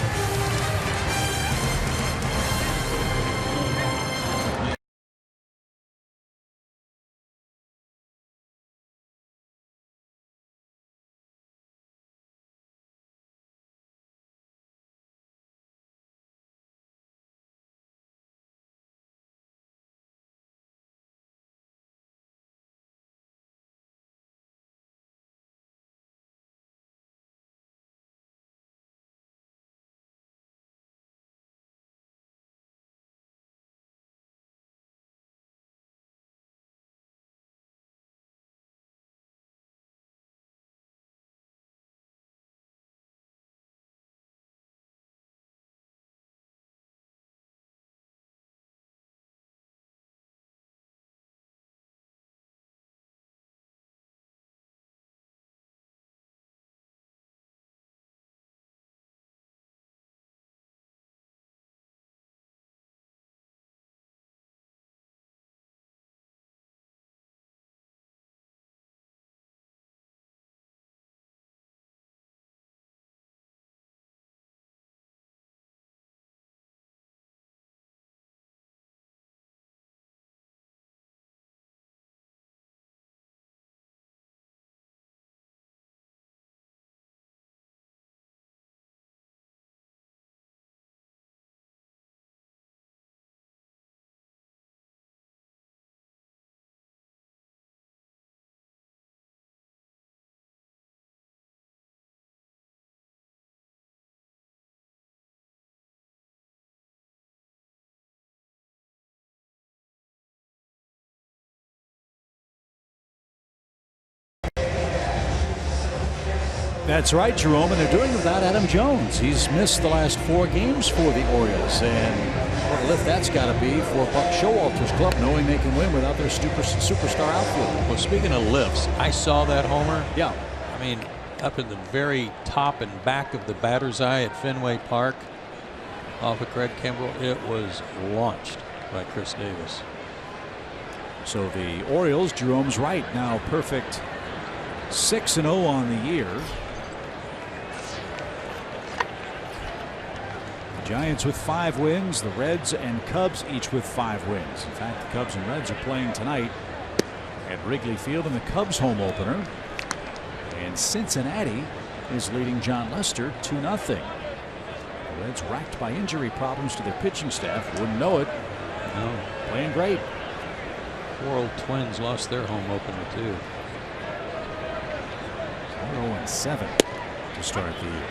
That's right, Jerome, and they're doing it without Adam Jones. He's missed the last 4 games for the Orioles, and what a lift that's got to be for Buck Showalter's club, knowing they can win without their superstar outfielder. Well, speaking of lifts, I saw that homer. Yeah. I mean, up in the very top and back of the batter's eye at Fenway Park off of Craig Kimbrell. It was launched by Chris Davis. So the Orioles, Jerome's right, now perfect 6-0 on the year. Giants with 5 wins, the Reds and Cubs each with 5 wins. In fact, the Cubs and Reds are playing tonight at Wrigley Field in the Cubs home opener. And Cincinnati is leading John Lester 2-0. The Reds racked by injury problems to their pitching staff. Wouldn't know it. No. Playing great. Poor old Twins lost their home opener too. 0-7 to start the year.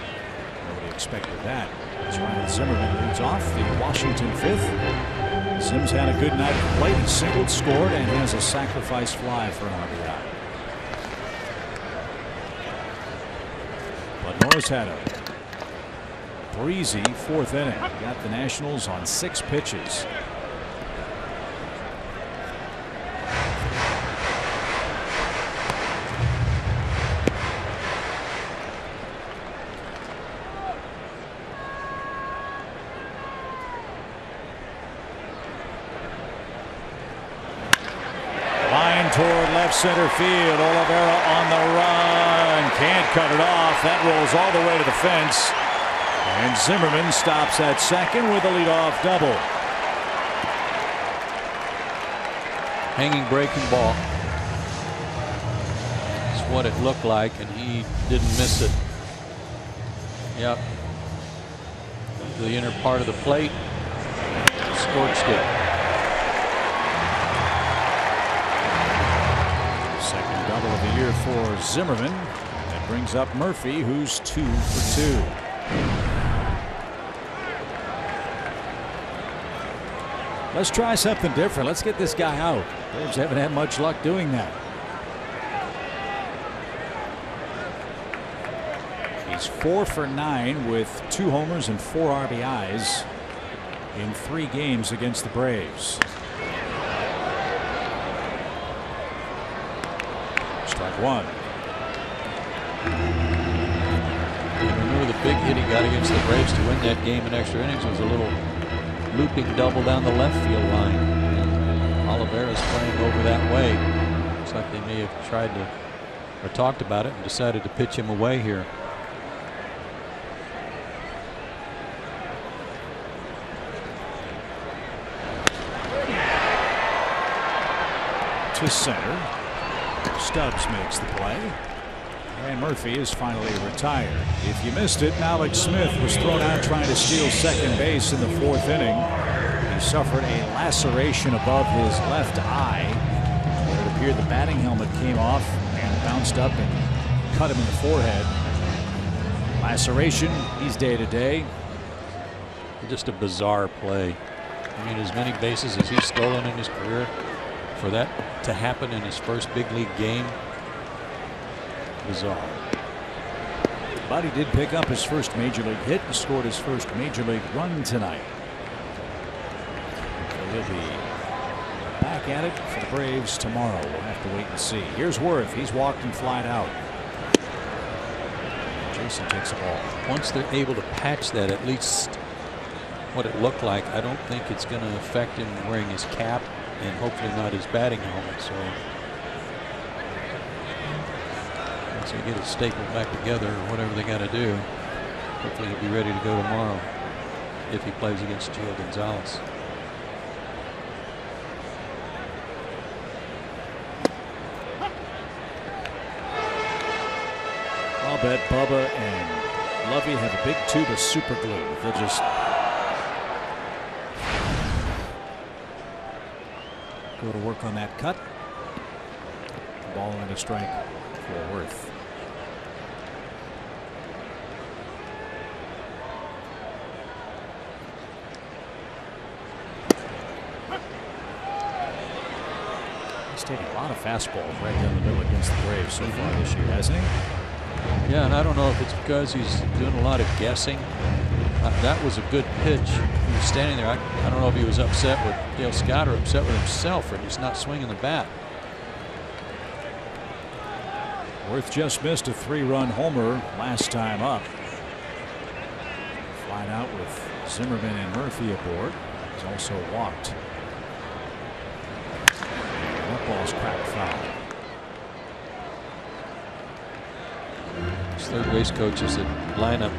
Nobody expected that. As Ryan Zimmerman leads off the Washington 5th. Sims had a good night at the plate. He singled, scored, and has a sacrifice fly for an RBI. But Norris had a breezy fourth inning. Got the Nationals on 6 pitches. Toward left center field. Oliveira on the run. Can't cut it off. That rolls all the way to the fence. And Zimmerman stops at second with a leadoff double. Hanging breaking ball. That's what it looked like, and he didn't miss it. Yep. The inner part of the plate. Scorched it. Double of the year for Zimmerman. That brings up Murphy, who's 2 for 2. Let's try something different. Let's get this guy out. Braves haven't had much luck doing that. He's 4 for 9 with 2 homers and 4 RBIs in 3 games against the Braves. Strike 1. Remember the big hit he got against the Braves to win that game in extra innings was a little looping double down the left field line. And Oliveira's playing over that way. Looks like they may have tried to or talked about it and decided to pitch him away here. To center. Stubbs makes the play. And Murphy is finally retired. If you missed it, Alex Smith was thrown out trying to steal second base in the 4th inning. He suffered a laceration above his left eye. It appeared the batting helmet came off and bounced up and cut him in the forehead. Laceration, he's day to day. Just a bizarre play. I mean, as many bases as he's stolen in his career, for that to happen in his first big league game, bizarre. But he did pick up his first major league hit and scored his first major league run tonight. So he'll be back at it for the Braves tomorrow. We'll have to wait and see. Here's Worth. He's walked and flied out. Jason takes the ball. Once they're able to patch that, at least what it looked like, I don't think it's going to affect him wearing his cap and hopefully not his batting helmet. So once they get it stapled back together or whatever they got to do, hopefully he'll be ready to go tomorrow if he plays against Gio Gonzalez. I'll bet Bubba and Lovey have a big tube of super glue. They'll just go to work on that cut. Ball and a strike for Worth. He's taking a lot of fastballs right down the middle against the Braves so far this year, hasn't he? Yeah, and I don't know if it's because he's doing a lot of guessing. That was a good pitch. He was standing there. I don't know if he was upset with Dale Scott or upset with himself for just not swinging the bat. Worth just missed a 3-run homer last time up. Flying out with Zimmerman and Murphy aboard. He's also walked. That ball's cracked foul. His third base coaches that line up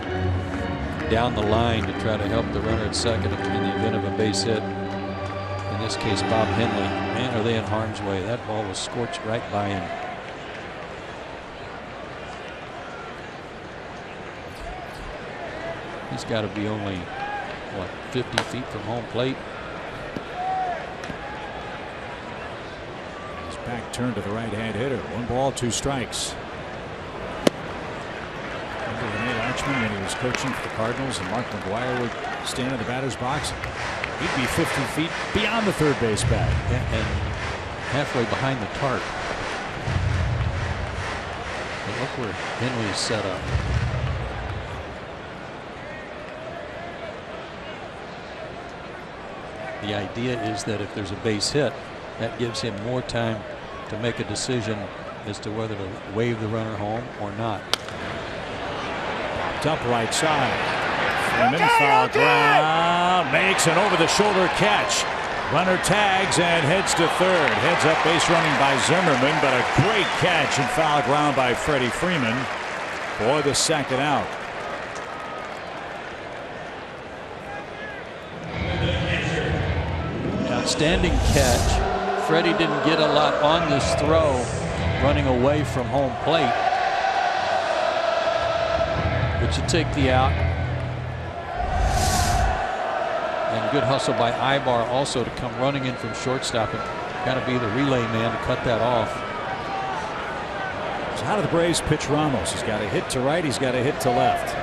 down the line to try to help the runner at second in the event of a base hit. In this case, Bob Henley. Man, are they in harm's way. That ball was scorched right by him. He's got to be only, what, 50 feet from home plate. His back turned to the right-hand hitter. 1 ball, 2 strikes. When he was coaching for the Cardinals and Mark McGuire would stand in the batter's box, he'd be 50 feet beyond the third base bag. And halfway behind the tarp. But look where Henley is set up. The idea is that if there's a base hit, that gives him more time to make a decision as to whether to wave the runner home or not. Popped up right side. Freeman, foul ground, makes an over-the-shoulder catch. Runner tags and heads to third. Heads up base running by Zimmerman, but a great catch and foul ground by Freddie Freeman for the second out. Outstanding catch. Freddie didn't get a lot on this throw, running away from home plate. But you take the out. And good hustle by Ibar also to come running in from shortstop and kind of be the relay man to cut that off. So how do the Braves pitch Ramos? He's got a hit to right, he's got a hit to left.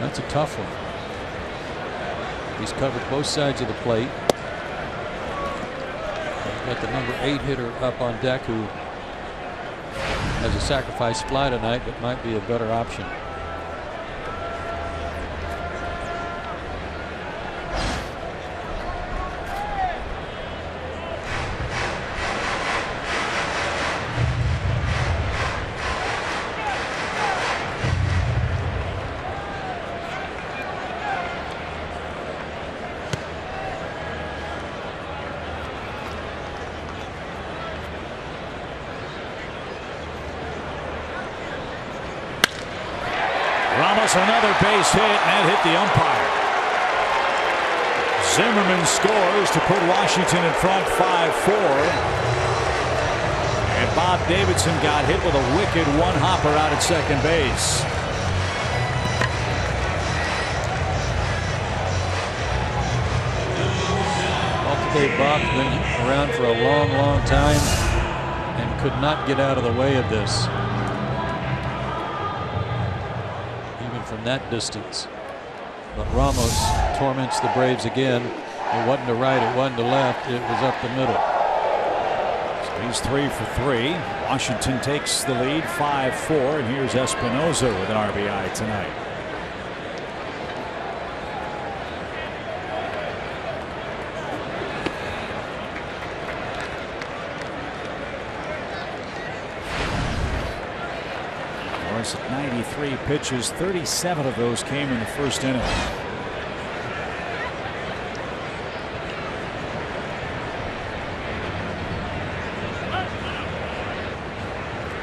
That's a tough one. He's covered both sides of the plate. Got the number 8 hitter up on deck, who has a sacrifice fly tonight, but might be a better option. Another base hit, and that hit the umpire. Zimmerman scores to put Washington in front 5-4. And Bob Davidson got hit with a wicked one-hopper out at second base. Dave Bob's been around for a long time and could not get out of the way of this. From that distance. But Ramos torments the Braves again. It wasn't to right, it wasn't to left, it was up the middle. So he's 3 for 3. Washington takes the lead 5-4, and here's Espinosa with an RBI tonight. At 93 pitches, 37 of those came in the first inning.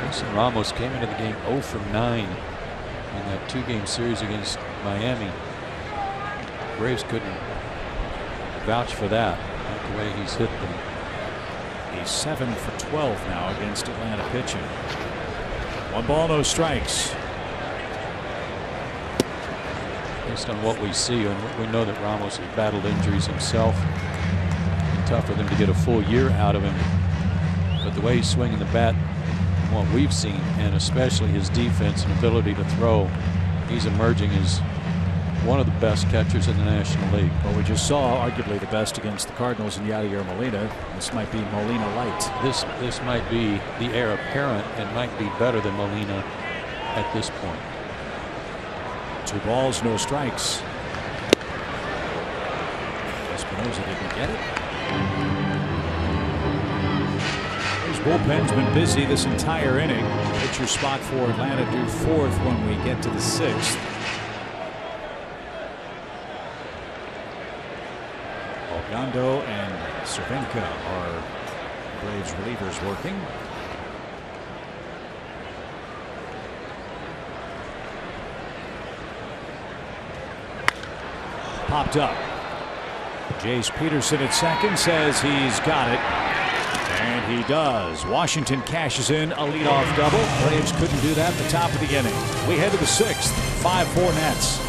Wilson Ramos came into the game 0 for 9 in that 2-game series against Miami. Braves couldn't vouch for that, not the way he's hit them. He's 7 for 12 now against Atlanta pitching. 1 ball, no strikes. Based on what we see, and we know that Ramos has battled injuries himself. It's tough for them to get a full year out of him. But the way he's swinging the bat, what we've seen, and especially his defense and ability to throw, he's emerging as one of the best catchers in the National League. Well, we just saw arguably the best against the Cardinals in Yadier Molina. This might be Molina light. This might be the heir apparent and might be better than Molina at this point. 2 balls, no strikes. Espinosa didn't get it. His bullpen's been busy this entire inning. Pitcher spot for Atlanta due 4th when we get to the 6th. Yondo and Cervenka are Braves relievers working. Popped up. Jace Peterson at second says he's got it. And he does. Washington cashes in a leadoff double. Braves couldn't do that at the top of the inning. We head to the 6th. 5-4 Nets.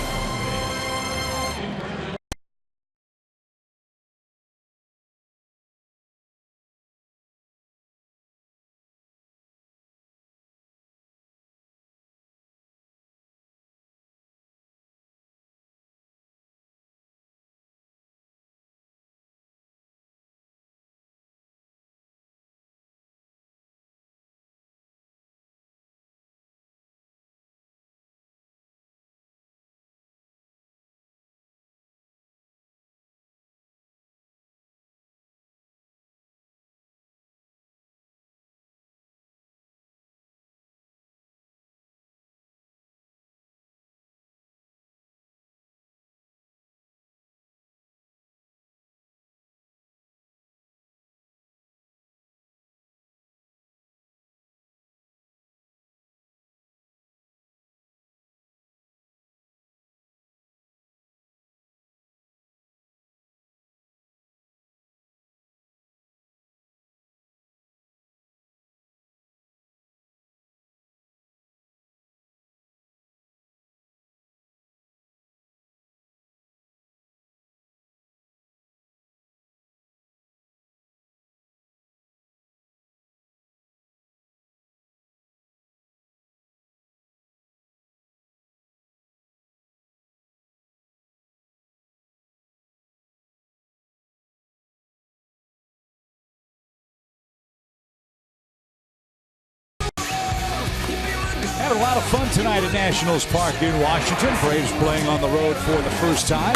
having a lot of fun tonight at Nationals Park in Washington. Braves playing on the road for the first time.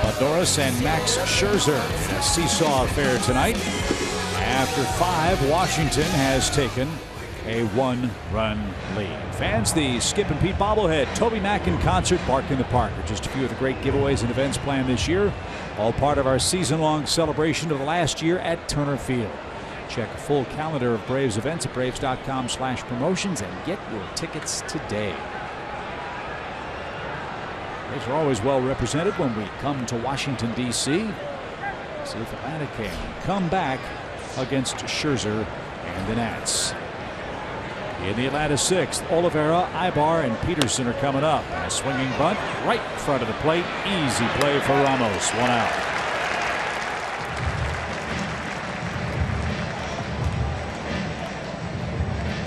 Bud Norris and Max Scherzer in a seesaw affair tonight. After 5, Washington has taken a 1-run lead. Fans, the Skip and Pete bobblehead Toby Mac in concert, Bark in the Park are just a few of the great giveaways and events planned this year. All part of our season-long celebration of the last year at Turner Field. Check a full calendar of Braves events at braves.com/promotions and get your tickets today. Braves are always well represented when we come to Washington, D.C. See if Atlanta can come back against Scherzer and the Nats. In the Atlanta 6th, Oliveira, Ibar, and Peterson are coming up. And a swinging bunt right in front of the plate. Easy play for Ramos. 1 out.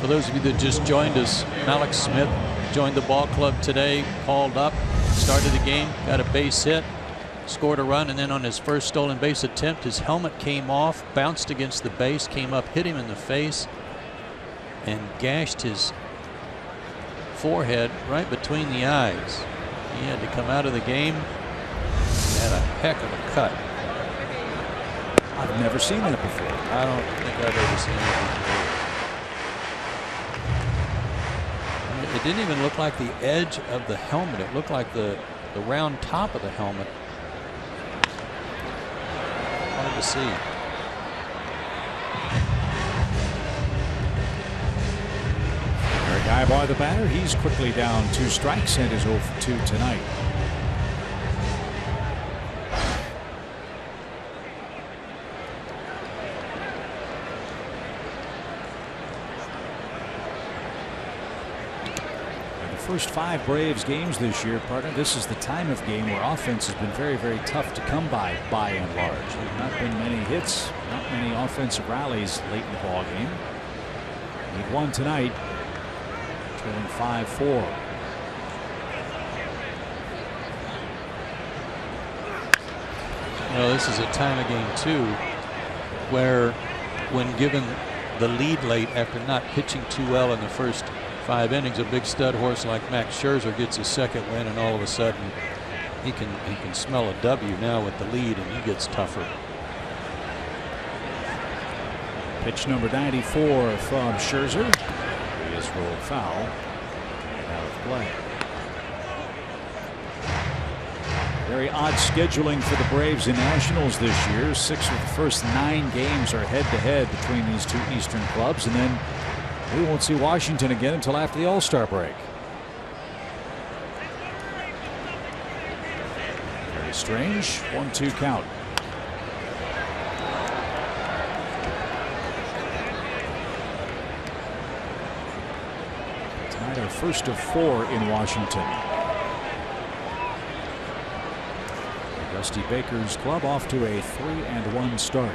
For those of you that just joined us, Alex Smith joined the ball club today, called up, started the game, got a base hit, scored a run, and then on his first stolen base attempt, his helmet came off, bounced against the base, came up, hit him in the face, and gashed his forehead right between the eyes. He had to come out of the game. Had a heck of a cut. I've never seen that before. I don't think I've ever seen it before. It didn't even look like the edge of the helmet. It looked like the round top of the helmet. Hard to see. Eric Ibar, the batter, he's quickly down 2 strikes and is 0 for 2 tonight. First 5 Braves games this year, partner, this is the time of game where offense has been very, very tough to come by and large. There's not been many hits, not many offensive rallies late in the ball game. Need one tonight, trailing 5-4. Well, this is a time of game too, where when given the lead late after not pitching too well in the first 5 innings, a big stud horse like Max Scherzer gets his second win, and all of a sudden he can smell a W now with the lead, and he gets tougher. Pitch number 94 from Scherzer. He is rolled foul and out of play. Very odd scheduling for the Braves and Nationals this year. 6 of the first 9 games are head-to-head between these 2 Eastern clubs, and then we won't see Washington again until after the All-Star break. Very strange. 1-2 count. Tonight our first of 4 in Washington. Dusty Baker's club off to a 3-1 start.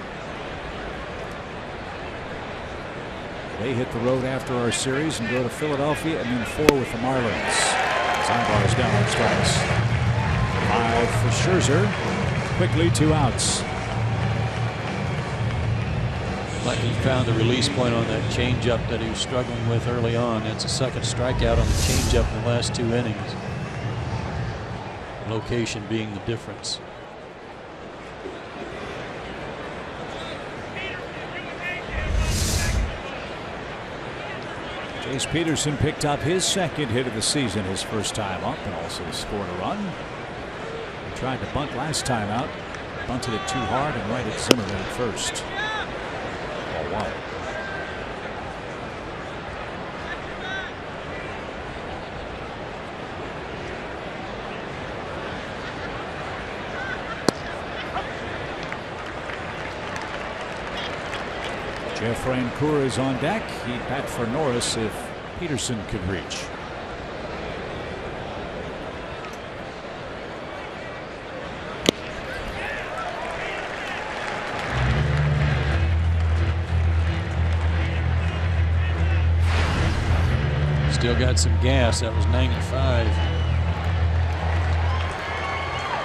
They hit the road after our series and go to Philadelphia and then 4 with the Marlins. Ibar is down on strikes. 5 for Scherzer. Quickly 2 outs. Like he found the release point on that changeup that he was struggling with early on. That's a second strikeout on the changeup in the last 2 innings. Location being the difference. Chase Peterson picked up his second hit of the season, his first time up, and also scored a run. He tried to bunt last time out, bunted it too hard and right at Zimmerman at first. Ball 1. Jeff Rancour is on deck. He'd bat for Norris if Peterson could reach. Still got some gas. That was 95.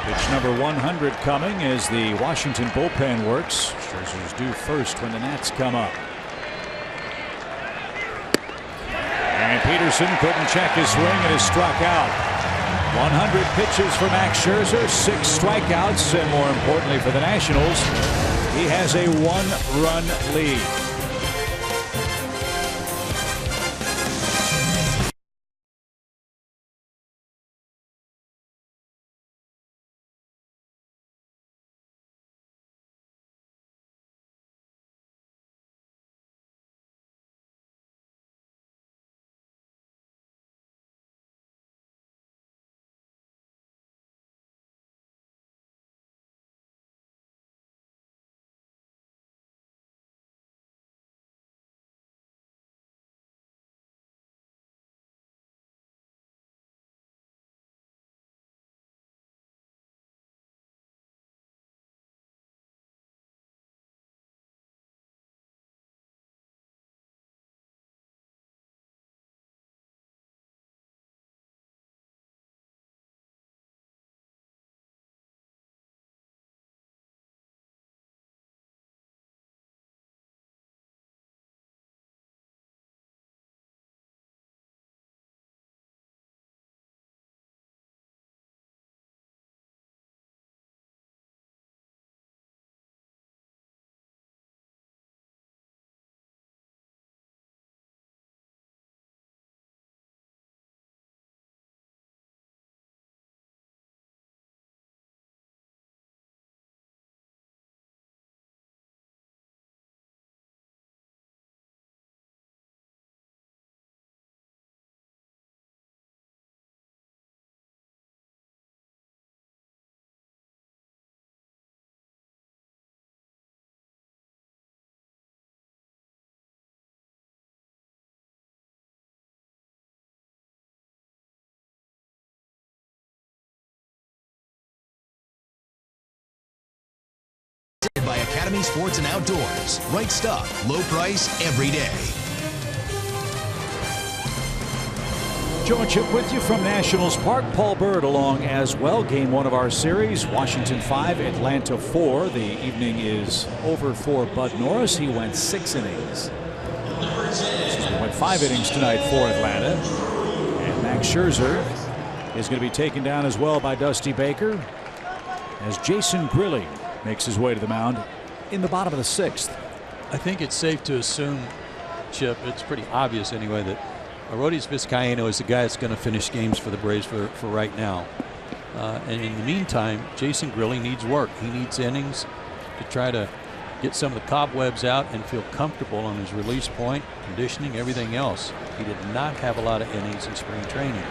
Pitch number 100 coming as the Washington bullpen works. Scherzer's due first when the Nats come up. And Peterson Anderson couldn't check his swing and is struck out. 100 pitches for Max Scherzer, 6 strikeouts, and more importantly for the Nationals, he has a 1-run lead. By Academy Sports and Outdoors. Right stuff, low price, every day. Joe and Chip with you from Nationals Park. Paul Bird along as well. Game 1 of our series. Washington 5, Atlanta 4. The evening is over for Bud Norris. He went 6 innings. He went 5 innings tonight for Atlanta. And Max Scherzer is going to be taken down as well by Dusty Baker as Jason Grilli makes his way to the mound in the bottom of the 6th. I think it's safe to assume, Chip, it's pretty obvious anyway, that Arodys Vizcaíno is the guy that's going to finish games for the Braves for right now. And in the meantime, Jason Grilli needs work. He needs innings to try to get some of the cobwebs out and feel comfortable on his release point, conditioning, everything else. He did not have a lot of innings in spring training.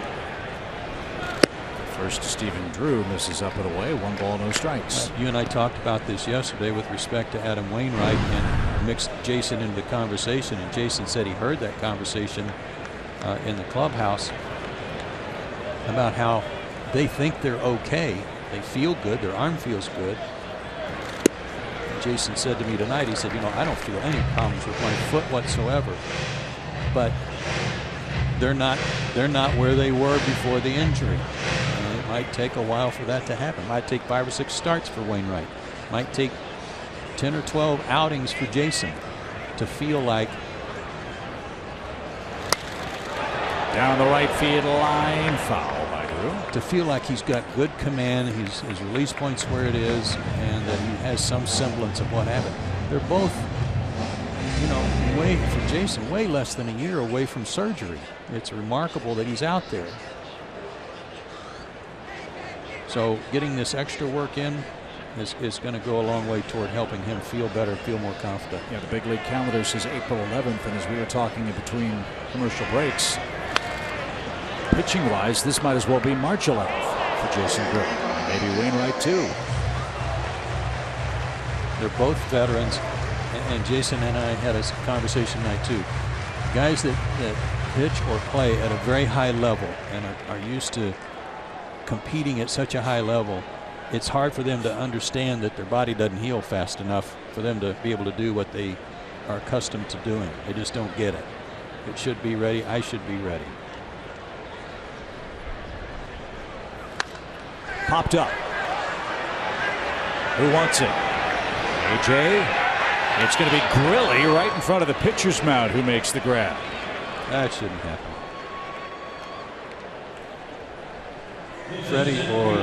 First, Stephen Drew misses up and away. 1 ball, no strikes. You and I talked about this yesterday with respect to Adam Wainwright and mixed Jason into the conversation. And Jason said he heard that conversation in the clubhouse about how they think they're okay. They feel good. Their arm feels good. And Jason said to me tonight, he said, you know, I don't feel any problems with my foot whatsoever. But they're not where they were before the injury. It might take a while for that to happen. It might take 5 or 6 starts for Wainwright. It might take 10 or 12 outings for Jason to feel like. Down the right field line, foul by Drew. To feel like he's got good command, his release point's where it is, and that he has some semblance of what happened. They're both, you know, way for Jason, way less than a year away from surgery. It's remarkable that he's out there. So getting this extra work in is going to go a long way toward helping him feel better, feel more confident. Yeah, the big league calendar says April 11th, and as we were talking in between commercial breaks, pitching-wise, this might as well be March 11th for Jason Grilli. Maybe Wainwright too. They're both veterans, and Jason and I had a conversation tonight too. Guys that pitch or play at a very high level and are used to competing at such a high level, it's hard for them to understand that their body doesn't heal fast enough for them to be able to do what they are accustomed to doing. They just don't get it. It should be ready. I should be ready. Popped up. Who wants it? AJ. It's going to be Grilli right in front of the pitcher's mound who makes the grab. That shouldn't happen. Freddie or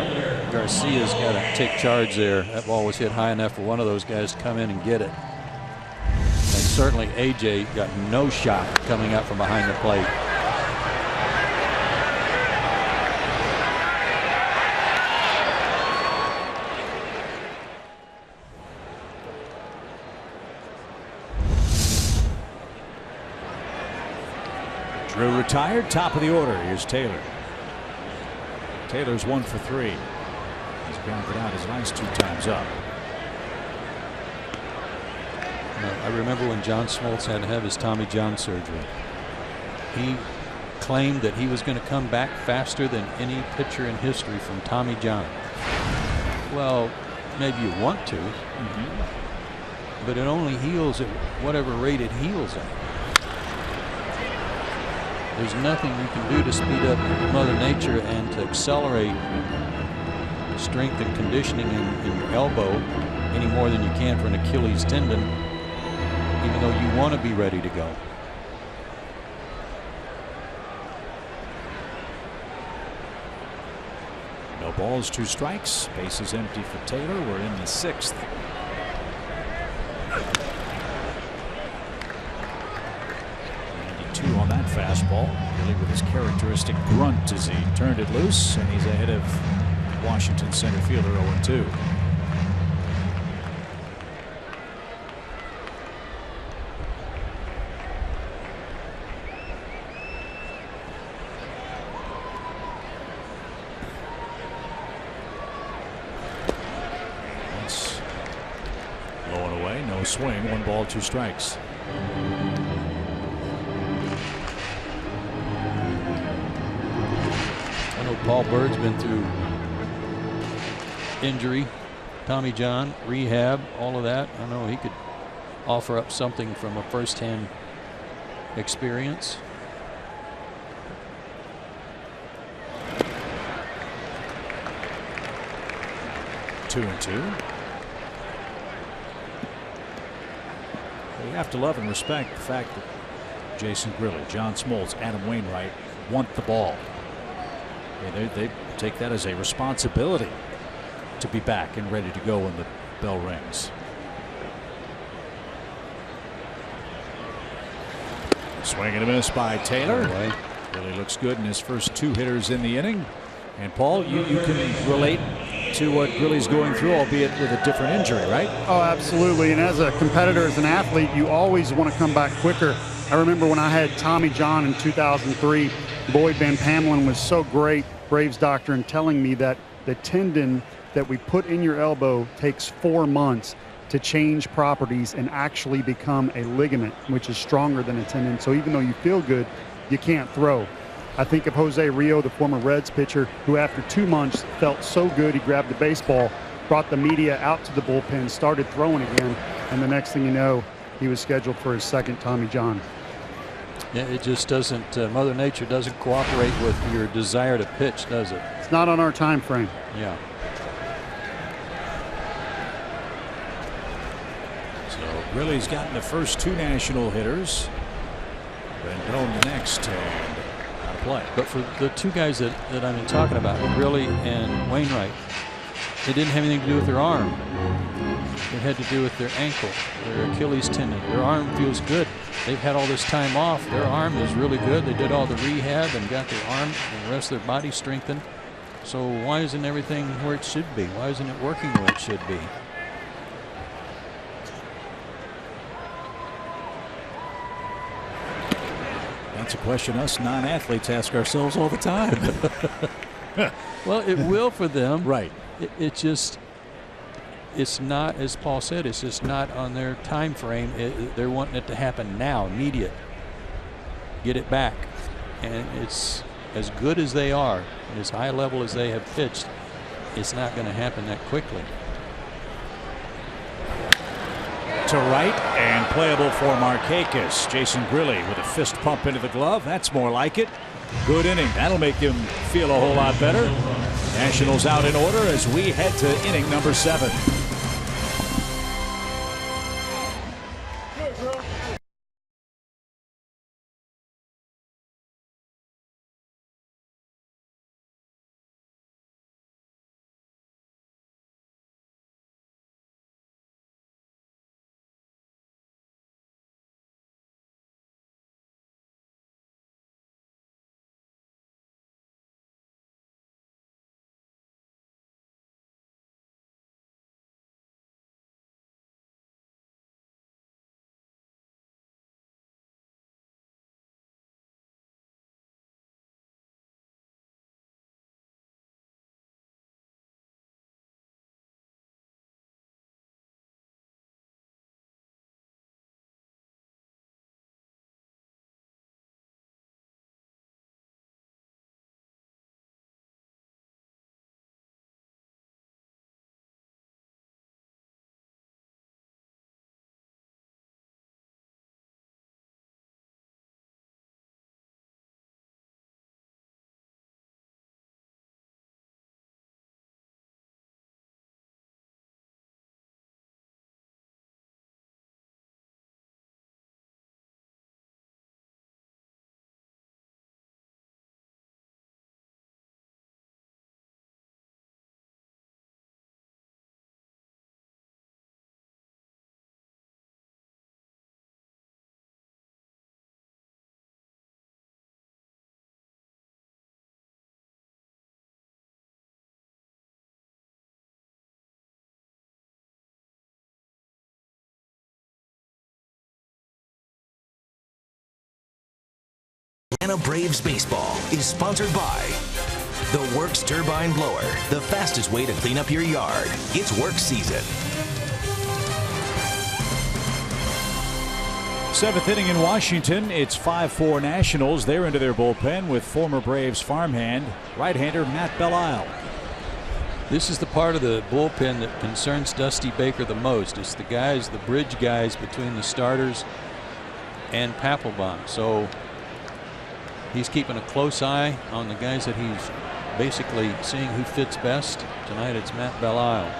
Garcia's got to take charge there. That ball was hit high enough for one of those guys to come in and get it. And certainly AJ got no shot coming up from behind the plate. Drew retired, top of the order. Here's Taylor. Taylor's 1 for 3. He's grounded out his last 2 times up. I remember when John Smoltz had to have his Tommy John surgery. He claimed that he was going to come back faster than any pitcher in history from Tommy John. Well, maybe you want to, but it only heals at whatever rate it heals at. There's nothing you can do to speed up Mother Nature and to accelerate strength and conditioning in your elbow any more than you can for an Achilles tendon, even though you want to be ready to go. No balls, 2 strikes. Base is empty for Taylor. We're in the 6th. On that fastball, really with his characteristic grunt as he turned it loose, and he's ahead of Washington center fielder 0-2. That's low and away, no swing, 1 ball, 2 strikes. Paul Bird's been through injury, Tommy John, rehab, all of that. I know he could offer up something from a first-hand experience. Two and 2. You have to love and respect the fact that Jason Grilli, John Smoltz, Adam Wainwright want the ball. They take that as a responsibility to be back and ready to go when the bell rings. Swing and a miss by Taylor. Really looks good in his first 2 hitters in the inning. And Paul, you can relate to what Grilli's going through, albeit with a different injury, right? Oh, absolutely. And as a competitor, as an athlete, you always want to come back quicker. I remember when I had Tommy John in 2003, Lloyd Van Pamelin was so great, Braves doctor, in telling me that the tendon that we put in your elbow takes 4 months to change properties and actually become a ligament, which is stronger than a tendon. So even though you feel good, you can't throw. I think of Jose Rio, the former Reds pitcher, who after 2 months felt so good he grabbed the baseball, brought the media out to the bullpen, started throwing again, and the next thing you know, he was scheduled for his 2nd Tommy John. Yeah, it just doesn't, Mother Nature doesn't cooperate with your desire to pitch, does it? It's not on our time frame. Yeah. So Grilli's gotten the first 2 national hitters. Rendon the next, and out of play. But for the 2 guys that I've been talking about, Grilli and Wainwright, it didn't have anything to do with their arm. It had to do with their ankle, their Achilles tendon. Their arm feels good. They've had all this time off. Their arm is really good. They did all the rehab and got their arm and the rest of their body strengthened. So why isn't everything where it should be? Why isn't it working where it should be? That's a question us non-athletes ask ourselves all the time. Well, it will for them. Right. It's not, as Paul said, it's just not on their time frame. They're wanting it to happen now, immediate. Get it back. And it's as good as they are, and as high level as they have pitched, it's not going to happen that quickly. To right and playable for Markakis. Jason Grilli with a fist pump into the glove. That's more like it. Good inning. That'll make him feel a whole lot better. Nationals out in order as we head to inning number 7. Atlanta Braves baseball is sponsored by the Works Turbine Blower, the fastest way to clean up your yard. It's work season. Seventh inning in Washington. It's 5-4 Nationals. They're into their bullpen with former Braves farmhand, right-hander Matt Belisle. This is the part of the bullpen that concerns Dusty Baker the most. It's the guys, the bridge guys between the starters and Papelbon. So he's keeping a close eye on the guys that he's basically seeing who fits best. Tonight it's Matt Belisle.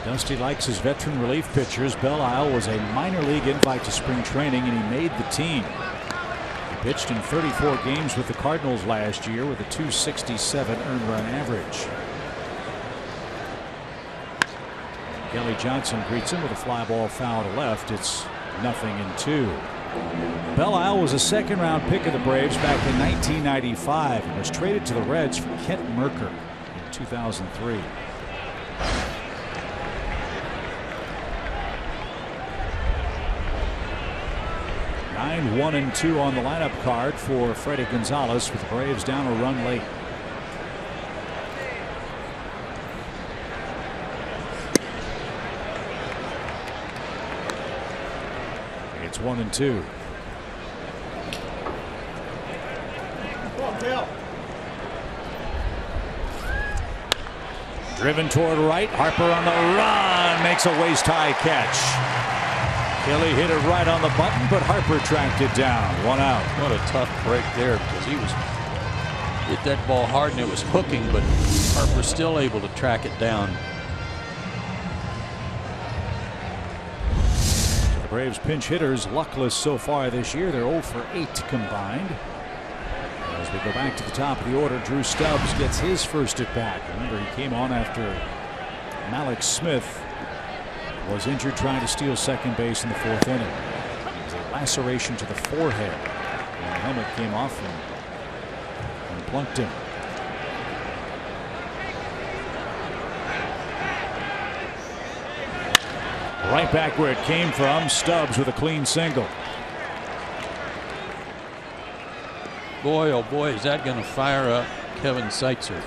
Dusty likes his veteran relief pitchers. Belisle was a minor league invite to spring training, and he made the team. He pitched in 34 games with the Cardinals last year with a .267 earned run average. Kelly Johnson greets him with a fly ball foul to left. It's 0-2. Belisle was a second-round pick of the Braves back in 1995 and was traded to the Reds for Kent Merker in 2003. Nine 1-2 on the lineup card for Freddie Gonzalez with the Braves down a run late. It's 1-2. Driven toward right. Harper on the run makes a waist-high catch. Kelly hit it right on the button, but Harper tracked it down. 1 out. What a tough break there, because he hit that ball hard and it was hooking, but Harper still able to track it down. The Braves pinch hitters luckless so far this year. They're 0 for 8 combined. As we go back to the top of the order, Drew Stubbs gets his first at bat. Remember, he came on after Malik Smith was injured trying to steal second base in the 4th inning. It was a laceration to the forehead, and the helmet came off and plunked him. Right back where it came from. Stubbs with a clean single. Boy, oh boy, is that going to fire up Kevin Seitzer.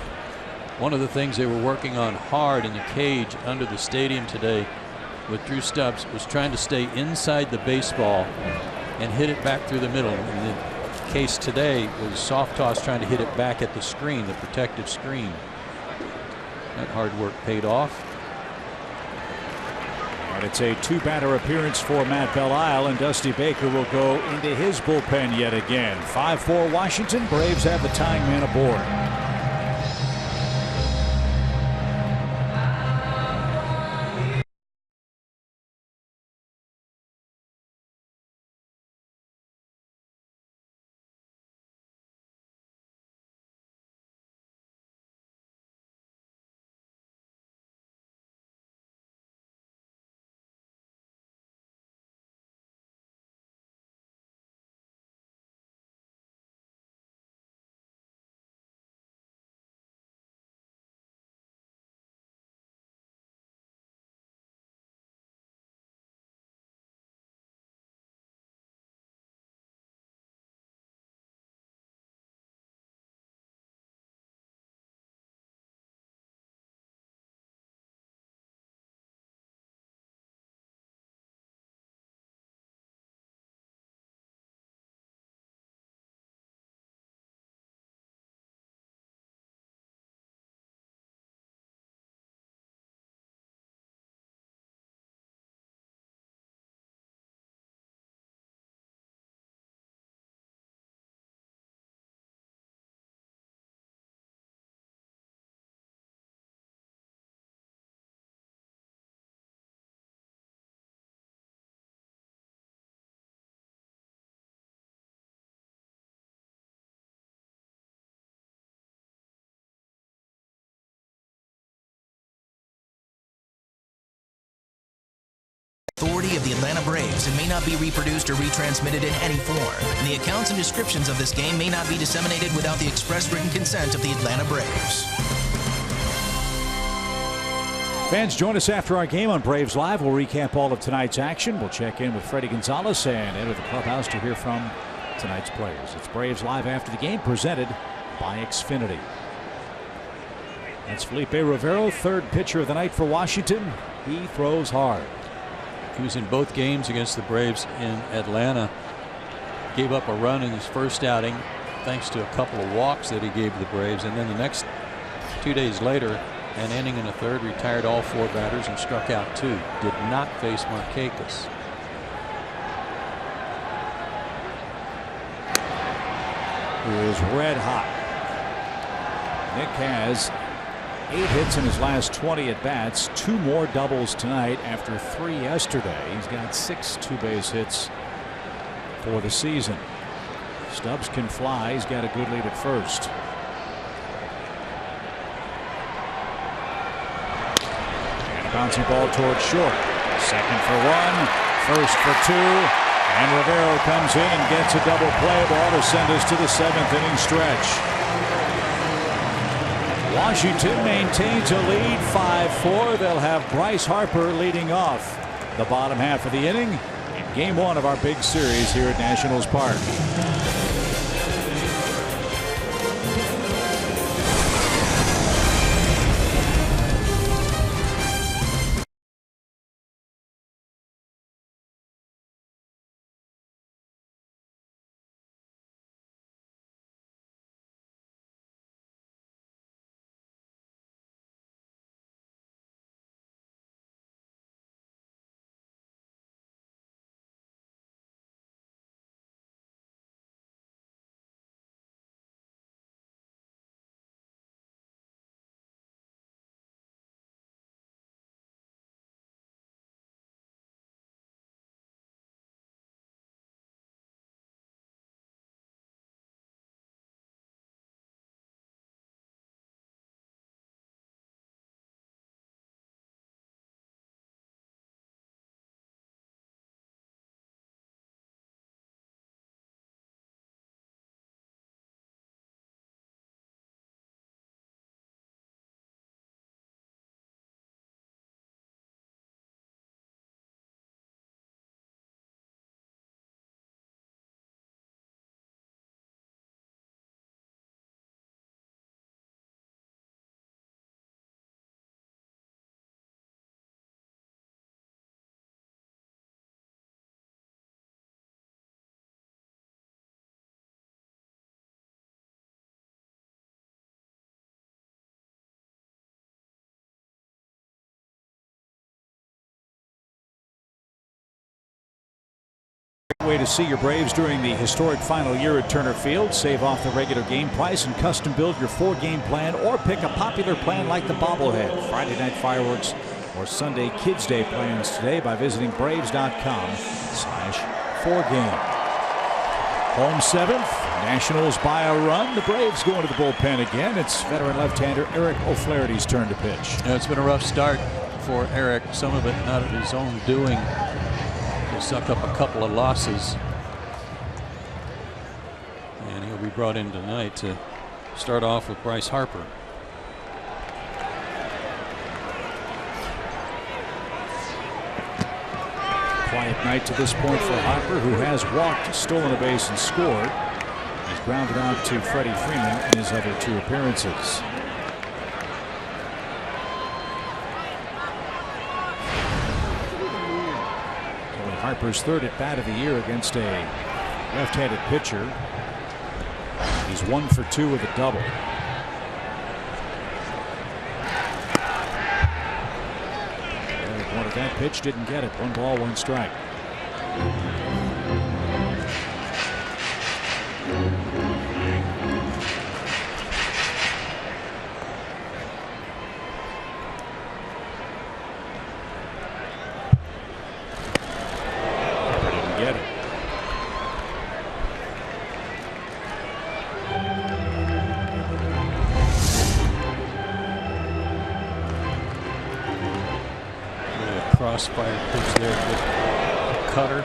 One of the things they were working on hard in the cage under the stadium today with Drew Stubbs was trying to stay inside the baseball and hit it back through the middle. In the case today was soft toss trying to hit it back at the screen, the protective screen. That hard work paid off. And it's a 2-batter appearance for Matt Belisle, and Dusty Baker will go into his bullpen yet again. 5-4 Washington. Braves have the tying man aboard. Authority of the Atlanta Braves and may not be reproduced or retransmitted in any form. And the accounts and descriptions of this game may not be disseminated without the express written consent of the Atlanta Braves. Fans, join us after our game on Braves Live. We'll recap all of tonight's action. We'll check in with Freddie Gonzalez and enter the clubhouse to hear from tonight's players. It's Braves Live after the game, presented by Xfinity. That's Felipe Rivero, third pitcher of the night for Washington. He throws hard. He was in both games against the Braves in Atlanta. Gave up a run in his first outing thanks to a couple of walks that he gave the Braves, and then the next 2 days later, an inning and a third, retired all 4 batters and struck out 2. Did not face Markakis. Who is red hot. Nick has 8 hits in his last 20 at bats, 2 more doubles tonight after 3 yesterday. He's got 6 two-base hits for the season. Stubbs can fly. He's got a good lead at first. And a bouncing ball towards short. Second for 1, first for 2. And Rivero comes in and gets a double play ball to send us to the 7th inning stretch. Washington maintains a lead 5-4. They'll have Bryce Harper leading off the bottom half of the inning in game 1 of our big series here at Nationals Park. Way to see your Braves during the historic final year at Turner Field. Save off the regular game price and custom build your 4-game plan, or pick a popular plan like the bobblehead, Friday night fireworks, or Sunday Kids Day plans today by visiting Braves.com/4game. Home 7th, Nationals by a run. The Braves go into the bullpen again. It's veteran left-hander Eric O'Flaherty's turn to pitch. Yeah, it's been a rough start for Eric. Some of it not of his own doing. He'll suck up a couple of losses, and he'll be brought in tonight to start off with Bryce Harper. Quiet night to this point for Harper, who has walked, stolen a base, and scored. He's grounded out to Freddie Freeman in his other 2 appearances. Harper's 3rd at bat of the year against a left-handed pitcher. He's 1 for 2 with a double. Eric wanted that pitch, didn't get it. 1 ball, 1 strike. Crossfire pitch there with a cutter.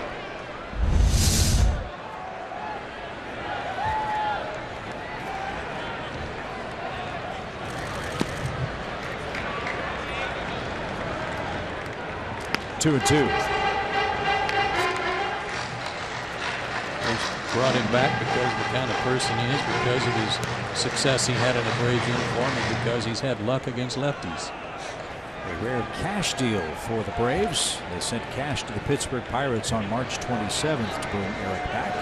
brought him back because of the kind of person he is, because of his success he had in a Braves uniform, and because he's had luck against lefties. A rare cash deal for the Braves. They sent cash to the Pittsburgh Pirates on March 27th to bring Eric back.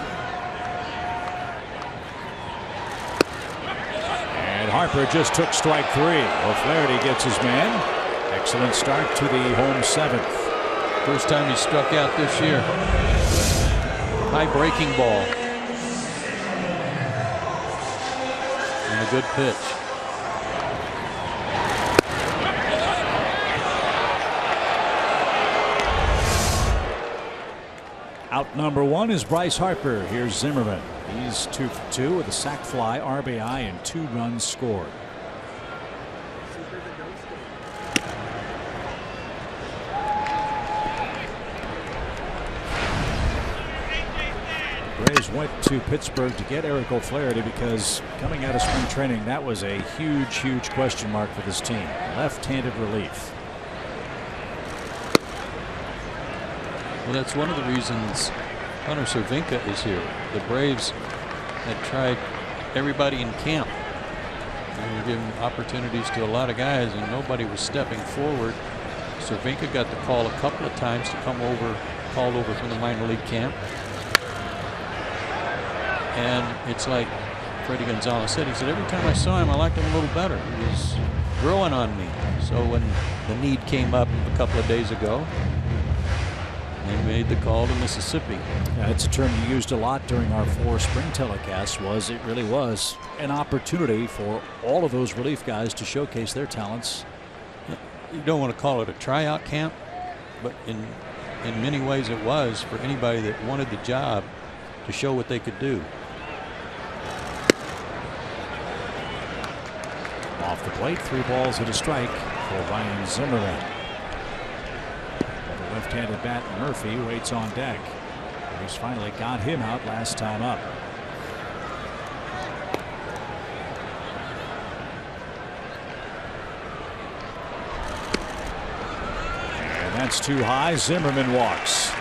And Harper just took strike 3. O'Flaherty gets his man. Excellent start to the home 7th. First time he struck out this year. High breaking ball. And a good pitch. Out number 1 is Bryce Harper. Here's Zimmerman. He's 2 for 2 with a sac fly, RBI, and 2 runs scored. Braves went to Pittsburgh to get Eric O'Flaherty because coming out of spring training, that was a huge question mark for this team. Left-handed relief. Well, that's one of the reasons Hunter Cervinka is here. The Braves had tried everybody in camp. They were giving opportunities to a lot of guys, and nobody was stepping forward. Cervinka got the call a couple of times to come over, called over from the minor league camp. And it's like Freddie Gonzalez said, he said, every time I saw him, I liked him a little better. He was growing on me. So when the need came up a couple of days ago, they made the call to Mississippi. Yeah, it's a term you used a lot during our 4 spring telecasts. It really was an opportunity for all of those relief guys to showcase their talents. You don't want to call it a tryout camp, but in many ways it was for anybody that wanted the job to show what they could do. Off the plate, 3 balls and a strike for Ryan Zimmerman. The left-handed bat Murphy waits on deck. He's finally got him out last time up. And that's too high. Zimmerman walks.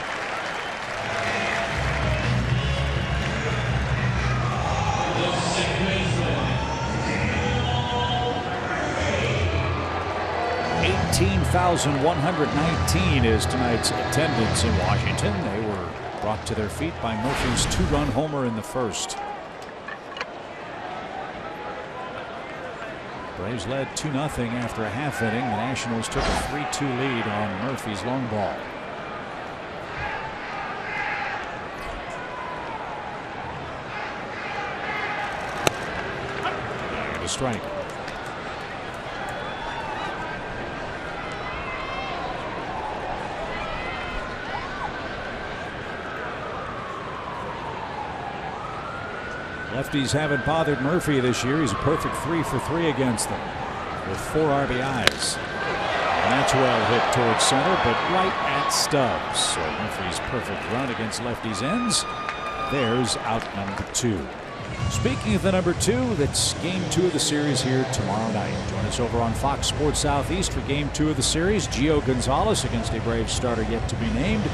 $18,119 is tonight's attendance in Washington. They were brought to their feet by Murphy's 2-run homer in the first. Braves led 2-0 after a half inning. The Nationals took a 3-2 lead on Murphy's long ball. And a strike. Lefties haven't bothered Murphy this year. He's a perfect 3 for 3 against them with 4 RBIs. And that's well hit towards center, but right at Stubbs. So Murphy's perfect run against lefties ends. There's out number 2. Speaking of the number 2, that's game 2 of the series here tomorrow night. Join us over on Fox Sports Southeast for game 2 of the series. Gio Gonzalez against a Braves starter yet to be named.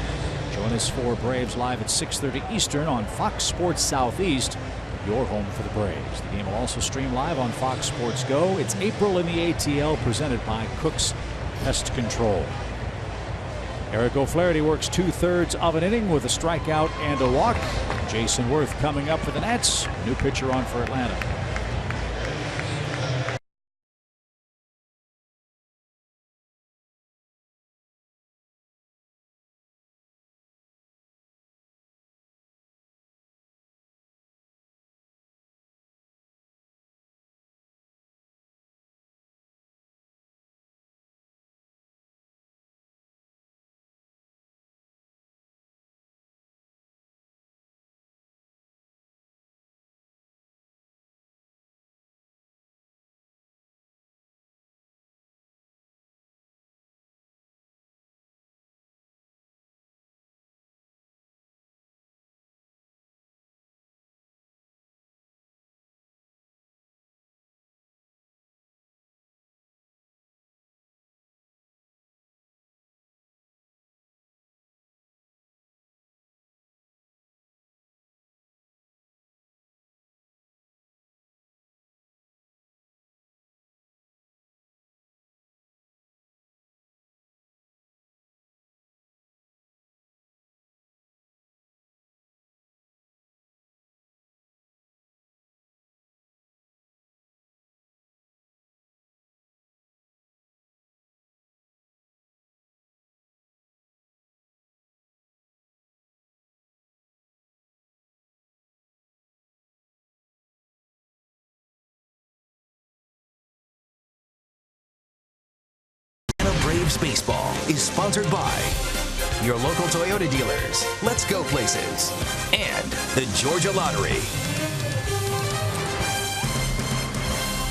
Join us for Braves live at 6:30 Eastern on Fox Sports Southeast. Your home for the Braves. The game will also stream live on Fox Sports Go. It's April in the ATL, presented by Cook's Pest Control. Eric O'Flaherty works 2/3 of an inning with a strikeout and a walk. Jason Worth coming up for the Nats. New pitcher on for Atlanta. Braves baseball is sponsored by your local Toyota dealers, Let's Go Places, and the Georgia Lottery.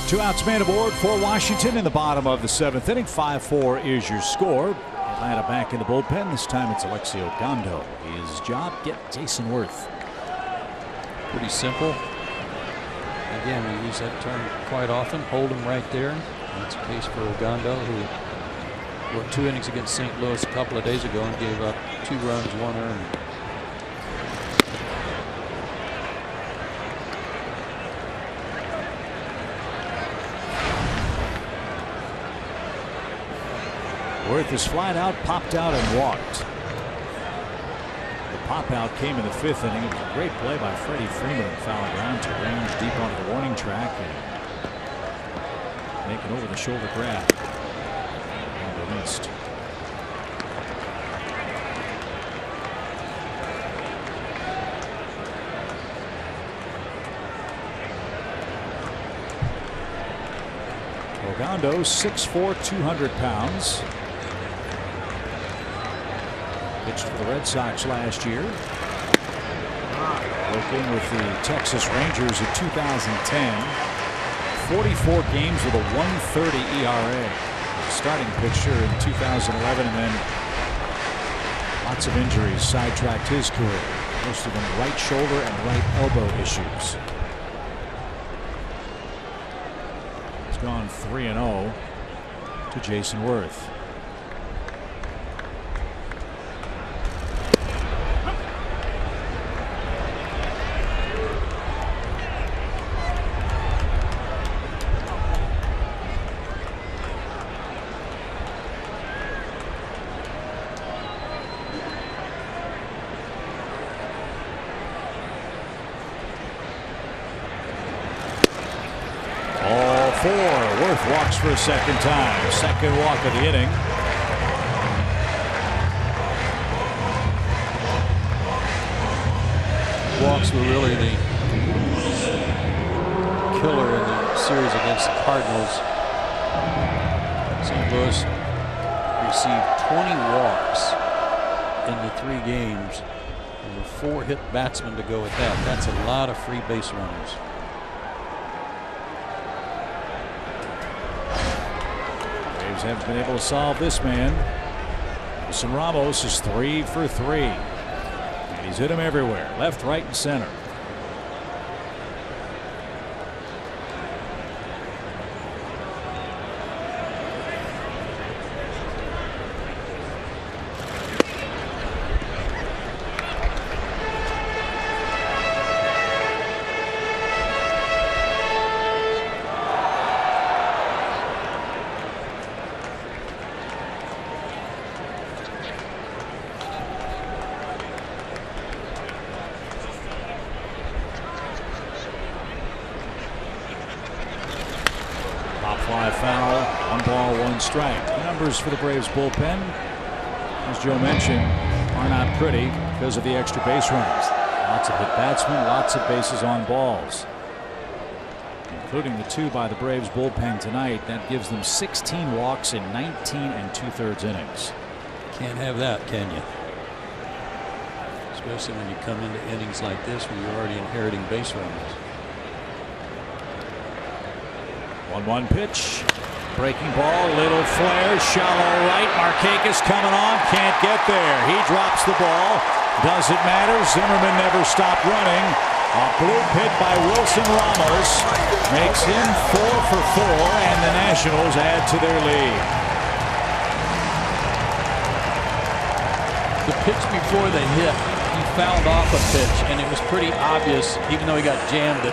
2 outs, man aboard for Washington in the bottom of the 7th inning. 5-4 is your score. Atlanta back in the bullpen. This time it's Alexio Gondo. His job, get Jason Worth. Pretty simple. Again, we use that term quite often. Hold him right there. That's the case for Gondo, who worked 2 innings against St. Louis a couple of days ago and gave up 2 runs, 1 earned. Worth is flat out, popped out, and walked. The pop out came in the 5th inning. It was a great play by Freddie Freeman. Foul ground to range deep onto the warning track and make an over the shoulder grab. And released. Gondo, 6'4", 200 pounds. Pitched for the Red Sox last year. Working with the Texas Rangers in 2010. 44 games with a 1.30 ERA. Starting pitcher in 2011, and then lots of injuries sidetracked his career. Most of them right shoulder and right elbow issues. He's gone 3-0 to Jason Worth. Worth walks for a second time. Second walk of the inning. Walks were really the killer in the series against the Cardinals. St. Louis received 20 walks in the 3 games. There were 4 hit batsmen to go with that. That's a lot of free base runners. Haven't been able to solve this man. Wilson Ramos is 3 for 3. And he's hit him everywhere, left, right, and center. Fly foul, 1 ball, 1 strike. The numbers for the Braves bullpen, as Joe mentioned, are not pretty because of the extra base runs. Lots of hit batsmen, lots of bases on balls, including the 2 by the Braves bullpen tonight. That gives them 16 walks in 19 2/3 innings. Can't have that, can you? Especially when you come into innings like this where you're already inheriting base runners. 1-1 pitch. Breaking ball, little flare, shallow right. Markakis coming on, can't get there. He drops the ball. Doesn't matter. Zimmerman never stopped running. A bloop hit by Wilson Ramos makes him 4 for 4, and the Nationals add to their lead. The pitch before the hit, he fouled off a pitch, and it was pretty obvious, even though he got jammed, that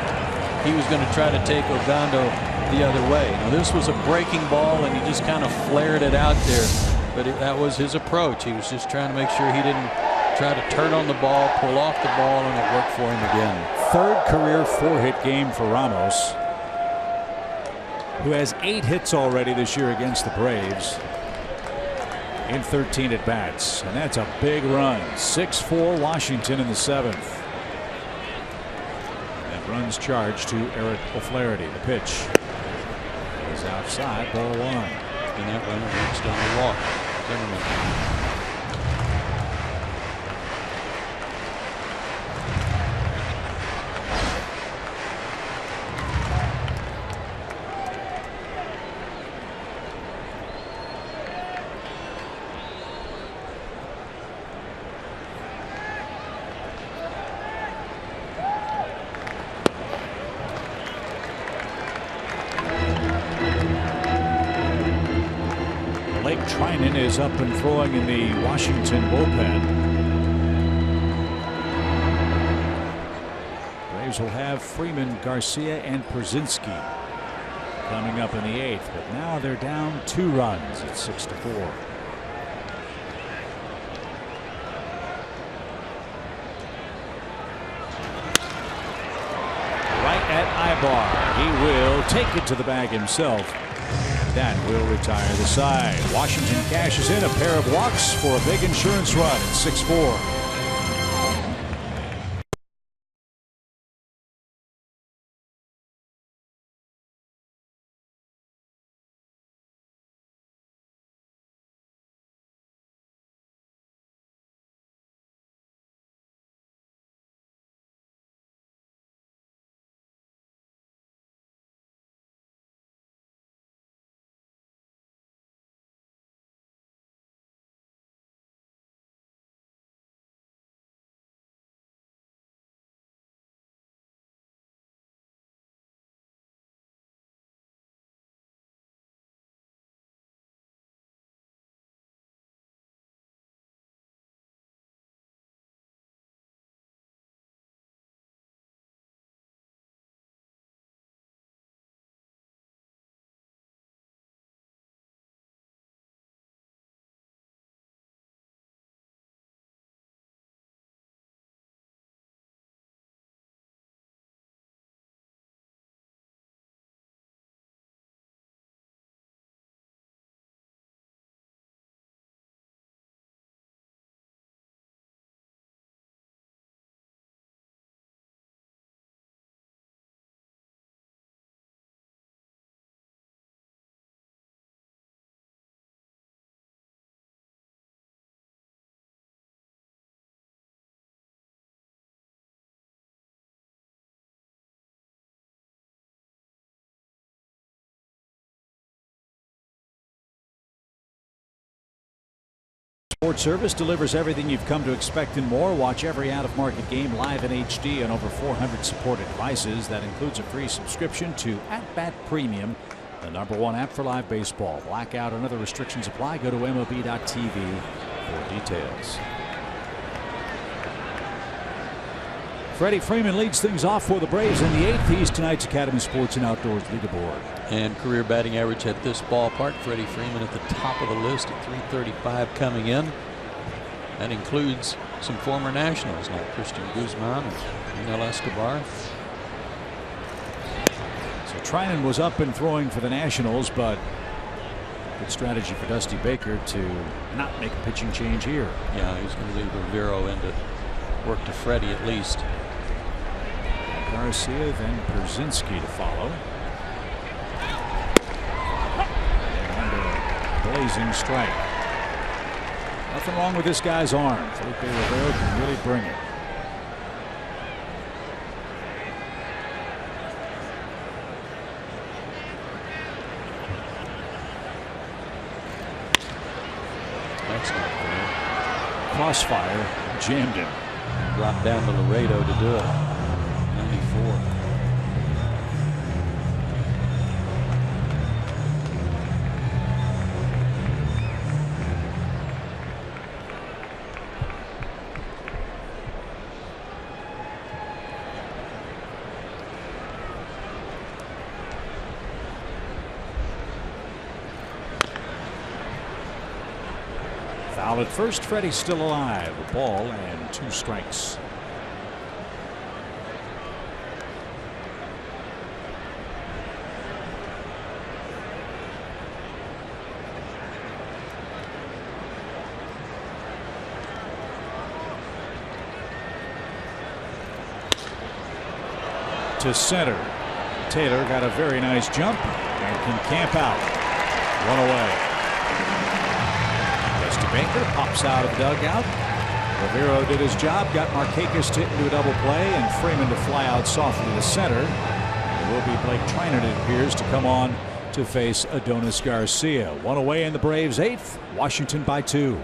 he was going to try to take Ogando the other way. Now, this was a breaking ball, and he just kind of flared it out there. But that was his approach. He was just trying to make sure he didn't try to turn on the ball, pull off the ball, and it worked for him again. 3rd career 4-hit game for Ramos, who has 8 hits already this year against the Braves in 13 at bats, and that's a big run. 6-4 Washington in the 7th. And runs charged to Eric O'Flaherty. The pitch is outside, ball 1. And that runner reached on the walk. Zimmerman. Is up and throwing in the Washington bullpen. Braves will have Freeman, Garcia, and Przinsky coming up in the 8th, but now they're down 2 runs at 6-4. Right at Ibar. He will take it to the bag himself. That will retire the side. Washington cashes in a pair of walks for a big insurance run at 6-4. Sports Service delivers everything you've come to expect and more. Watch every out-of-market game live in HD on over 400 supported devices. That includes a free subscription to At Bat Premium, the #1 app for live baseball. Blackout and other restrictions apply. Go to MLB.tv for details. Freddie Freeman leads things off for the Braves in the 8th. He's tonight's Academy Sports and Outdoors leaderboard. And career batting average at this ballpark. Freddie Freeman at the top of the list at .335 coming in. That includes some former Nationals like Christian Guzman and Miguel Escobar. So Trinan was up and throwing for the Nationals, but good strategy for Dusty Baker to not make a pitching change here. Yeah, he's going to leave Rivero in to work to Freddie at least. Garcia, then Przinsky to follow. And a blazing strike. Nothing wrong with this guy's arm. Felipe Rivero can really bring it. That's not fair. Crossfire jammed him. Dropped down to Laredo to do it. 94. Foul at first. Freddie's still alive. A ball and 2 strikes. To center. Taylor got a very nice jump and can camp out. One away. Dusty Baker pops out of the dugout. Rivero did his job, got Markakis to hit into a double play, and Freeman to fly out softly to center. It will be Blake Trinan, it appears, to come on to face Adonis Garcia. One away in the Braves' 8th. Washington by 2.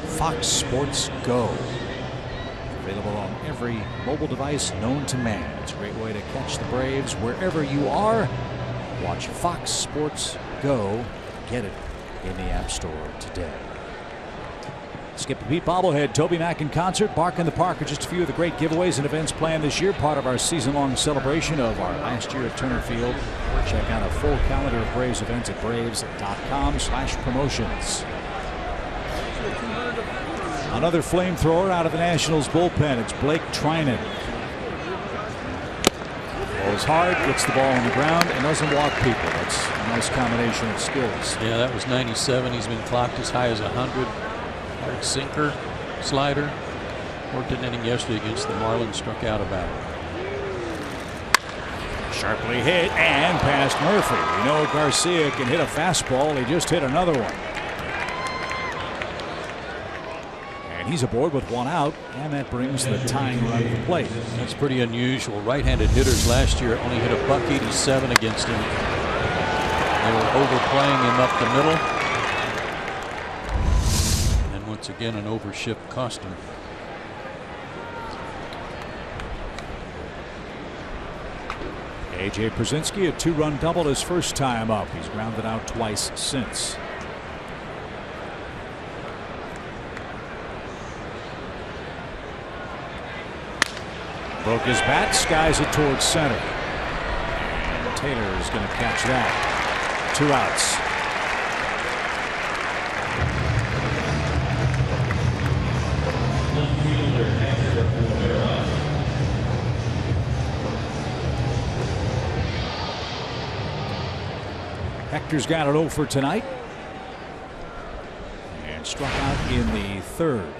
Fox Sports Go. Available on every mobile device known to man. It's a great way to catch the Braves wherever you are. Watch Fox Sports Go. Get it in the App Store today. Skip the Beat bobblehead, Toby Mac in concert, Bark in the Park are just a few of the great giveaways and events planned this year, part of our season-long celebration of our last year at Turner Field. Check out a full calendar of Braves events at braves.com/promotions. Another flamethrower out of the Nationals bullpen. It's Blake Trinan. Goes hard, gets the ball on the ground, and doesn't walk people. That's a nice combination of skills. Yeah, that was 97. He's been clocked as high as 100. Hard sinker, slider. Worked an inning yesterday against the Marlins. Struck out about it. Sharply hit and past Murphy. We know Garcia can hit a fastball. He just hit another one. And he's aboard with one out, and that brings the tying run to the plate. That's pretty unusual. Right-handed hitters last year only hit a .187 against him. They were overplaying him up the middle. And once again, an overshift cost him. A.J. Pierzynski, a 2-run double his first time up. He's grounded out twice since. Broke his bat, skies it towards center. And Taylor is going to catch that. 2 outs. Hector's got it 0 for tonight. And struck out in the 3rd.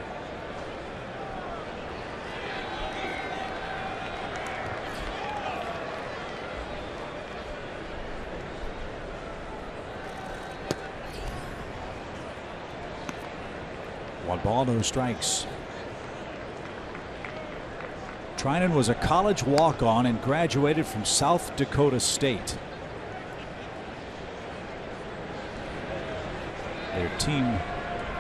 One ball, no strikes. Trinan was a college walk-on and graduated from South Dakota State. Their team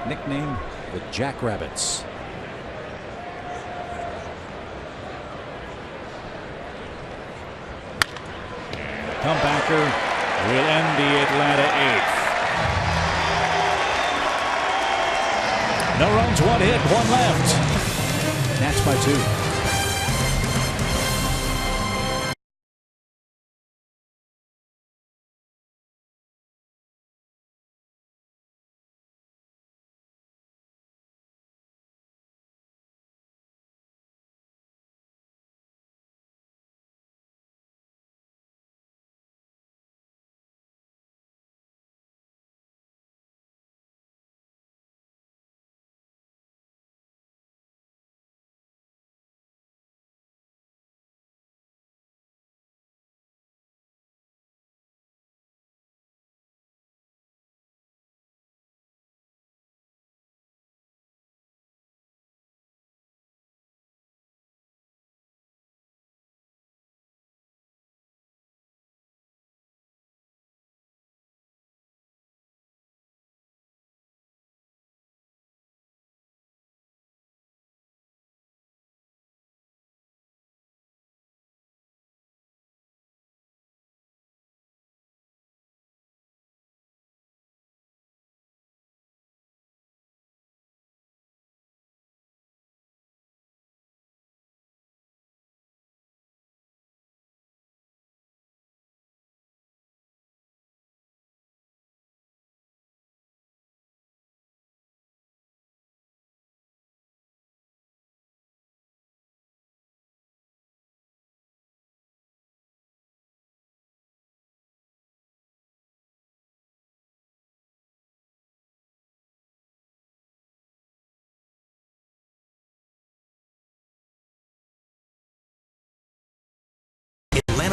nickname the Jackrabbits. And the comebacker will end the Atlanta 8th. No runs, 1 hit, 1 left. Nats by 2.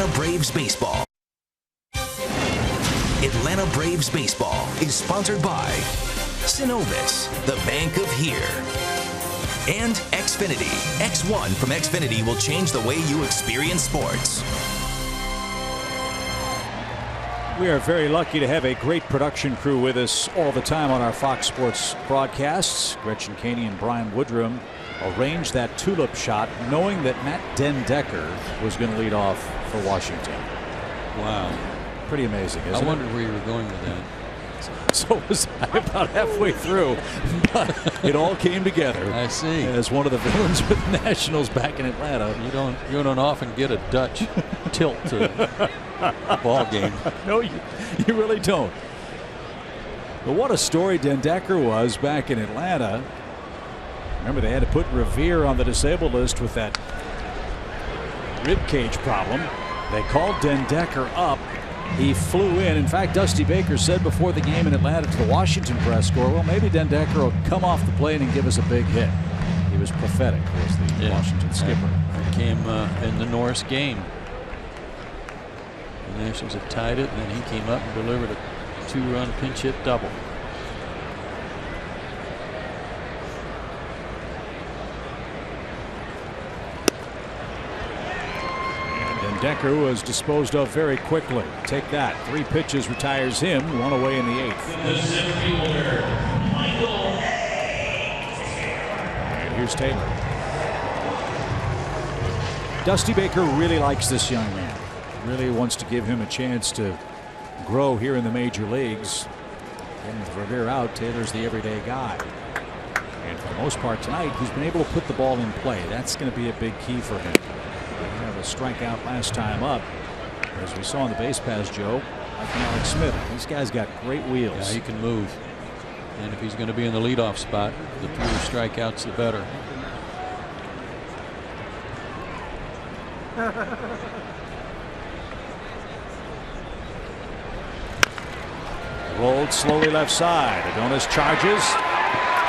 Atlanta Braves Baseball. Atlanta Braves Baseball is sponsored by Synovus, the bank of here. And Xfinity. X1 from Xfinity will change the way you experience sports. We are very lucky to have a great production crew with us all the time on our Fox Sports broadcasts. Gretchen Caney and Brian Woodrum arranged that tulip shot knowing that Matt Den Decker was going to lead off for Washington. Wow. Pretty amazing, isn't it? I wondered where you were going with that. So was I about halfway through. But it all came together. I see. As one of the villains with the Nationals back in Atlanta. You don't often get a Dutch tilt to a ball game. No, you really don't. But what a story Den Decker was back in Atlanta. Remember, they had to put Revere on the disabled list with that rib cage problem. They called Den Decker up. He flew in. In fact, Dusty Baker said before the game in Atlanta to the Washington press corps, well, maybe Den Decker will come off the plane and give us a big hit. He was prophetic, was the Washington skipper. It came in the Norris game. The Nationals had tied it, and then he came up and delivered a 2-run pinch hit double. Decker was disposed of very quickly. Take that. 3 pitches retires him. 1 away in the 8th. And here's Taylor. Dusty Baker really likes this young man. Really wants to give him a chance to grow here in the major leagues. And with Revere out, Taylor's the everyday guy. And for the most part tonight, he's been able to put the ball in play. That's going to be a big key for him. Have a strikeout last time up, as we saw in the base pass, Joe, like Alex Smith. These guys got great wheels. Yeah, he can move, and if he's going to be in the leadoff spot, the fewer strikeouts, the better. Rolled slowly left side. Adonis charges.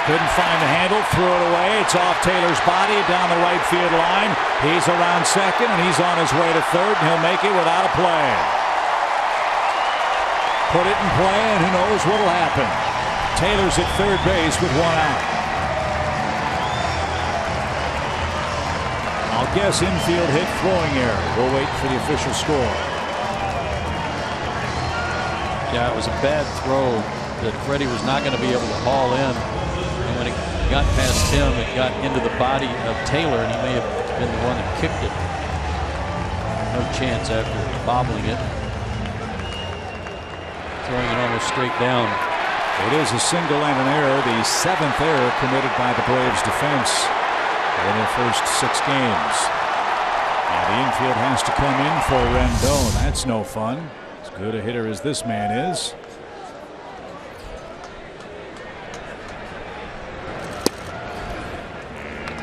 Couldn't find the handle, threw it away. It's off Taylor's body down the right field line. He's around second, and he's on his way to third, and he'll make it without a play. Put it in play, and who knows what'll happen. Taylor's at third base with 1 out. I'll guess infield hit, throwing error. We'll wait for the official score. Yeah, it was a bad throw that Freddie was not going to be able to haul in. And when it got past him, it got into the body of Taylor, and he may have been the one that kicked it. No chance after bobbling it. Throwing it almost straight down. It is a single and an error, the 7th error committed by the Braves defense in their first 6 games. Now the infield has to come in for Rendon. That's no fun. As good a hitter as this man is.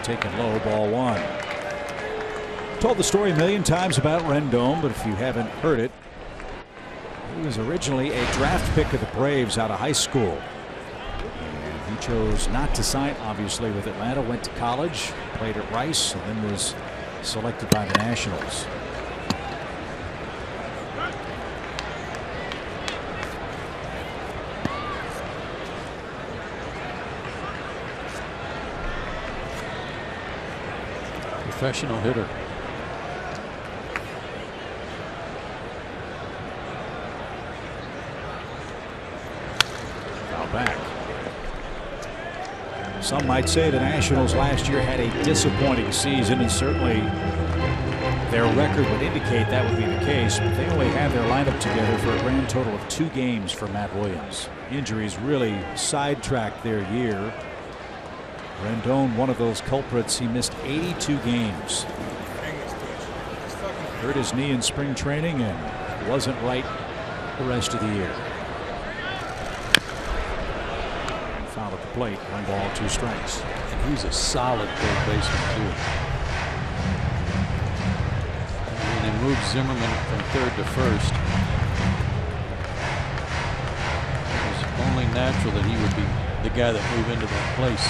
Taken low, ball 1. Told the story a million times about Rendon, but if you haven't heard it, he was originally a draft pick of the Braves out of high school. And he chose not to sign, obviously, with Atlanta. Went to college, played at Rice, and then was selected by the Nationals. Professional hitter. Foul back. Some might say the Nationals last year had a disappointing season, and certainly their record would indicate that would be the case, but they only have their lineup together for a grand total of 2 games for Matt Williams. Injuries really sidetracked their year. Rendon, one of those culprits. He missed 82 games. Hurt his knee in spring training and wasn't right the rest of the year. Foul at the plate. 1 ball, 2 strikes. And he's a solid third baseman too. When they moved Zimmerman from third to first, it was only natural that he would be the guy that moved into that place.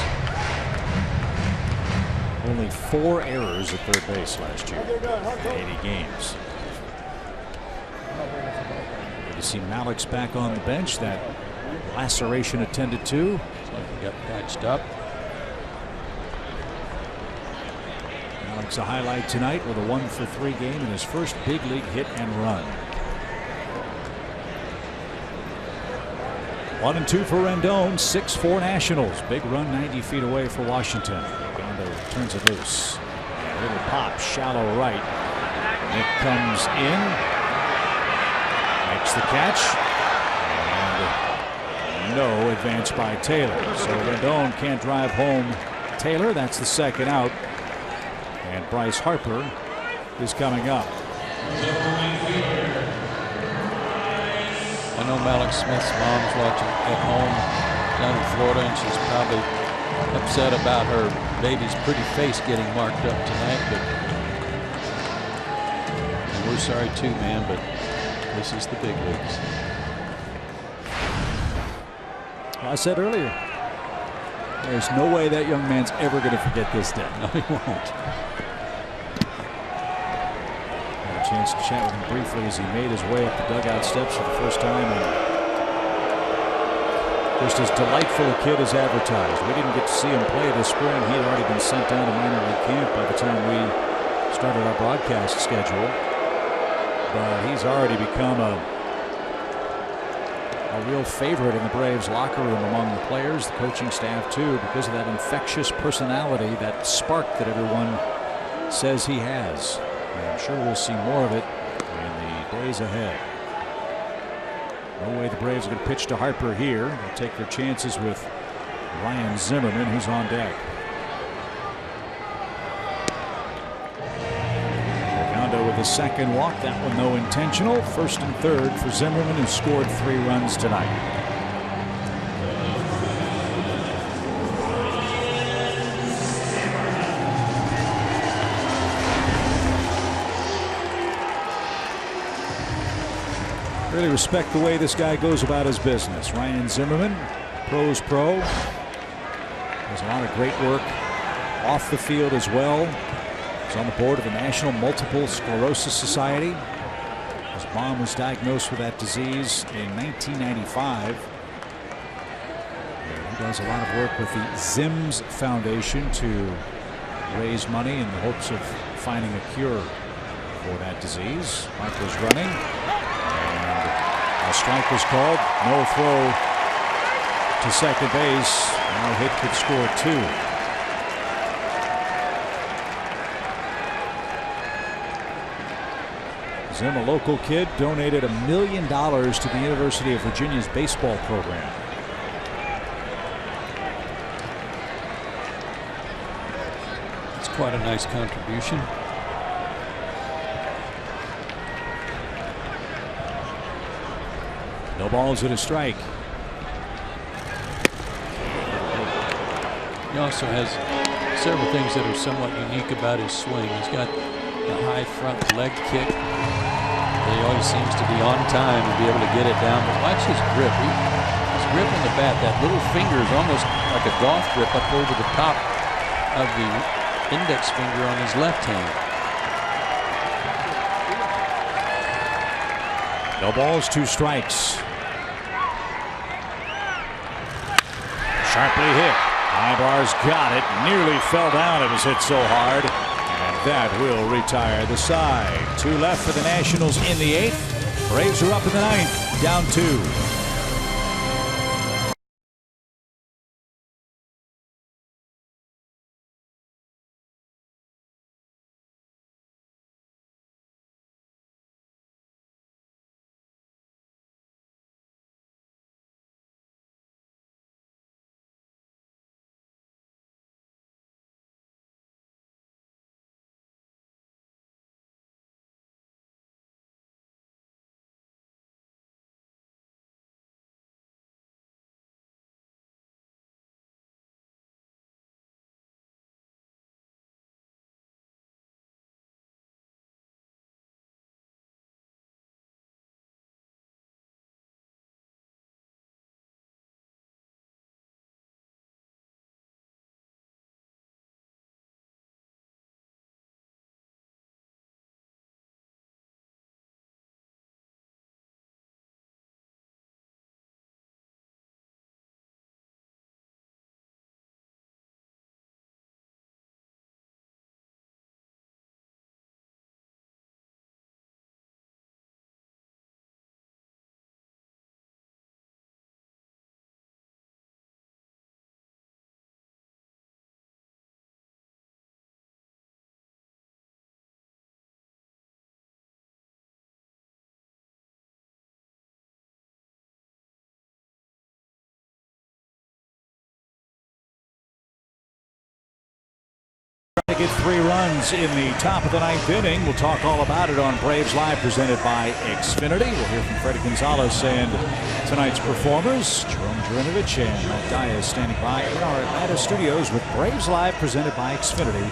Only 4 errors at third base last year in 80 games. to see Malik's back on the bench. That laceration attended to. So he got patched up. Malik's a highlight tonight with a 1-for-3 game in his first big league hit and run. 1-2 for Rendon. 6-4 Nationals. Big run 90 feet away for Washington. Gondo turns it loose. A little pop, shallow right. Nick comes in, makes the catch, and no advance by Taylor. So Rendon can't drive home Taylor. That's the second out. And Bryce Harper is coming up. I know Malik Smith's mom's watching at home down in Florida, and she's probably upset about her baby's pretty face getting marked up tonight, but and we're sorry too, man, but this is the big leagues. Well, I said earlier, there's no way that young man's ever going to forget this day. No, he won't. Had a chance to chat with him briefly as he made his way up the dugout steps for the first time. And just as delightful a kid as advertised. We didn't get to see him play this spring. He had already been sent down to minor league camp by the time we started our broadcast schedule. But he's already become a real favorite in the Braves locker room among the players, the coaching staff too, because of that infectious personality, that spark that everyone says he has. And I'm sure we'll see more of it in the days ahead. No way the Braves are going to pitch to Harper here. They'll take their chances with Ryan Zimmerman, who's on deck. Orlando with the second walk. That one, though, intentional. First and third for Zimmerman, who scored 3 runs tonight. Really respect the way this guy goes about his business. Ryan Zimmerman, pro's pro. Does a lot of great work off the field as well. He's on the board of the National Multiple Sclerosis Society. His mom was diagnosed with that disease in 1995. And he does a lot of work with the ZIMS Foundation to raise money in the hopes of finding a cure for that disease. Harper's running. A strike was called. No throw to second base. Now hit could score 2. Zim, a local kid, donated $1 million to the University of Virginia's baseball program. It's quite a nice contribution. No balls and a strike. He also has several things that are somewhat unique about his swing. He's got the high front leg kick. He always seems to be on time and be able to get it down. But watch his grip. His grip on the bat, that little finger is almost like a golf grip up over the top of the index finger on his left hand. No balls, 2 strikes. Sharply hit. Ibar's got it. Nearly fell down. It was hit so hard. And that will retire the side. 2 left for the Nationals in the 8th. Braves are up in the 9th. Down 2. get 3 runs in the top of the 9th inning. We'll talk all about it on Braves Live, presented by Xfinity. We'll hear from Freddie Gonzalez and tonight's performers, Jerome Jurinovich and Matt Diaz, standing by in our Atlanta studios with Braves Live, presented by Xfinity,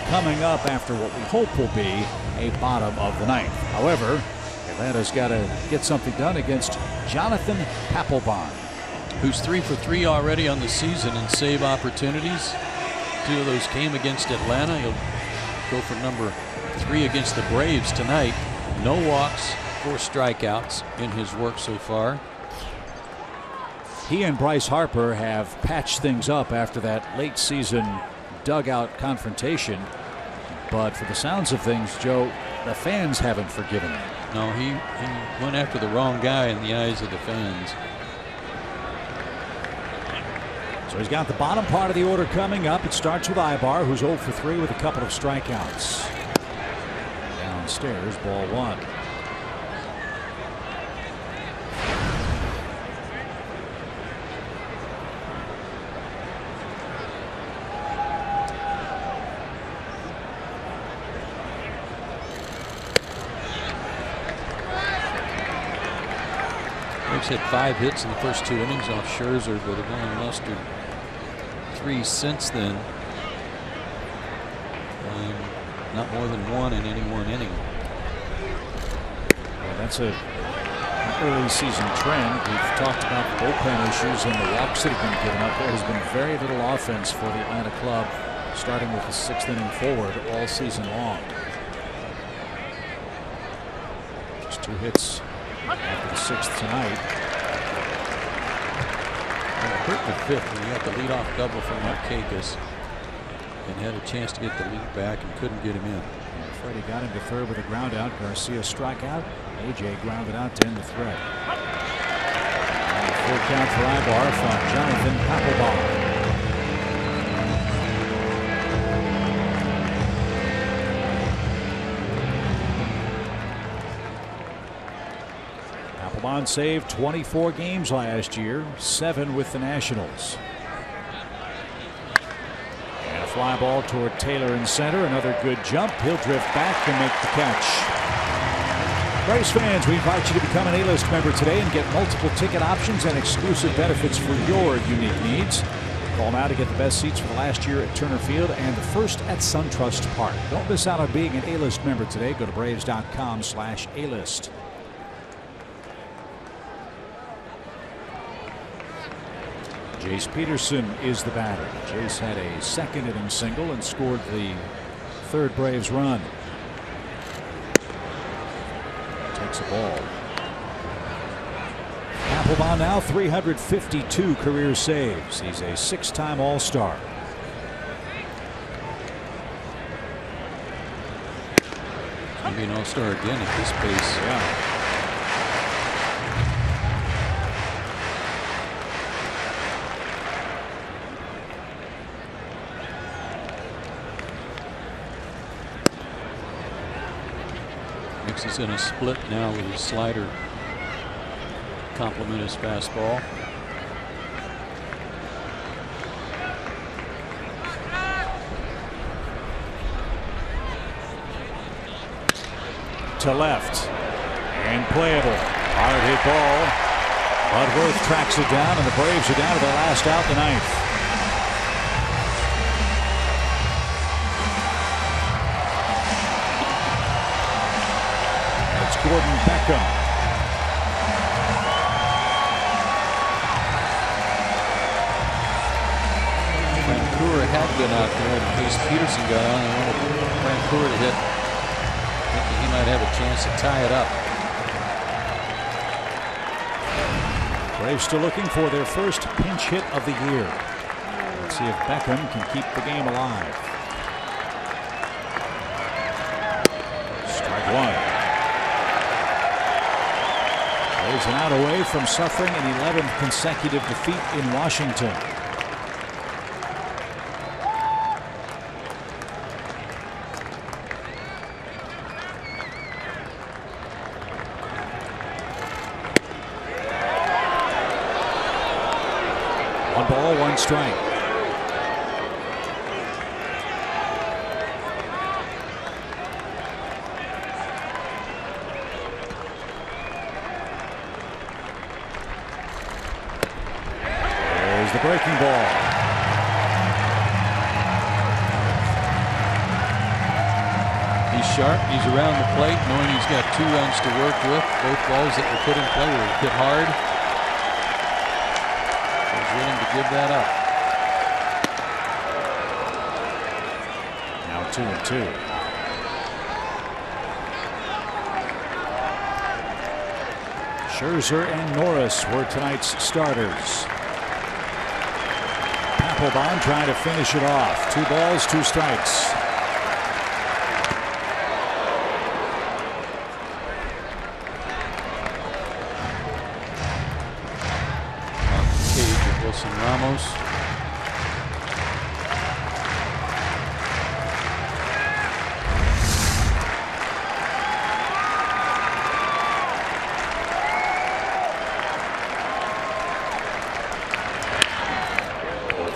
coming up after what we hope will be a bottom of the 9th. However, Atlanta's got to get something done against Jonathan Papelbon, who's 3 for 3 already on the season in save opportunities. 2 of those came against Atlanta. He'll go for number 3 against the Braves tonight. No walks, 4 strikeouts in his work so far. He and Bryce Harper have patched things up after that late season dugout confrontation. But for the sounds of things, Joe, the fans haven't forgiven him. No, he went after the wrong guy in the eyes of the fans. So he's got the bottom part of the order coming up. It starts with Ibar, who's 0 for 3 with a couple of strikeouts. Downstairs, ball 1. Braves had 5 hits in the first 2 innings off Scherzer, but have only mustered 3 since then. Not more than 1 in any one inning. Well, that's an early season trend. We've talked about the bullpen issues and the walks that have been given up. There has been very little offense for the Atlanta club, starting with the 6th inning forward all season long. Just 2 hits after the 6th tonight. Hurt the 5th when he got the leadoff double from Markakis and had a chance to get the lead back and couldn't get him in. And Freddie got him to third with a ground out. Garcia strikeout. AJ grounded out to end the threat. And a full count for Ibar from Jonathan Papelbon. Papelbon saved 24 games last year, 7 with the Nationals. And a fly ball toward Taylor in center. Another good jump. He'll drift back and make the catch. Braves fans, we invite you to become an A-List member today and get multiple ticket options and exclusive benefits for your unique needs. Call now to get the best seats for the last year at Turner Field and the first at SunTrust Park. Don't miss out on being an A-List member today. Go to Braves.com/A-List. Jace Peterson is the batter. Jace had a 2nd inning single and scored the 3rd Braves run. Takes a ball. Papelbon now 352 career saves. He's a 6-time All-Star. He'll be an All-Star again at this pace. Yeah. Mixes in a split now with his slider. Complement his fastball. To left and playable. Hard hit ball. Budworth tracks it down, and the Braves are down to their last out, the 9th. Gordon Beckham. Vancouver had been out there in case Peterson got on. They wanted Vancouver to hit. Thinking he might have a chance to tie it up. Braves still looking for their first pinch hit of the year. Let's see if Beckham can keep the game alive. Strike 1. Braves an out away from suffering an 11th consecutive defeat in Washington. One ball, 1 strike. Here's the breaking ball. He's sharp. He's around the plate, knowing he's got 2 runs to work with. Both balls that were put in play were hit hard. He's willing to give that up. Now 2-2. Scherzer and Norris were tonight's starters. Papelbon trying to finish it off. 2 balls, 2 strikes. Ramos.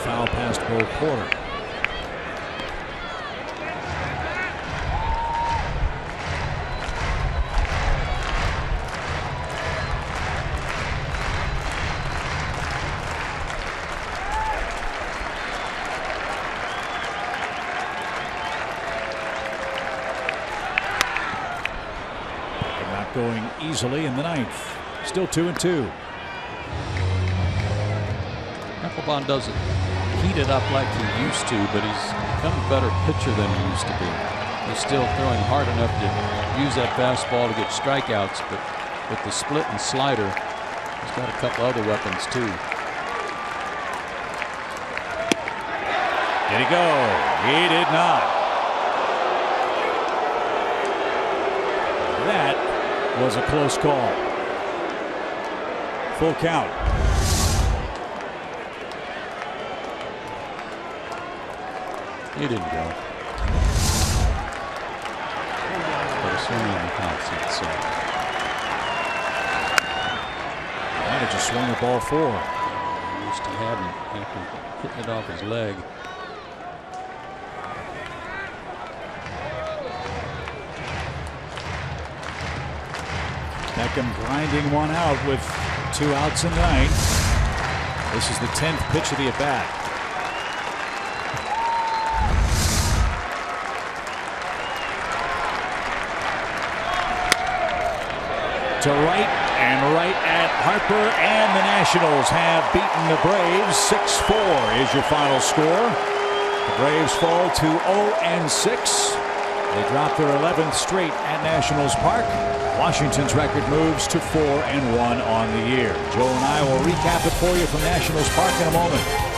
Foul past Bo Porter. Going easily in the 9th. Still 2-2. Papelbon doesn't heat it up like he used to, but he's become a better pitcher than he used to be. He's still throwing hard enough to use that fastball to get strikeouts, but with the split and slider, he's got a couple other weapons too. Did he go? He did not. That was a close call. Full count. He didn't go. But a swing on the counts, he'd say. Might have just swung the ball 4. At least he hadn't after hitting it off his leg. Beckham grinding one out with 2 outs in the 9th. This is the 10th pitch of the at-bat. To right and right at Harper, and the Nationals have beaten the Braves. 6-4 is your final score. The Braves fall to 0-6. They drop their 11th straight at Nationals Park. Washington's record moves to 4-1 on the year. Joe and I will recap it for you from Nationals Park in a moment.